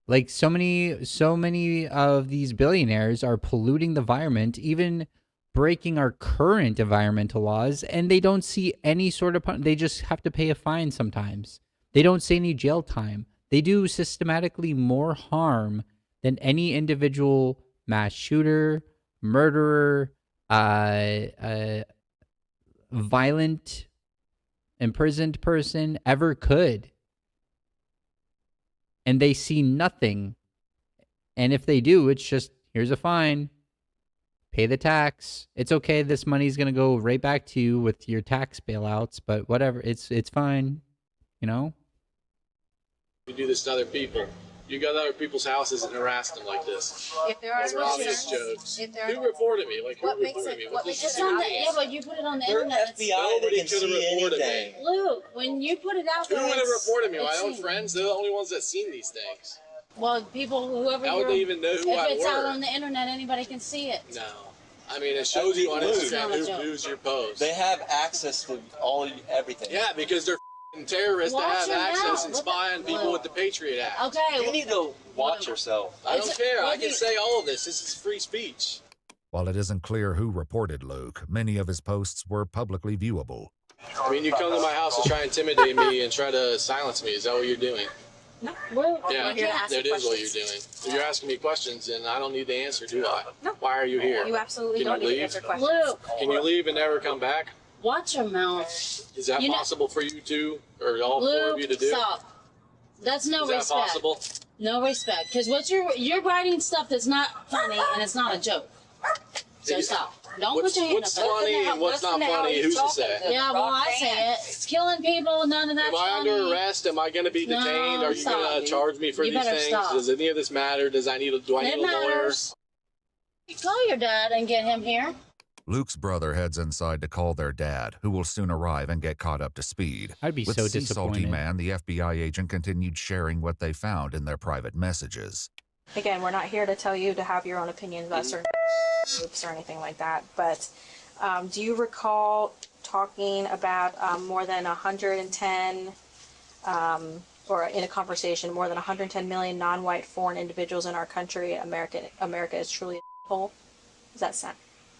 Like so many of these billionaires are polluting the environment, even breaking our current environmental laws, and they don't see any sort of they just have to pay a fine sometimes. They don't see any jail time. They do systematically more harm than any individual mass shooter, murderer, violent, imprisoned person ever could. And they see nothing. And if they do, it's just, here's a fine. Pay the tax. It's okay. This money's going to go right back to you with your tax bailouts, but whatever. It's fine. You know? You do this to other people. You go to other people's houses and harass them like this. If there are Over obvious jokes. Who reported me? Like, who what makes reported it? me? What makes it on the? Yeah, but you put it on the internet. Nobody could have reported me. Luke, when you put it out there, Who would have reported me? My it's own seen. friends? They're the only ones that seen these things. Well, people, whoever. How would they even know who if I it's out were? on the internet, anybody can see it. No. I mean, it shows you on Instagram It's not a who's your post. They have access to everything. Yeah, because they're terrorists that Watch have your access mouth. and spy on people with the Patriot Act. Okay. You need to watch yourself. I don't care. I can say all of this. This is free speech. While it isn't clear who reported Luke, many of his posts were publicly viewable. I mean, you come to my house and try to intimidate me and try to silence me. Is that what you're doing? No. Yeah, that is what you're doing. If you're asking me questions and I don't need the answer, do I? No. Why are you here? You absolutely Can don't you need to leave? answer questions. Luke. Can you leave and never come back? Watch your mouth. Is that possible for you two, or all four of you to do? Stop. That's no Is that respect. possible? No respect, because what you're writing stuff that's not funny and it's not a joke. So stop. Don't put your hand what's up. funny and what's not funny? Who's to say? Yeah, well, I say it. It's killing people. None of that's Am I funny. under arrest? Am I going to be No, detained? Are you stop, going to dude. charge me for You these better things? stop. Does any of this matter? Do I need a lawyer? matters. You call your dad and get him here. Luke's brother heads inside to call their dad, who will soon arrive and get caught up to speed. I'd be With so Sea Salty disappointed. Man, the FBI agent continued sharing what they found in their private messages. Again, we're not here to tell you to have your own opinions about certain groups or anything like that, but do you recall talking about more than 110, or in a conversation, more than 110 million non-white foreign individuals in our country? America is truly a hole. Does that sound,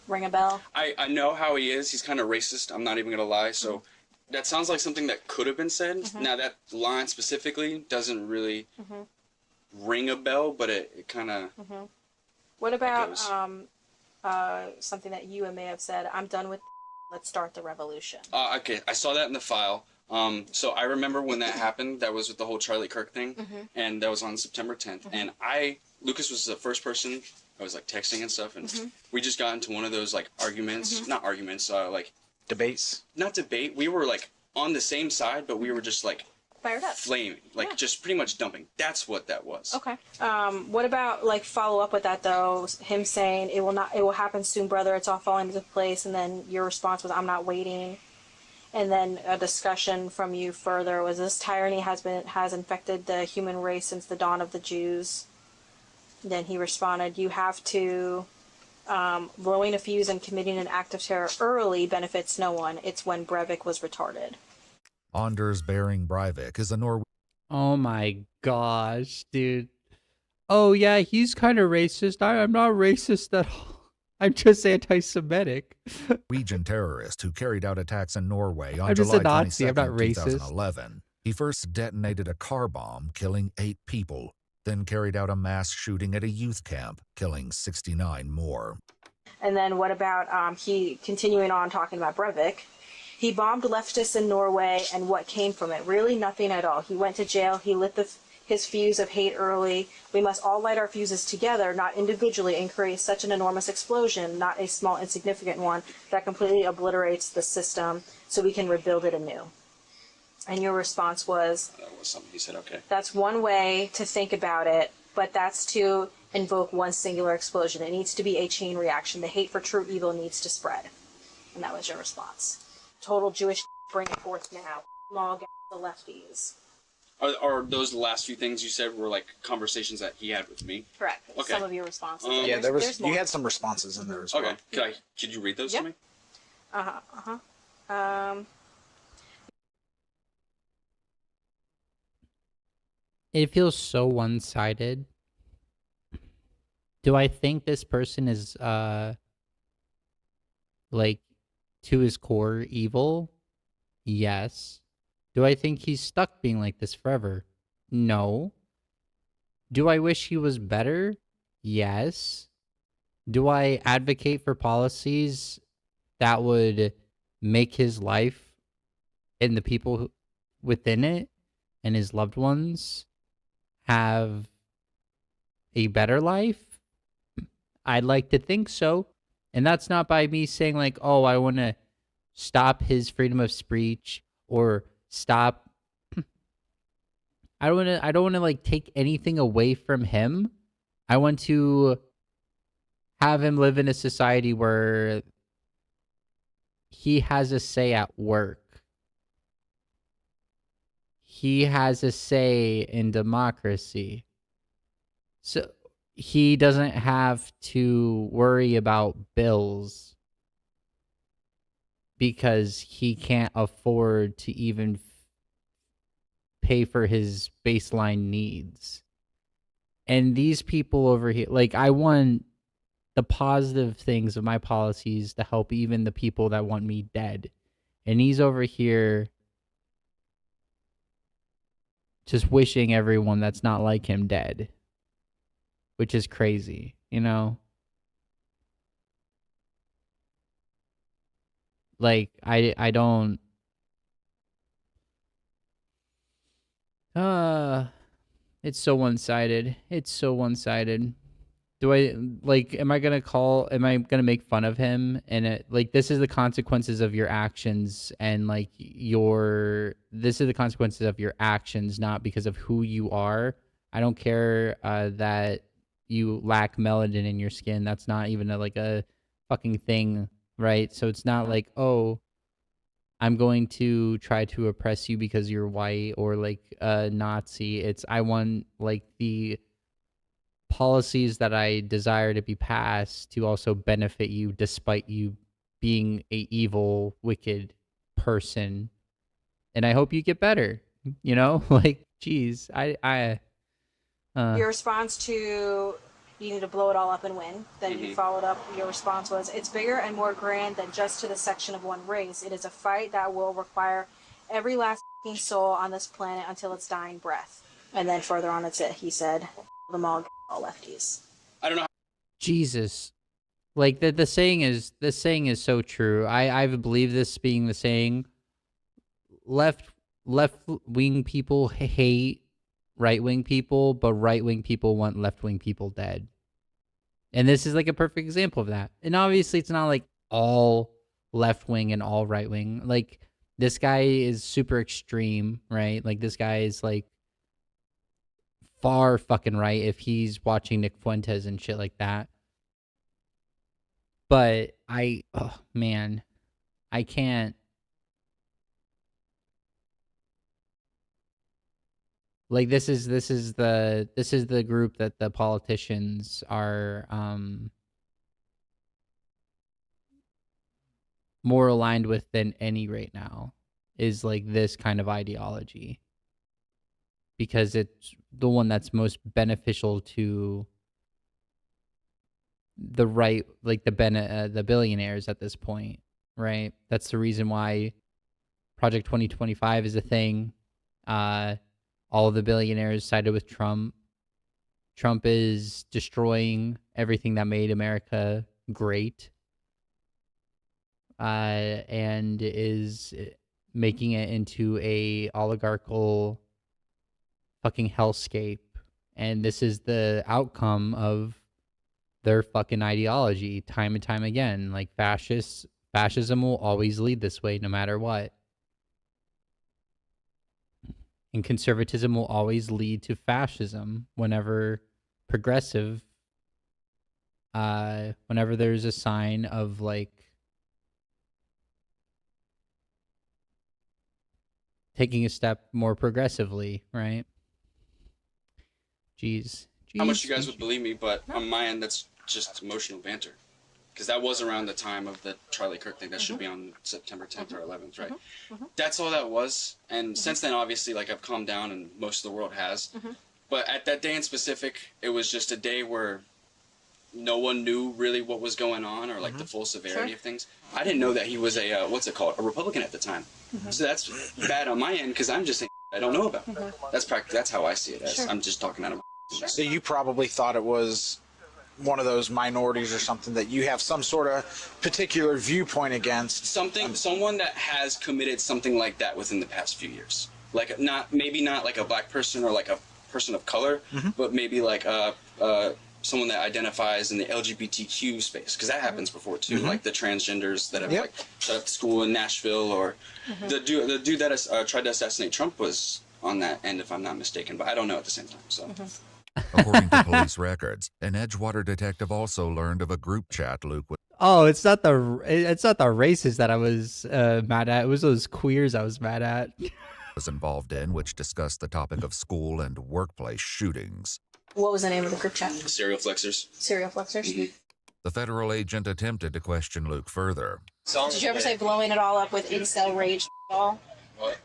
ring a bell? I know how he is. He's kind of racist. I'm not even going to lie. So that sounds like something that could have been said. Now, that line specifically doesn't really ring a bell, but it kind of... What about something that you may have said, I'm done with let's start the revolution? Okay, I saw that in the file. So I remember when that happened. That was with the whole Charlie Kirk thing, and that was on September 10th. And Lucas was the first person I was like texting and stuff, and we just got into one of those like arguments, not arguments, like debates. Not debate. We were like on the same side, but we were just like fired up, flaming, like just pretty much dumping. That's what that was. Okay. What about like follow up with that though? Him saying it will happen soon, brother. It's all falling into place, and then your response was, I'm not waiting. And then a discussion from you further was, this tyranny has infected the human race since the dawn of the Jews. Then he responded, you have to, blowing a fuse and committing an act of terror early benefits no one. It's when Breivik was retarded. Anders Behring Breivik is a Norwegian. Oh my gosh, dude. Oh yeah, he's kind of racist. I'm not racist at all. I'm just anti-Semitic. Norwegian terrorist who carried out attacks in Norway on I'm just July a Nazi. I'm not 22nd, racist. 2011. He first detonated a car bomb, killing 8 people, then carried out a mass shooting at a youth camp, killing 69 more. And then what about he continuing on talking about Breivik? He bombed leftists in Norway, and what came from it? Really nothing at all. He went to jail. He lit his fuse of hate early. We must all light our fuses together, not individually, and create such an enormous explosion, not a small insignificant one, that completely obliterates the system so we can rebuild it anew. And your response was, That was something he said, okay. that's one way to think about it, but that's to invoke one singular explosion. It needs to be a chain reaction. The hate for true evil needs to spread. And that was your response. Total Jewish, bring it forth now. Log the lefties. Are those the last few things you said were like conversations that he had with me? Correct. Okay. Some of your responses. Yeah, there's you more. had some responses in there as well. Okay. Could you read those to me? It feels so one-sided. Do I think this person is like to his core evil? Yes. Do I think he's stuck being like this forever? No. Do I wish he was better? Yes. Do I advocate for policies that would make his life and the people within it and his loved ones have a better life? I'd like to think so. And that's not by me saying like, oh, I want to stop his freedom of speech or stop. I don't want to like take anything away from him. I want to have him live in a society where he has a say at work. He has a say in democracy. So he doesn't have to worry about bills because he can't afford to even pay for his baseline needs. And these people over here, like, I want the positive things of my policies to help even the people that want me dead. And he's over here just wishing everyone that's not like him dead, which is crazy, you know? Like, I don't... It's so one-sided. It's so one-sided. Do I, like, am I going to make fun of him? And like, this is the consequences of your actions, and like this is the consequences of your actions, not because of who you are. I don't care that you lack melanin in your skin. That's not even a fucking thing, right? So it's not like, oh, I'm going to try to oppress you because you're white or like a Nazi. It's, I want like the policies that I desire to be passed to also benefit you despite you being a evil, wicked person. And I hope you get better, you know? Like, geez, Your response to you need to blow it all up and win. Then you followed up, your response was, it's bigger and more grand than just to the section of one race. It is a fight that will require every last soul on this planet until its dying breath. And then further on he said, them all lefties. I don't know. Jesus. Like the saying is so true. I believe this being the saying. Left wing people hate right wing people, but right wing people want left wing people dead. And this is like a perfect example of that. And obviously it's not like all left wing and all right wing. Like, this guy is super extreme, right? Like, this guy is like far fucking right if he's watching Nick Fuentes and shit like that. But oh man, I can't. Like, this is the group that the politicians are more aligned with than any right now, is like this kind of ideology, because it's the one that's most beneficial to the right, like the billionaires at this point, right? That's the reason why Project 2025 is a thing. All of the billionaires sided with Trump. Trump is destroying everything that made America great, and is making it into a oligarchical fucking hellscape. And this is the outcome of their fucking ideology time and time again. Like, fascism will always lead this way no matter what. And conservatism will always lead to fascism whenever whenever there's a sign of like taking a step more progressively, right? Jeez. How much you guys would believe me, but on my end, that's just emotional banter. Because that was around the time of the Charlie Kirk thing. That should be on September 10th or 11th, right? That's all that was. And since then, obviously, like, I've calmed down, and most of the world has. But at that day in specific, it was just a day where no one knew really what was going on or, like, the full severity of things. I didn't know that he was a, what's it called, a Republican at the time. So that's bad on my end, because I'm just saying I don't know about. That's how I see it as. I'm just talking out of my... So you probably thought it was one of those minorities or something that you have some sort of particular viewpoint against. Someone that has committed something like that within the past few years. Like, maybe not like a black person or like a person of color, but maybe like someone that identifies in the LGBTQ space, because that happens before too, like the transgenders that have like shut up school in Nashville, or the dude that tried to assassinate Trump was on that end, if I'm not mistaken, but I don't know at the same time. So. According to police records, an Edgewater detective also learned of a group chat Luke was... Oh, it's not the racists that I was mad at. It was those queers I was mad at. was involved in, which discussed the topic of school and workplace shootings. What was the name of the group chat? Serial flexers. Serial flexers? The federal agent attempted to question Luke further. Did you ever say blowing it all up with incel rage all? What?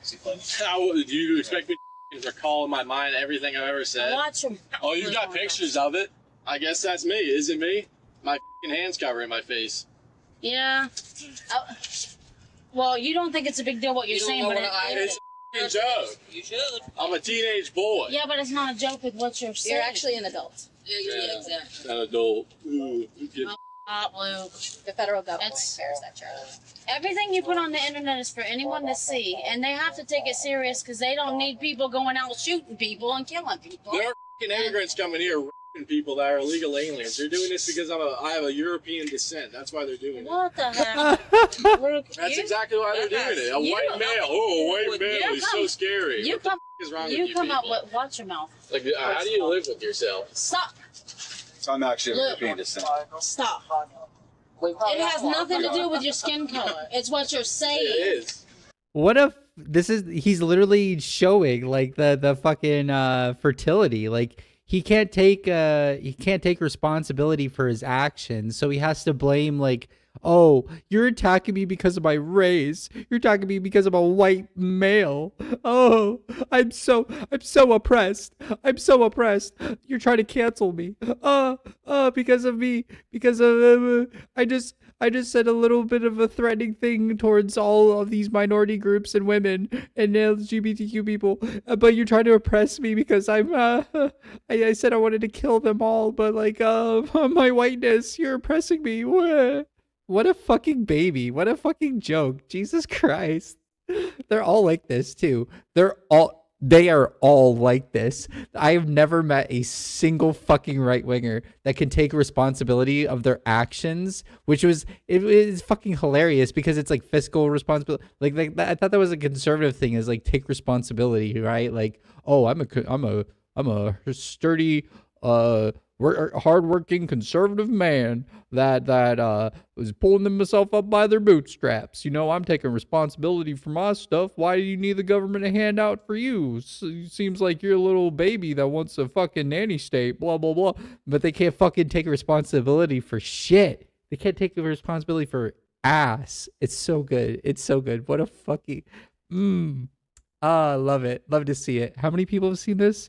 How do you expect me to recall in my mind everything I've ever said? Watch him. Oh, you've got pictures of it? I guess that's me. Is it me? My hands covering my face. Yeah. Well, you don't think it's a big deal what you're saying, but it's a joke. You should. I'm a teenage boy. Yeah, but it's not a joke with what you're saying. You're actually an adult. Yeah, exactly. An adult. Luke. The federal government bears that charge. Everything you put on the internet is for anyone to see, and they have to take it serious because they don't need people going out shooting people and killing people. There are immigrants coming here raping people that are illegal aliens. They're doing this because I have a European descent. That's why they're doing it. What the heck? Luke, that's exactly why they're doing it. A white male. Oh, a white male. He's so scary. You what the come, is wrong you with you come people? up with, watch your mouth. Like, how do you live with yourself? Stop. So I'm actually Look. a European descent. Stop. It has nothing to do with your skin color. It's what you're saying. It is. What if he's literally showing like the fucking fertility. Like he can't take responsibility for his actions, so he has to blame like, oh, you're attacking me because of my race. You're attacking me because I'm a white male. Oh, I'm so oppressed. I'm so oppressed. You're trying to cancel me. Because of me. Because of I just said a little bit of a threatening thing towards all of these minority groups and women and LGBTQ people. But you're trying to oppress me because I'm I said I wanted to kill them all, but like my whiteness, you're oppressing me. What a fucking baby. What a fucking joke. Jesus Christ. They're all like this too. They are all like this. I have never met a single fucking right winger that can take responsibility of their actions, which it is fucking hilarious because it's like fiscal responsibility. Like I thought that was a conservative thing, is like take responsibility, right? Like, oh, I'm a sturdy hardworking conservative man that was pulling themselves up by their bootstraps. You know, I'm taking responsibility for my stuff. Why do you need the government to hand out for you? Seems like you're a little baby that wants a fucking nanny state, blah, blah, blah. But they can't fucking take responsibility for shit. They can't take the responsibility for ass. It's so good. It's so good. What a fucking... I love it. Love to see it. How many people have seen this?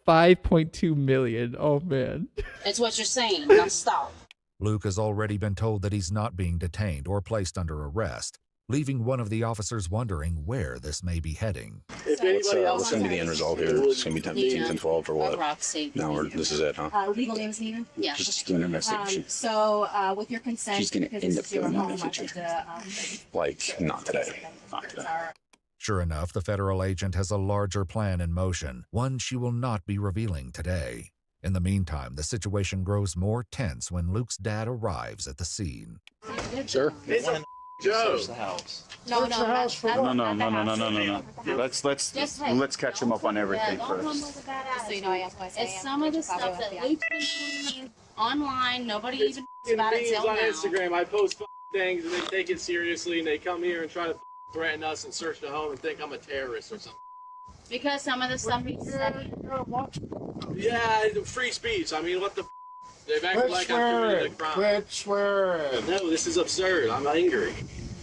5.2 million. Oh, man. It's what you're saying. Now stop. Luke has already been told that he's not being detained or placed under arrest, leaving one of the officers wondering where this may be heading. If anybody else What's going to be the end result here? It's going to be 10, 10 12 or what? Roxy. No, this is it, huh? Legal name is Nina? Yeah. Just doing an investigation. So, with your consent, She's gonna because end this up is your doing that in home, the I future. would, Like, not today. Not today. Sure enough, the federal agent has a larger plan in motion, one she will not be revealing today. In the meantime, the situation grows more tense when Luke's dad arrives at the scene. Sir? It's a joke. No. Let's catch him up on everything first. So you know, I asked why I say It's some of the stuff that Luke's been doing online. Nobody even It's about it memes till on now. Instagram. I post things and they take it seriously and they come here and try to threaten us and search the home and think I'm a terrorist or something. Because some of the stuff he said. Yeah, free speech. I mean, what the? They've acted like I'm committing a crime. Quit swearing. No, this is absurd. I'm angry.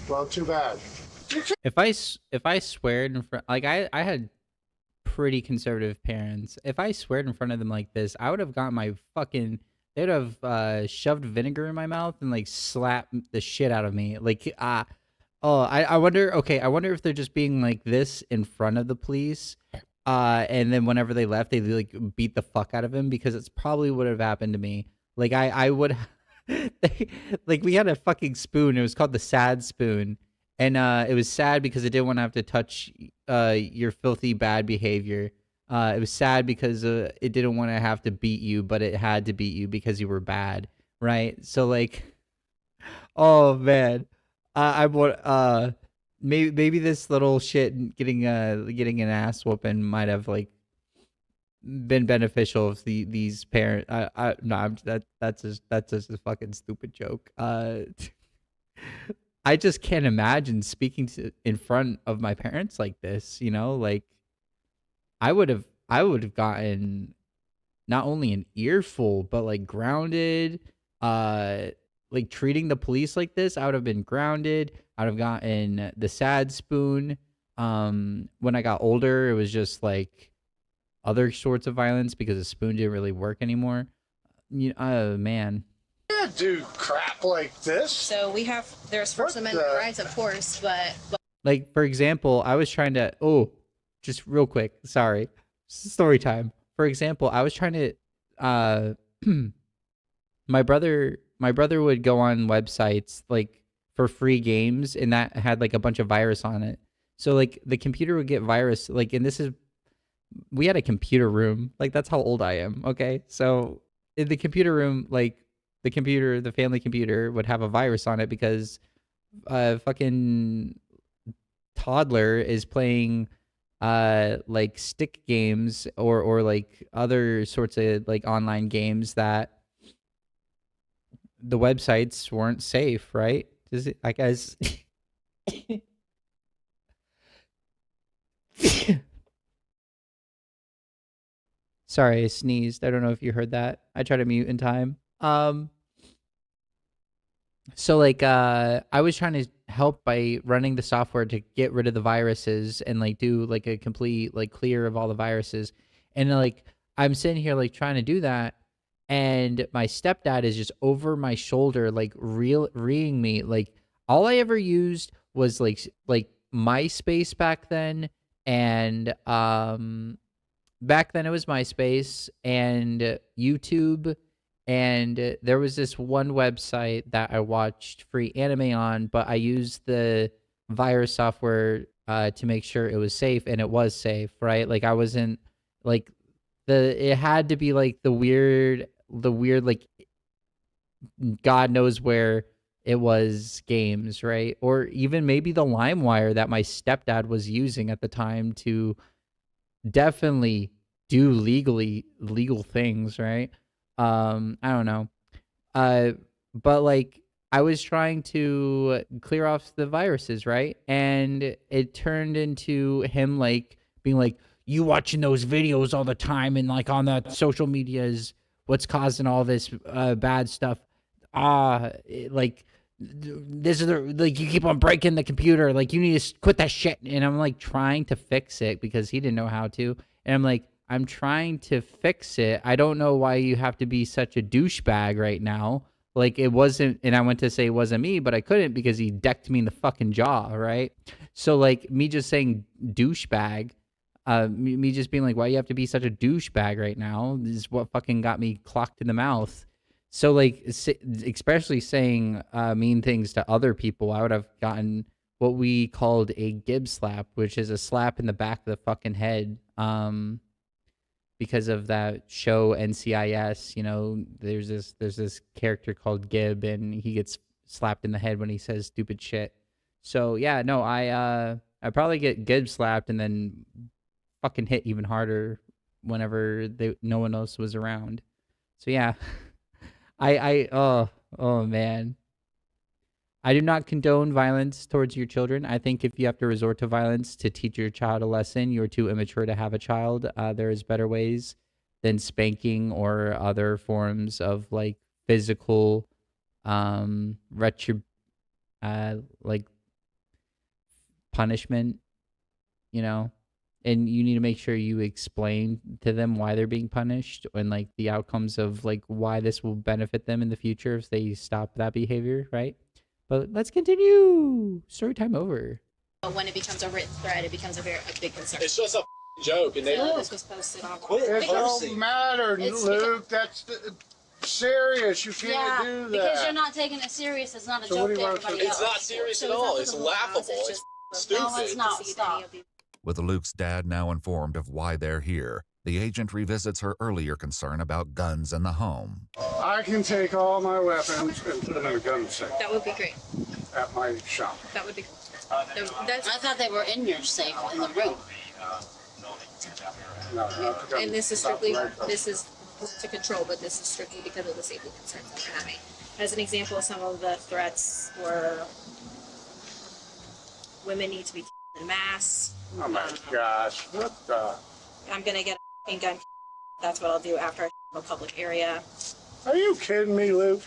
Well, too bad. If I swear in front, like I had pretty conservative parents. If I sweared in front of them like this, I would have got my fucking. They'd have shoved vinegar in my mouth and like slapped the shit out of me. Like I wonder. Okay, I wonder if they're just being like this in front of the police, and then whenever they left, they like beat the fuck out of him, because it's probably would have happened to me. Like I would, like we had a fucking spoon. It was called the sad spoon, and it was sad because it didn't want to have to touch your filthy bad behavior. It was sad because it didn't want to have to beat you, but it had to beat you because you were bad, right? So like, oh man. I would maybe this little shit getting an ass whooping might have like been beneficial if these parents. That's just a fucking stupid joke. I just can't imagine speaking in front of my parents like this. You know, like I would have gotten not only an earful but like grounded. Like treating the police like this, I would have been grounded. I would have gotten the sad spoon. When I got older, it was just like other sorts of violence because the spoon didn't really work anymore. Man. Can't do crap like this. So there's First Amendment rights, of course, but Like, for example, I was trying to, just real quick, sorry, story time. For example, I was trying to, my brother would go on websites like for free games, and that had like a bunch of virus on it. So like the computer would get virus, like, and we had a computer room. Like, that's how old I am. Okay. So in the computer room, like the family computer would have a virus on it because fucking toddler is playing like stick games or like other sorts of like online games that the websites weren't safe, right? Does it, I guess? Sorry, I sneezed. I don't know if you heard that. I tried to mute in time. So like I was trying to help by running the software to get rid of the viruses and like do like a complete like clear of all the viruses. And like I'm sitting here like trying to do that, and my stepdad is just over my shoulder like reeing me. Like all I ever used was like MySpace back then, and back then it was MySpace and YouTube. And there was this one website that I watched free anime on, but I used the virus software to make sure it was safe, and it was safe, right? Like I wasn't like it had to be like the weird like God knows where it was games, right? Or even maybe the LimeWire that my stepdad was using at the time to definitely do legal things, right? I don't know. But like I was trying to clear off the viruses, right? And it turned into him like being like, you watching those videos all the time and like on the social media is what's causing all this bad stuff. Like this is like you keep on breaking the computer. Like you need to quit that shit. And I'm like trying to fix it because he didn't know how to. And I'm like, I'm trying to fix it. I don't know why you have to be such a douchebag right now. Like it wasn't, and I went to say it wasn't me, but I couldn't because he decked me in the fucking jaw, right? So like me just saying douchebag, me just being like, why you have to be such a douchebag right now? This is what fucking got me clocked in the mouth. So like, especially saying mean things to other people, I would have gotten what we called a Gib slap, which is a slap in the back of the fucking head. Because of that show NCIS, you know, there's this character called Gib, and he gets slapped in the head when he says stupid shit. So yeah, no, I probably get Gib slapped and then fucking hit even harder whenever no one else was around. So yeah, oh man, I do not condone violence towards your children. I think if you have to resort to violence to teach your child a lesson, you're too immature to have a child. There is better ways than spanking or other forms of like physical, like punishment, you know, and you need to make sure you explain to them why they're being punished and like the outcomes of like why this will benefit them in the future if they stop that behavior, right? But let's continue. Story time over. But when it becomes a written threat, it becomes a big concern. It's just a joke, and they This was posted on. It don't matter, Luke. That's serious. You can't do that. Because you're not taking it serious. It's not a joke to everybody else. It's not serious at all. It's laughable. It's stupid. No, it's not. Stop. With Luke's dad now informed of why they're here, the agent revisits her earlier concern about guns in the home. I can take all my weapons and put them in a gun safe That would be great. at my shop. That would be. I thought they were in your safe in the room. And this is strictly to control, but this is strictly because of the safety concerns that we're having. As an example, some of the threats were women need to be in mass. Oh my gosh! What the? I'm gonna get a gun. That's what I'll do after I a public area. Are you kidding me, Luke?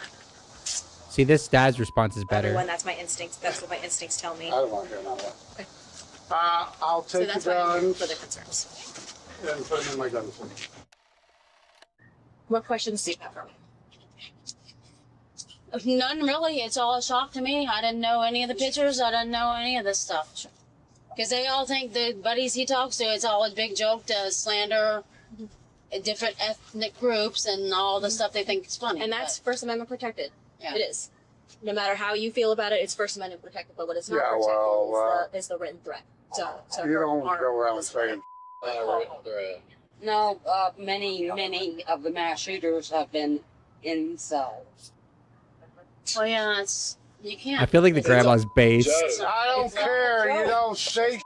See, this dad's response is better. Everyone, that's my instincts. That's what my instincts tell me. I don't want to hear none of that. Okay. I'll So take that's the why I'm guns for the concerns. and put them in my gun safe. What questions do you have for me? None really. It's all a shock to me. I didn't know any of the pictures. I didn't know any of this stuff. Because they all think the buddies he talks to, it's all a big joke to slander different ethnic groups and all the stuff they think is funny. And that's First Amendment protected. Yeah. It is. No matter how you feel about it, it's First Amendment protected. But what is not Yeah, protected well, is the written threat. So You don't go around saying. No, many of the mass shooters have been incels. Well, yeah, it's you can't. I feel like the grandma's based. I don't care. You don't say.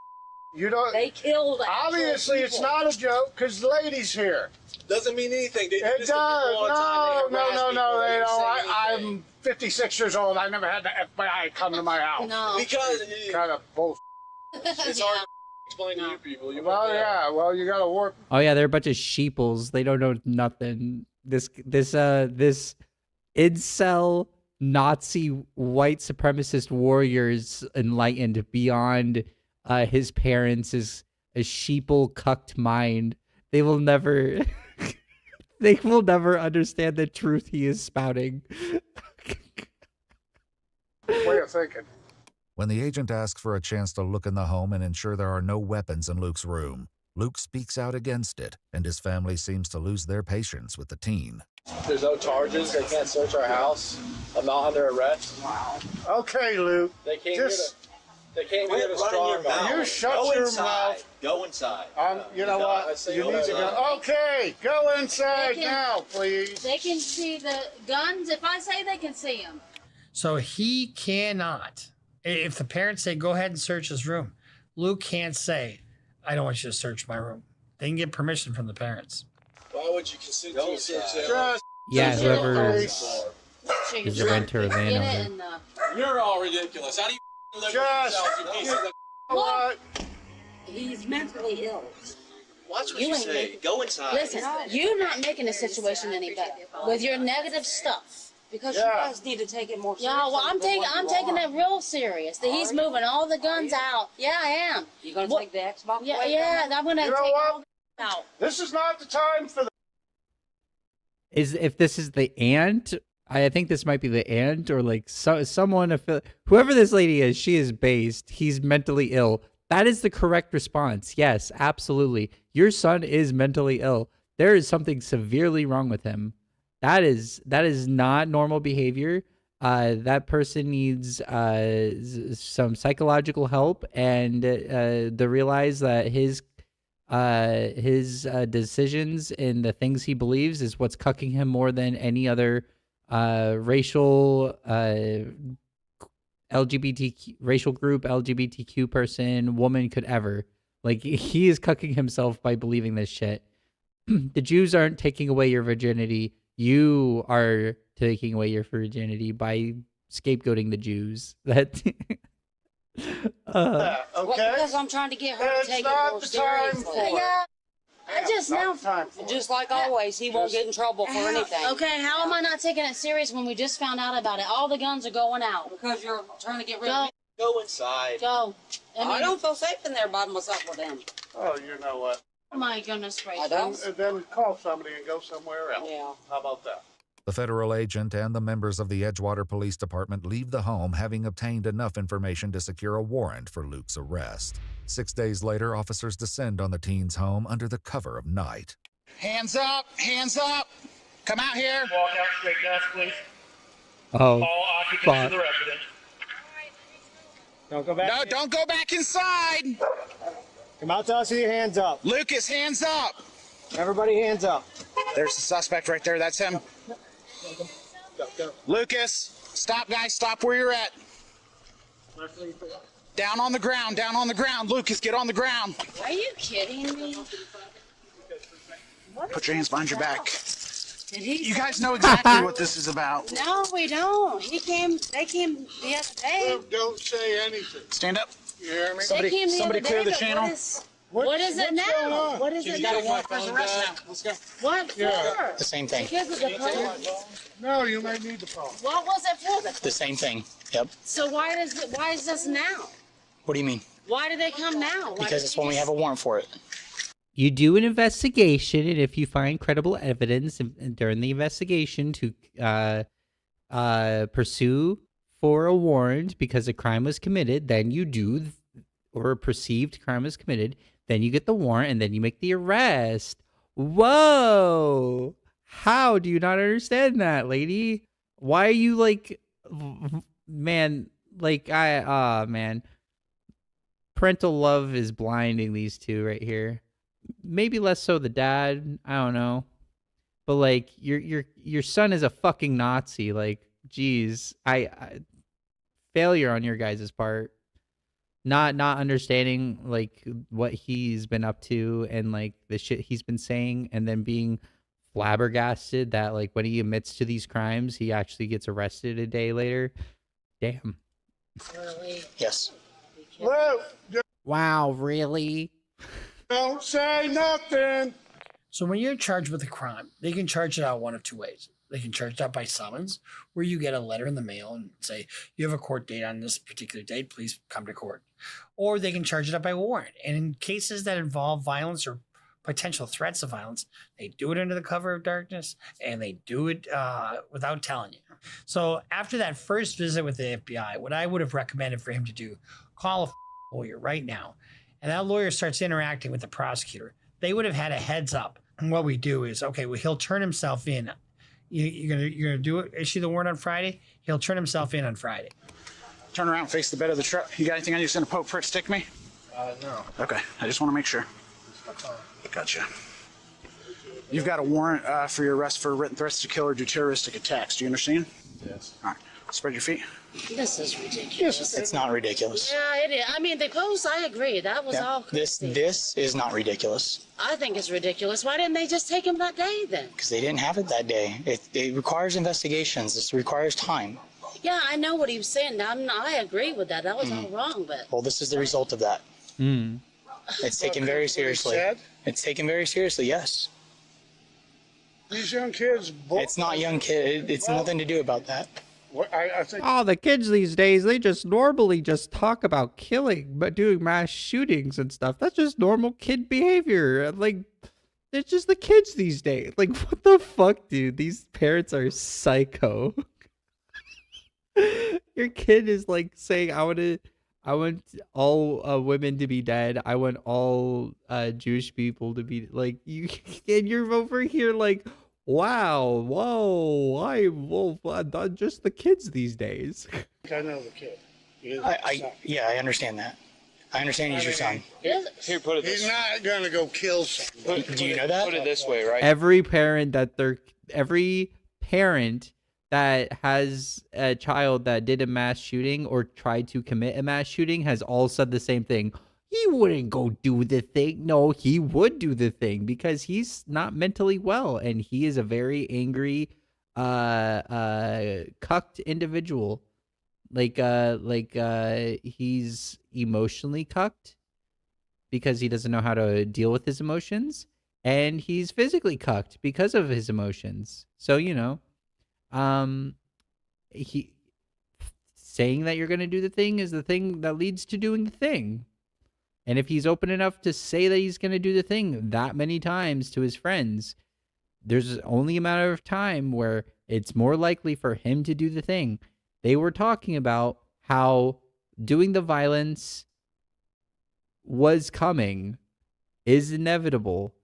You don't. They killed. Obviously, it's not a joke because the lady's here. Doesn't mean anything. They do It this does. to people all the time. No, they don't. say I'm 56 years old. I never had the FBI come to my house. No. Because Kind of bullshit. it's hard to explain to you people. You Well, yeah. Well, you got to work. Oh yeah, they're a bunch of sheeples. They don't know nothing. This incel Nazi white supremacist warriors enlightened beyond his parents is a sheeple cucked mind. They will never they will never understand the truth he is spouting. Way of thinking. When the agent asks for a chance to look in the home and ensure there are no weapons in Luke's room, Luke speaks out against it, and his family seems to lose their patience with the teen. There's no charges. They can't search our house. I'm not under arrest. Okay, Luke. They can't Just They came here to strong You shut your mouth. Go inside. You know what? You need to go. Okay, go inside now, please. They can see the guns. If I say they can see them. So he cannot, if the parents say, go ahead and search his room, Luke can't say, I don't want you to search my room. They can get permission from the parents. Why would you consent to a search? Yeah, whoever is a renter or Get it landowner. and You're all ridiculous. How do you live with yourself, you piece of What? He's mentally ill. Watch what You you ain't say. making- Go inside. Listen, you're not making the situation any better with your negative stuff. Because you guys need to take it more seriously. Yeah, well, I'm than what taking you it real serious. That he's moving all the guns out. Yeah, I am. You gonna What- take the Xbox Yeah, away yeah, from him? I'm gonna You know take what? all the out. This is not the time for the. If this is the aunt, I think this might be the aunt or like someone, whoever this lady is, she is based. He's mentally ill. That is the correct response. Yes, absolutely. Your son is mentally ill. There is something severely wrong with him. That is not normal behavior. That person needs some psychological help and to realize that his decisions and the things he believes is what's cucking him more than any other racial racial group, LGBTQ person, woman could ever. Like, he is cucking himself by believing this shit. The Jews aren't taking away your virginity. You are taking away your virginity by scapegoating the Jews. That Well, because I'm trying to get her to take it more seriously. Yeah. I just now, Just like always, he won't get in trouble for anything. Okay, how am I not taking it serious when we just found out about it? All the guns are going out. Because you're trying to get rid Go. of Go inside. Go. I don't feel safe in there by myself with him. Oh, you know what? Oh my goodness gracious. Then call somebody and go somewhere else. Yeah. How about that? The federal agent and the members of the Edgewater Police Department leave the home having obtained enough information to secure a warrant for Luke's arrest. 6 days later, officers descend on the teen's home under the cover of night. Hands up! Hands up! Come out here! Walk out straight desk, please. Oh, All occupants fuck. of the residence. Don't go back. No, don't go back inside! Come out to us with your hands up. Lucas, hands up! Everybody hands up. There's the suspect right there. That's him. Lucas, stop, guys. Stop where you're at. Down on the ground. Down on the ground. Lucas, get on the ground. Are you kidding me? Put your hands behind your back. Did he? You guys know exactly what this is about. No, we don't. They came the other day. Don't say anything. Stand up. You hear me? They came the Somebody other clear day, the but channel. What is it now? What is it You got a now? warrant for his arrest now. Let's go. What for? The same thing. Because of the phone? No, you may need the phone. What was it for? The same thing. Yep. So why is this now? What do you mean? Why do they come now? Why Because it's when we have a warrant for it. You do an investigation, and if you find credible evidence during the investigation to pursue for a warrant because a crime was committed, then you do, or a perceived crime was committed, then you get the warrant, and then you make the arrest. Whoa! How do you not understand that, lady? Why are you like, man? Like man. Parental love is blinding these two right here. Maybe less so the dad. I don't know. But like your son is a fucking Nazi. Like, geez, I failure on your guys' part. Not understanding like what he's been up to and like the shit he's been saying, and then being flabbergasted that like when he admits to these crimes, he actually gets arrested a day later. Damn. Really? Yes. Luke, Wow, really? don't say nothing. So when you're charged with a crime, they can charge it out one of two ways. They can charge it out by summons, where you get a letter in the mail and say, you have a court date on this particular date, please come to court. Or they can charge it out by warrant. And in cases that involve violence or potential threats of violence, they do it under the cover of darkness, and they do it without telling you. So after that first visit with the FBI, what I would have recommended for him to do, call a lawyer right now. And that lawyer starts interacting with the prosecutor. They would have had a heads up. And what we do is, okay, well, he'll turn himself in. You're gonna do it, issue the warrant on Friday. He'll turn himself in on Friday. Turn around, face the bed of the truck. You got anything on you gonna poke, prick, stick me? No. Okay, I just want to make sure. Gotcha. You've got a warrant for your arrest for written threats to kill or do terroristic attacks. Do you understand? Yes. All right. Spread your feet. This is ridiculous. It's not ridiculous. Yeah, it is. I mean, the post, I agree. That was all This crazy. this is not ridiculous I think it's ridiculous. Why didn't they just take him that day then? because they didn't have it that day. It requires investigations. This requires time. Yeah, I know what he was saying. I agree with that. That was all wrong, but Well, this is the result of that. It's taken very seriously. It's taken very seriously. Yes. These young kids. It's not young kid. It's nothing to do about that. I think. Oh, the kids these days, they just normally just talk about killing, but doing mass shootings and stuff. That's just normal kid behavior. Like, it's just the kids these days. Like, what the fuck, dude? These parents are psycho. Your kid is like saying, I want all women to be dead. I want all Jewish people to be like you. And you're over here like, wow, whoa, not just the kids these days. I know the kid. I understand that. I understand he's your son. Here, put it this way. He's not gonna go kill someone. Do you know that? Put it this way, right? Every parent that has a child that did a mass shooting or tried to commit a mass shooting has all said the same thing. He wouldn't go do the thing. No, he would do the thing because he's not mentally well and he is a very angry, cucked individual. he's emotionally cucked because he doesn't know how to deal with his emotions, and he's physically cucked because of his emotions. So, he saying that you're going to do the thing is the thing that leads to doing the thing. And if he's open enough to say that he's going to do the thing that many times to his friends, there's only a matter of time where it's more likely for him to do the thing. They were talking about how doing the violence was coming, is inevitable.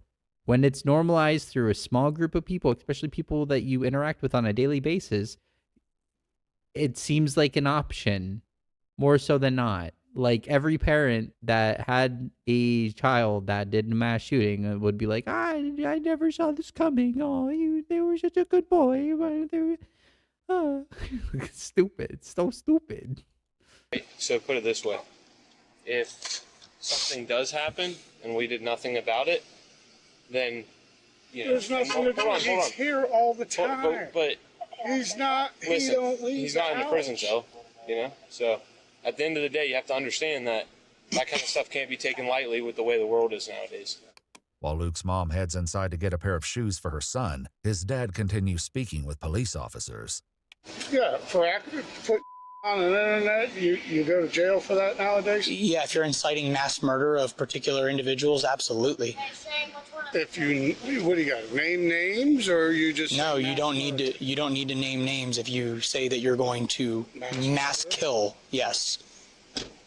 When it's normalized through a small group of people, especially people that you interact with on a daily basis, it seems like an option more so than not. Like every parent that had a child that did a mass shooting would be like, I never saw this coming. Oh, they were such a good boy. They were, it's stupid. It's so stupid. So put it this way. If something does happen and we did nothing about it, then, There's nothing to do. He's here all the time. But he's not. Listen, he don't leave he's not in the prison house. cell, So at the end of the day, you have to understand that kind of stuff can't be taken lightly with the way the world is nowadays. While Luke's mom heads inside to get a pair of shoes for her son, his dad continues speaking with police officers. Yeah, for put on the internet, you go to jail for that nowadays. Yeah, if you're inciting mass murder of particular individuals, absolutely. If what do you got? Name names, or you just? No, you don't need to. You don't need to name names if you say that you're going to mass kill. Yes,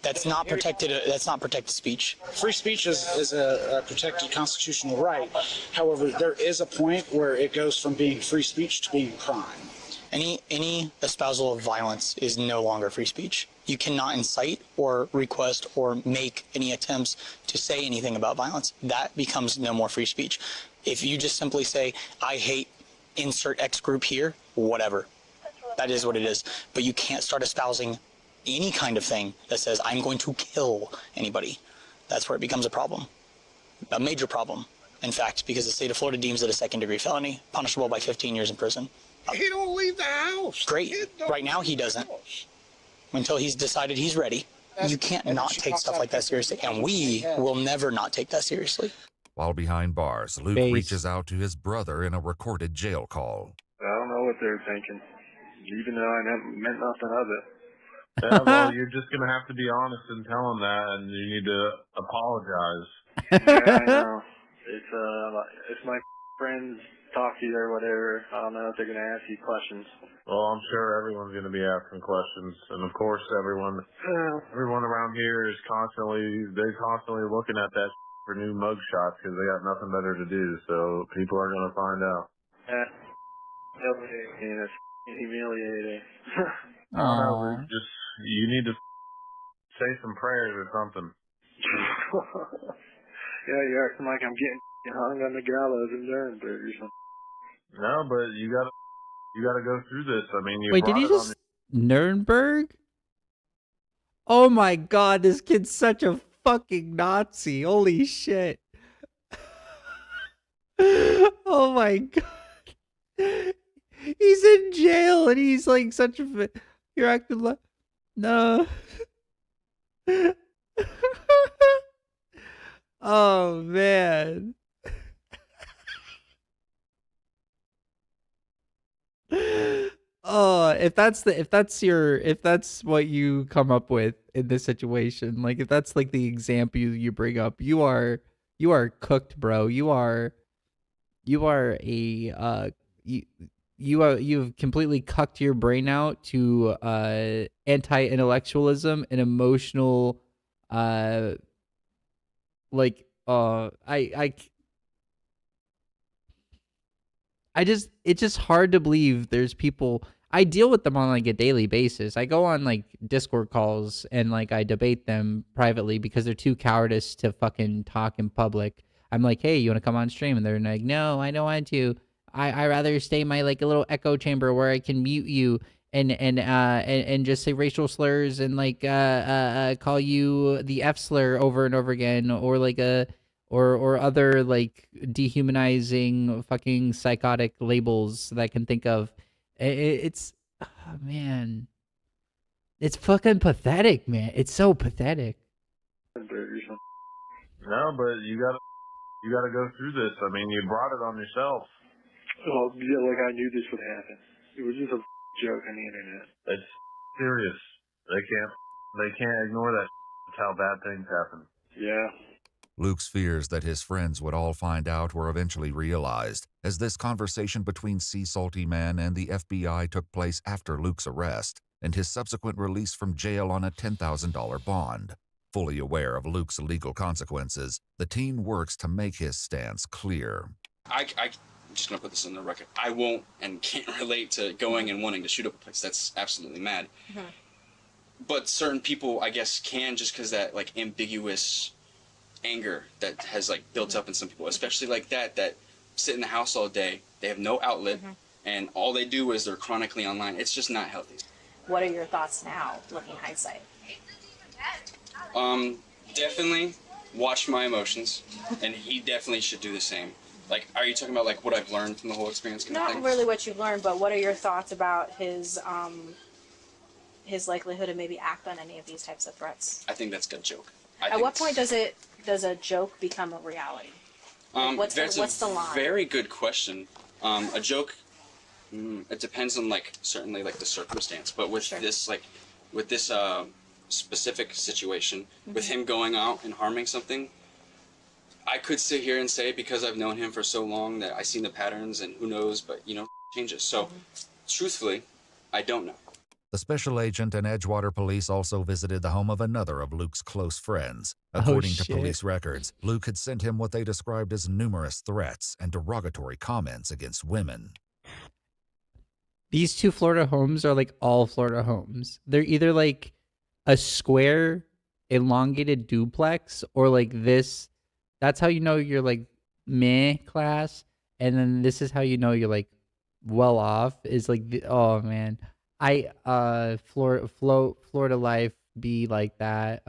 that's not protected. That's not protected speech. Free speech is a protected constitutional right. However, there is a point where it goes from being free speech to being a crime. Any espousal of violence is no longer free speech. You cannot incite or request or make any attempts to say anything about violence. That becomes no more free speech. If you just simply say, I hate insert X group here, whatever. That is what it is. But you can't start espousing any kind of thing that says, I'm going to kill anybody. That's where it becomes a problem. A major problem, in fact, because the state of Florida deems it a second-degree felony, punishable by 15 years in prison. He don't leave the house. Great. Right now he doesn't. Until he's decided he's ready. You can't not take stuff like that seriously, and we will never not take that seriously. While behind bars, Luke reaches out to his brother in a recorded jail call. I don't know what they're thinking, even though I never meant nothing of it. Yeah, well, you're just going to have to be honest and tell them that, and you need to apologize. Yeah, I know. It's my friends talk to you or whatever. I don't know if they're going to ask you questions. Well, I'm sure everyone's going to be asking questions, and of course, everyone around here is constantly looking at that for new mug shots because they got nothing better to do. So people are going to find out. Yeah, it's humiliating. I don't know. You need to say some prayers or something. Yeah, you're acting like I'm getting hung on the gallows in Nuremberg or something. No, but you gotta go through this. I mean, Wait, did he just Nuremberg? Oh my god, this kid's such a fucking Nazi. Holy shit. Oh my god. He's in jail and he's like such a... You're acting like... No. Oh man. Oh, if that's what you come up with in this situation, like if that's like the example you bring up, you are cooked, bro. You've completely cucked your brain out to anti-intellectualism and emotional it's just hard to believe there's people. I deal with them on like a daily basis. I go on like Discord calls and like I debate them privately because they're too cowardice to fucking talk in public. I'm like, hey, you want to come on stream? And they're like, no, I don't want to. I rather stay in my like a little echo chamber where I can mute you and just say racial slurs and like call you the F slur over and over again, or like or other like dehumanizing fucking psychotic labels that I can think of. It's oh, man. It's fucking pathetic, man. It's so pathetic. No, but you gotta go through this. I mean, you brought it on yourself. Oh, yeah, like I knew this would happen. It was just a joke on the internet. It's serious. They can't ignore that. That's how bad things happen. Yeah. Luke's fears that his friends would all find out were eventually realized, as this conversation between Sea Salty Man and the FBI took place after Luke's arrest and his subsequent release from jail on a $10,000 bond. Fully aware of Luke's legal consequences, the teen works to make his stance clear. I'm just going to put this on the record. I won't and can't relate to going and wanting to shoot up a place. That's absolutely mad. Mm-hmm. But certain people, I guess, can, just because that, like, ambiguous anger that has, like, built up in some people, especially like that sit in the house all day. They have no outlet, and all they do is they're chronically online. It's just not healthy. What are your thoughts now, looking hindsight? Definitely watch my emotions, and he definitely should do the same. Like, are you talking about, like, what I've learned from the whole experience kind of Not thing? really what you've learned, but what are your thoughts about his likelihood to maybe act on any of these types of threats? I think that's a joke. At what point does a joke become a reality? What's the line? Very good question. A joke, it depends on, like, certainly, like, the circumstance. But with this, like, with this specific situation, with him going out and harming something, I could sit here and say, because I've known him for so long, that I've seen the patterns, and who knows, but, you know, changes. So, truthfully, I don't know. The special agent and Edgewater police also visited the home of another of Luke's close friends. According to police records, Luke had sent him what they described as numerous threats and derogatory comments against women. These two Florida homes are like all Florida homes. They're either like a square, elongated duplex, or like this. That's how you know you're like meh class. And then this is how you know you're like well off. Is like, oh man. Florida life be like that.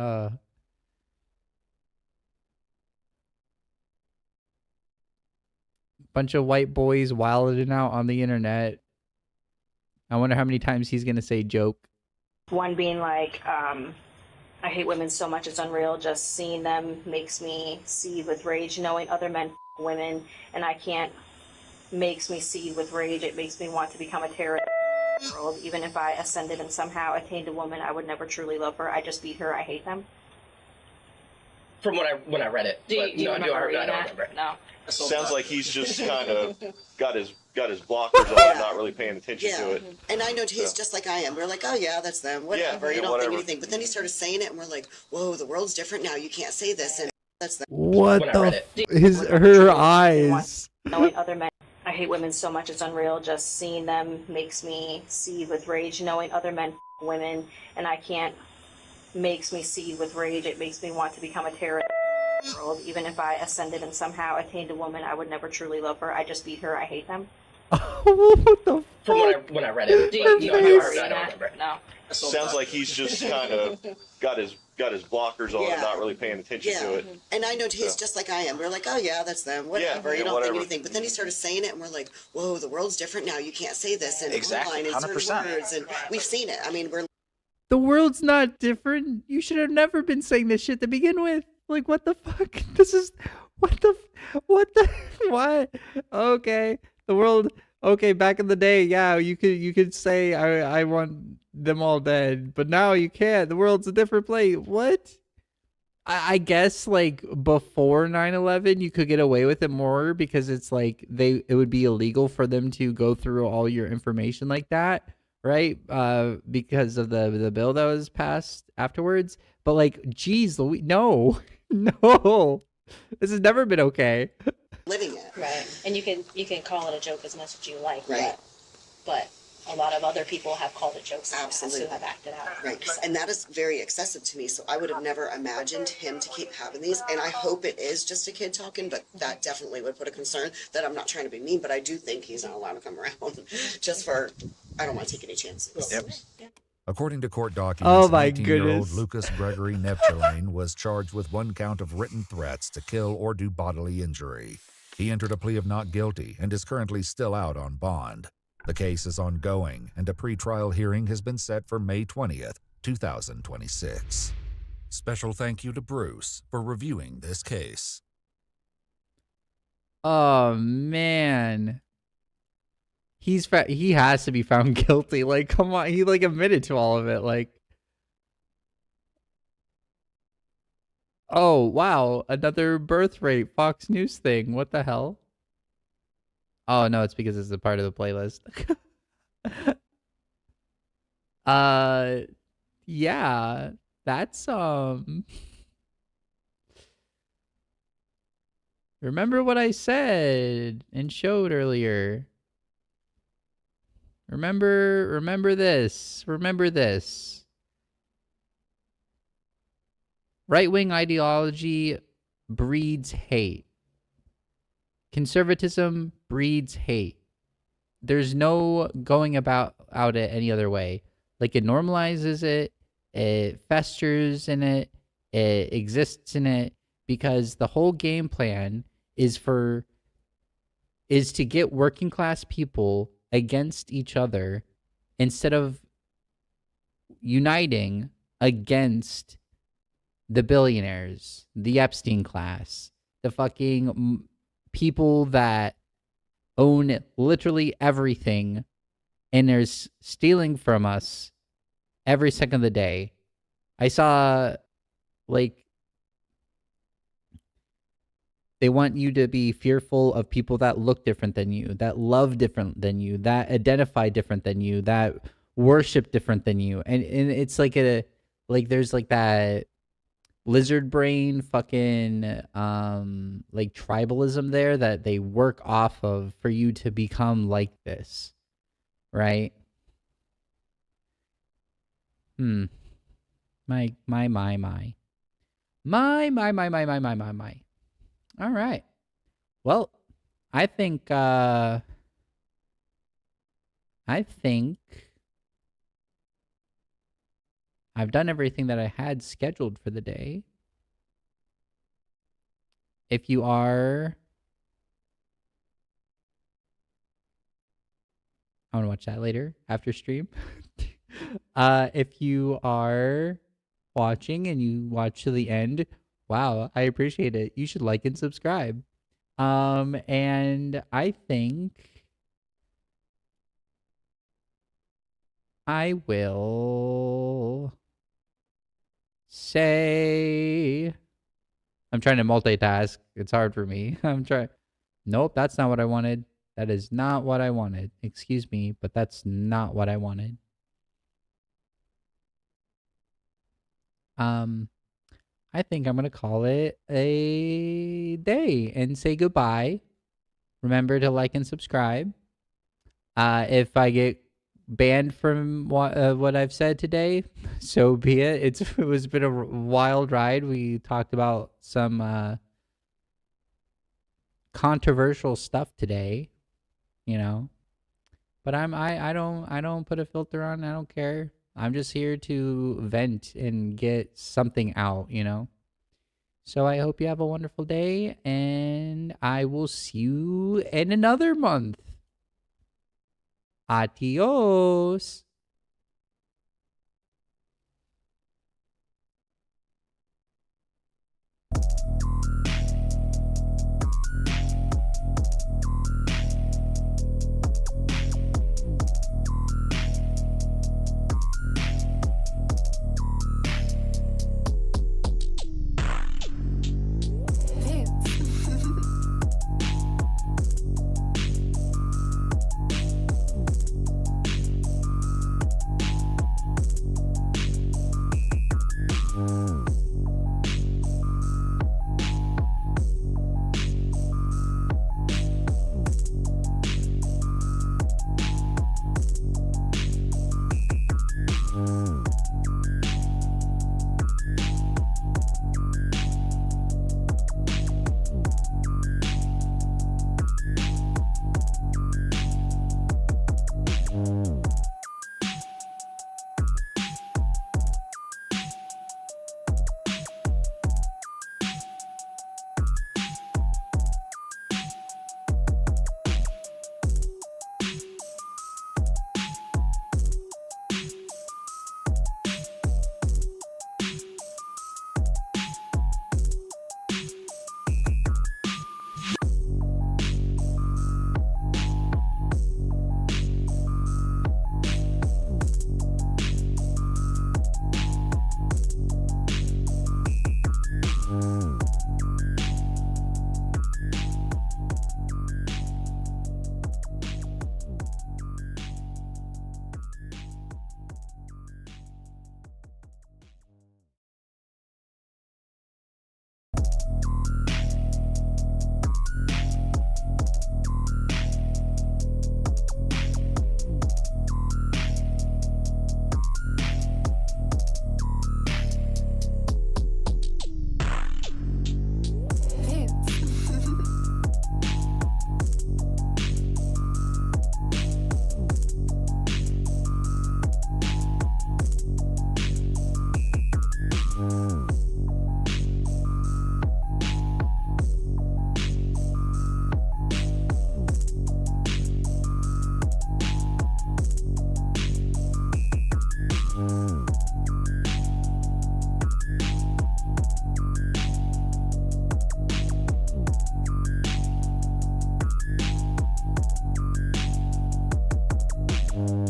Bunch of white boys wilding out on the internet. I wonder how many times he's gonna say joke. One being like, I hate women so much it's unreal. Just seeing them makes me seethe with rage. Knowing other men women and I can't makes me seethe with rage. It makes me want to become a terrorist. World. Even if I ascended and somehow attained a woman, I would never truly love her. I just beat her. I hate them. From when I read it. Do you remember reading that? No. Sounds like he's just kind of got his blockers on and not really paying attention to it. And I know he's just like I am. We're like, oh yeah, that's them. Whatever. You don't think anything. But then he started saying it, and we're like, whoa, the world's different now. You can't say this, and that's them. What the? Her eyes. Knowing other men. I hate women so much it's unreal. Just seeing them makes me seethe with rage. Knowing other men women and I can't makes me seethe with rage. It makes me want to become a terrorist. World. Even if I ascended and somehow attained a woman, I would never truly love her. I just beat her. I hate them. What the? From when I read it. Do you remember reading that? No. Sounds like he's just kind of got his blockers on and not really paying attention to it. And I know he's just like I am. We're like, oh yeah, that's them. Whatever. You don't think anything. But then he started saying it, and we're like, whoa, the world's different now. You can't say this, and Exactly, online and certain 100%. words, and we've seen it. I mean, we're. The world's not different. You should have never been saying this shit to begin with. Like, what the fuck? This is what the what? Okay, the world. Okay, back in the day, yeah, you could say I want them all dead, but now you can't. The world's a different place. What? I guess like before 9/11, you could get away with it more because it's like it would be illegal for them to go through all your information like that, right? Because of the bill that was passed afterwards. But like, geez, no, no, this has never been okay. Living it. Right. And you can call it a joke as much as you like. Right. But a lot of other people have called it jokes in the past Absolutely. who have acted out. Right. And that is very excessive to me. So I would have never imagined him to keep having these. And I hope it is just a kid talking, but that definitely would put a concern that I'm not trying to be mean, but I do think he's not allowed to come around just for, I don't want to take any chances. Yep. According to court documents, Oh my 19-year-old goodness. Lucas Gregory Neptulane was charged with one count of written threats to kill or do bodily injury. He entered a plea of not guilty and is currently still out on bond. The case is ongoing, and a pretrial hearing has been set for May 20th, 2026. Special thank you to Bruce for reviewing this case. Oh man. He has to be found guilty. Like, come on, he like admitted to all of it. Like, oh wow, another birth rate Fox News thing. What the hell? Oh no, it's because it's a part of the playlist. Yeah, that's remember what I said and showed earlier. Remember this. Remember this. Right-wing ideology breeds hate. Conservatism breeds hate. There's no going about it any other way. Like, it normalizes it, it festers in it, it exists in it, because the whole game plan is to get working class people against each other instead of uniting against the billionaires, the Epstein class, the fucking people that own literally everything and they're stealing from us every second of the day. I saw, like, they want you to be fearful of people that look different than you, that love different than you, that identify different than you, that worship different than you. And it's like there's like that lizard brain fucking like tribalism there that they work off of for you to become like this. Right? My. All right. Well, I think I've done everything that I had scheduled for the day. If you are, I want to watch that later after stream. If you are watching and you watch to the end, wow, I appreciate it. You should like and subscribe. And I think I will say, I'm trying to multitask. It's hard for me. Nope, that's not what I wanted. That is not what I wanted. Excuse me, but that's not what I wanted. I think I'm going to call it a day and say goodbye. Remember to like and subscribe. If I get banned from what I've said today, so be it. It was been a wild ride. We talked about some controversial stuff today, you know. But I don't put a filter on. I don't care. I'm just here to vent and get something out, you know. So I hope you have a wonderful day, and I will see you in another month. Adios. Bye.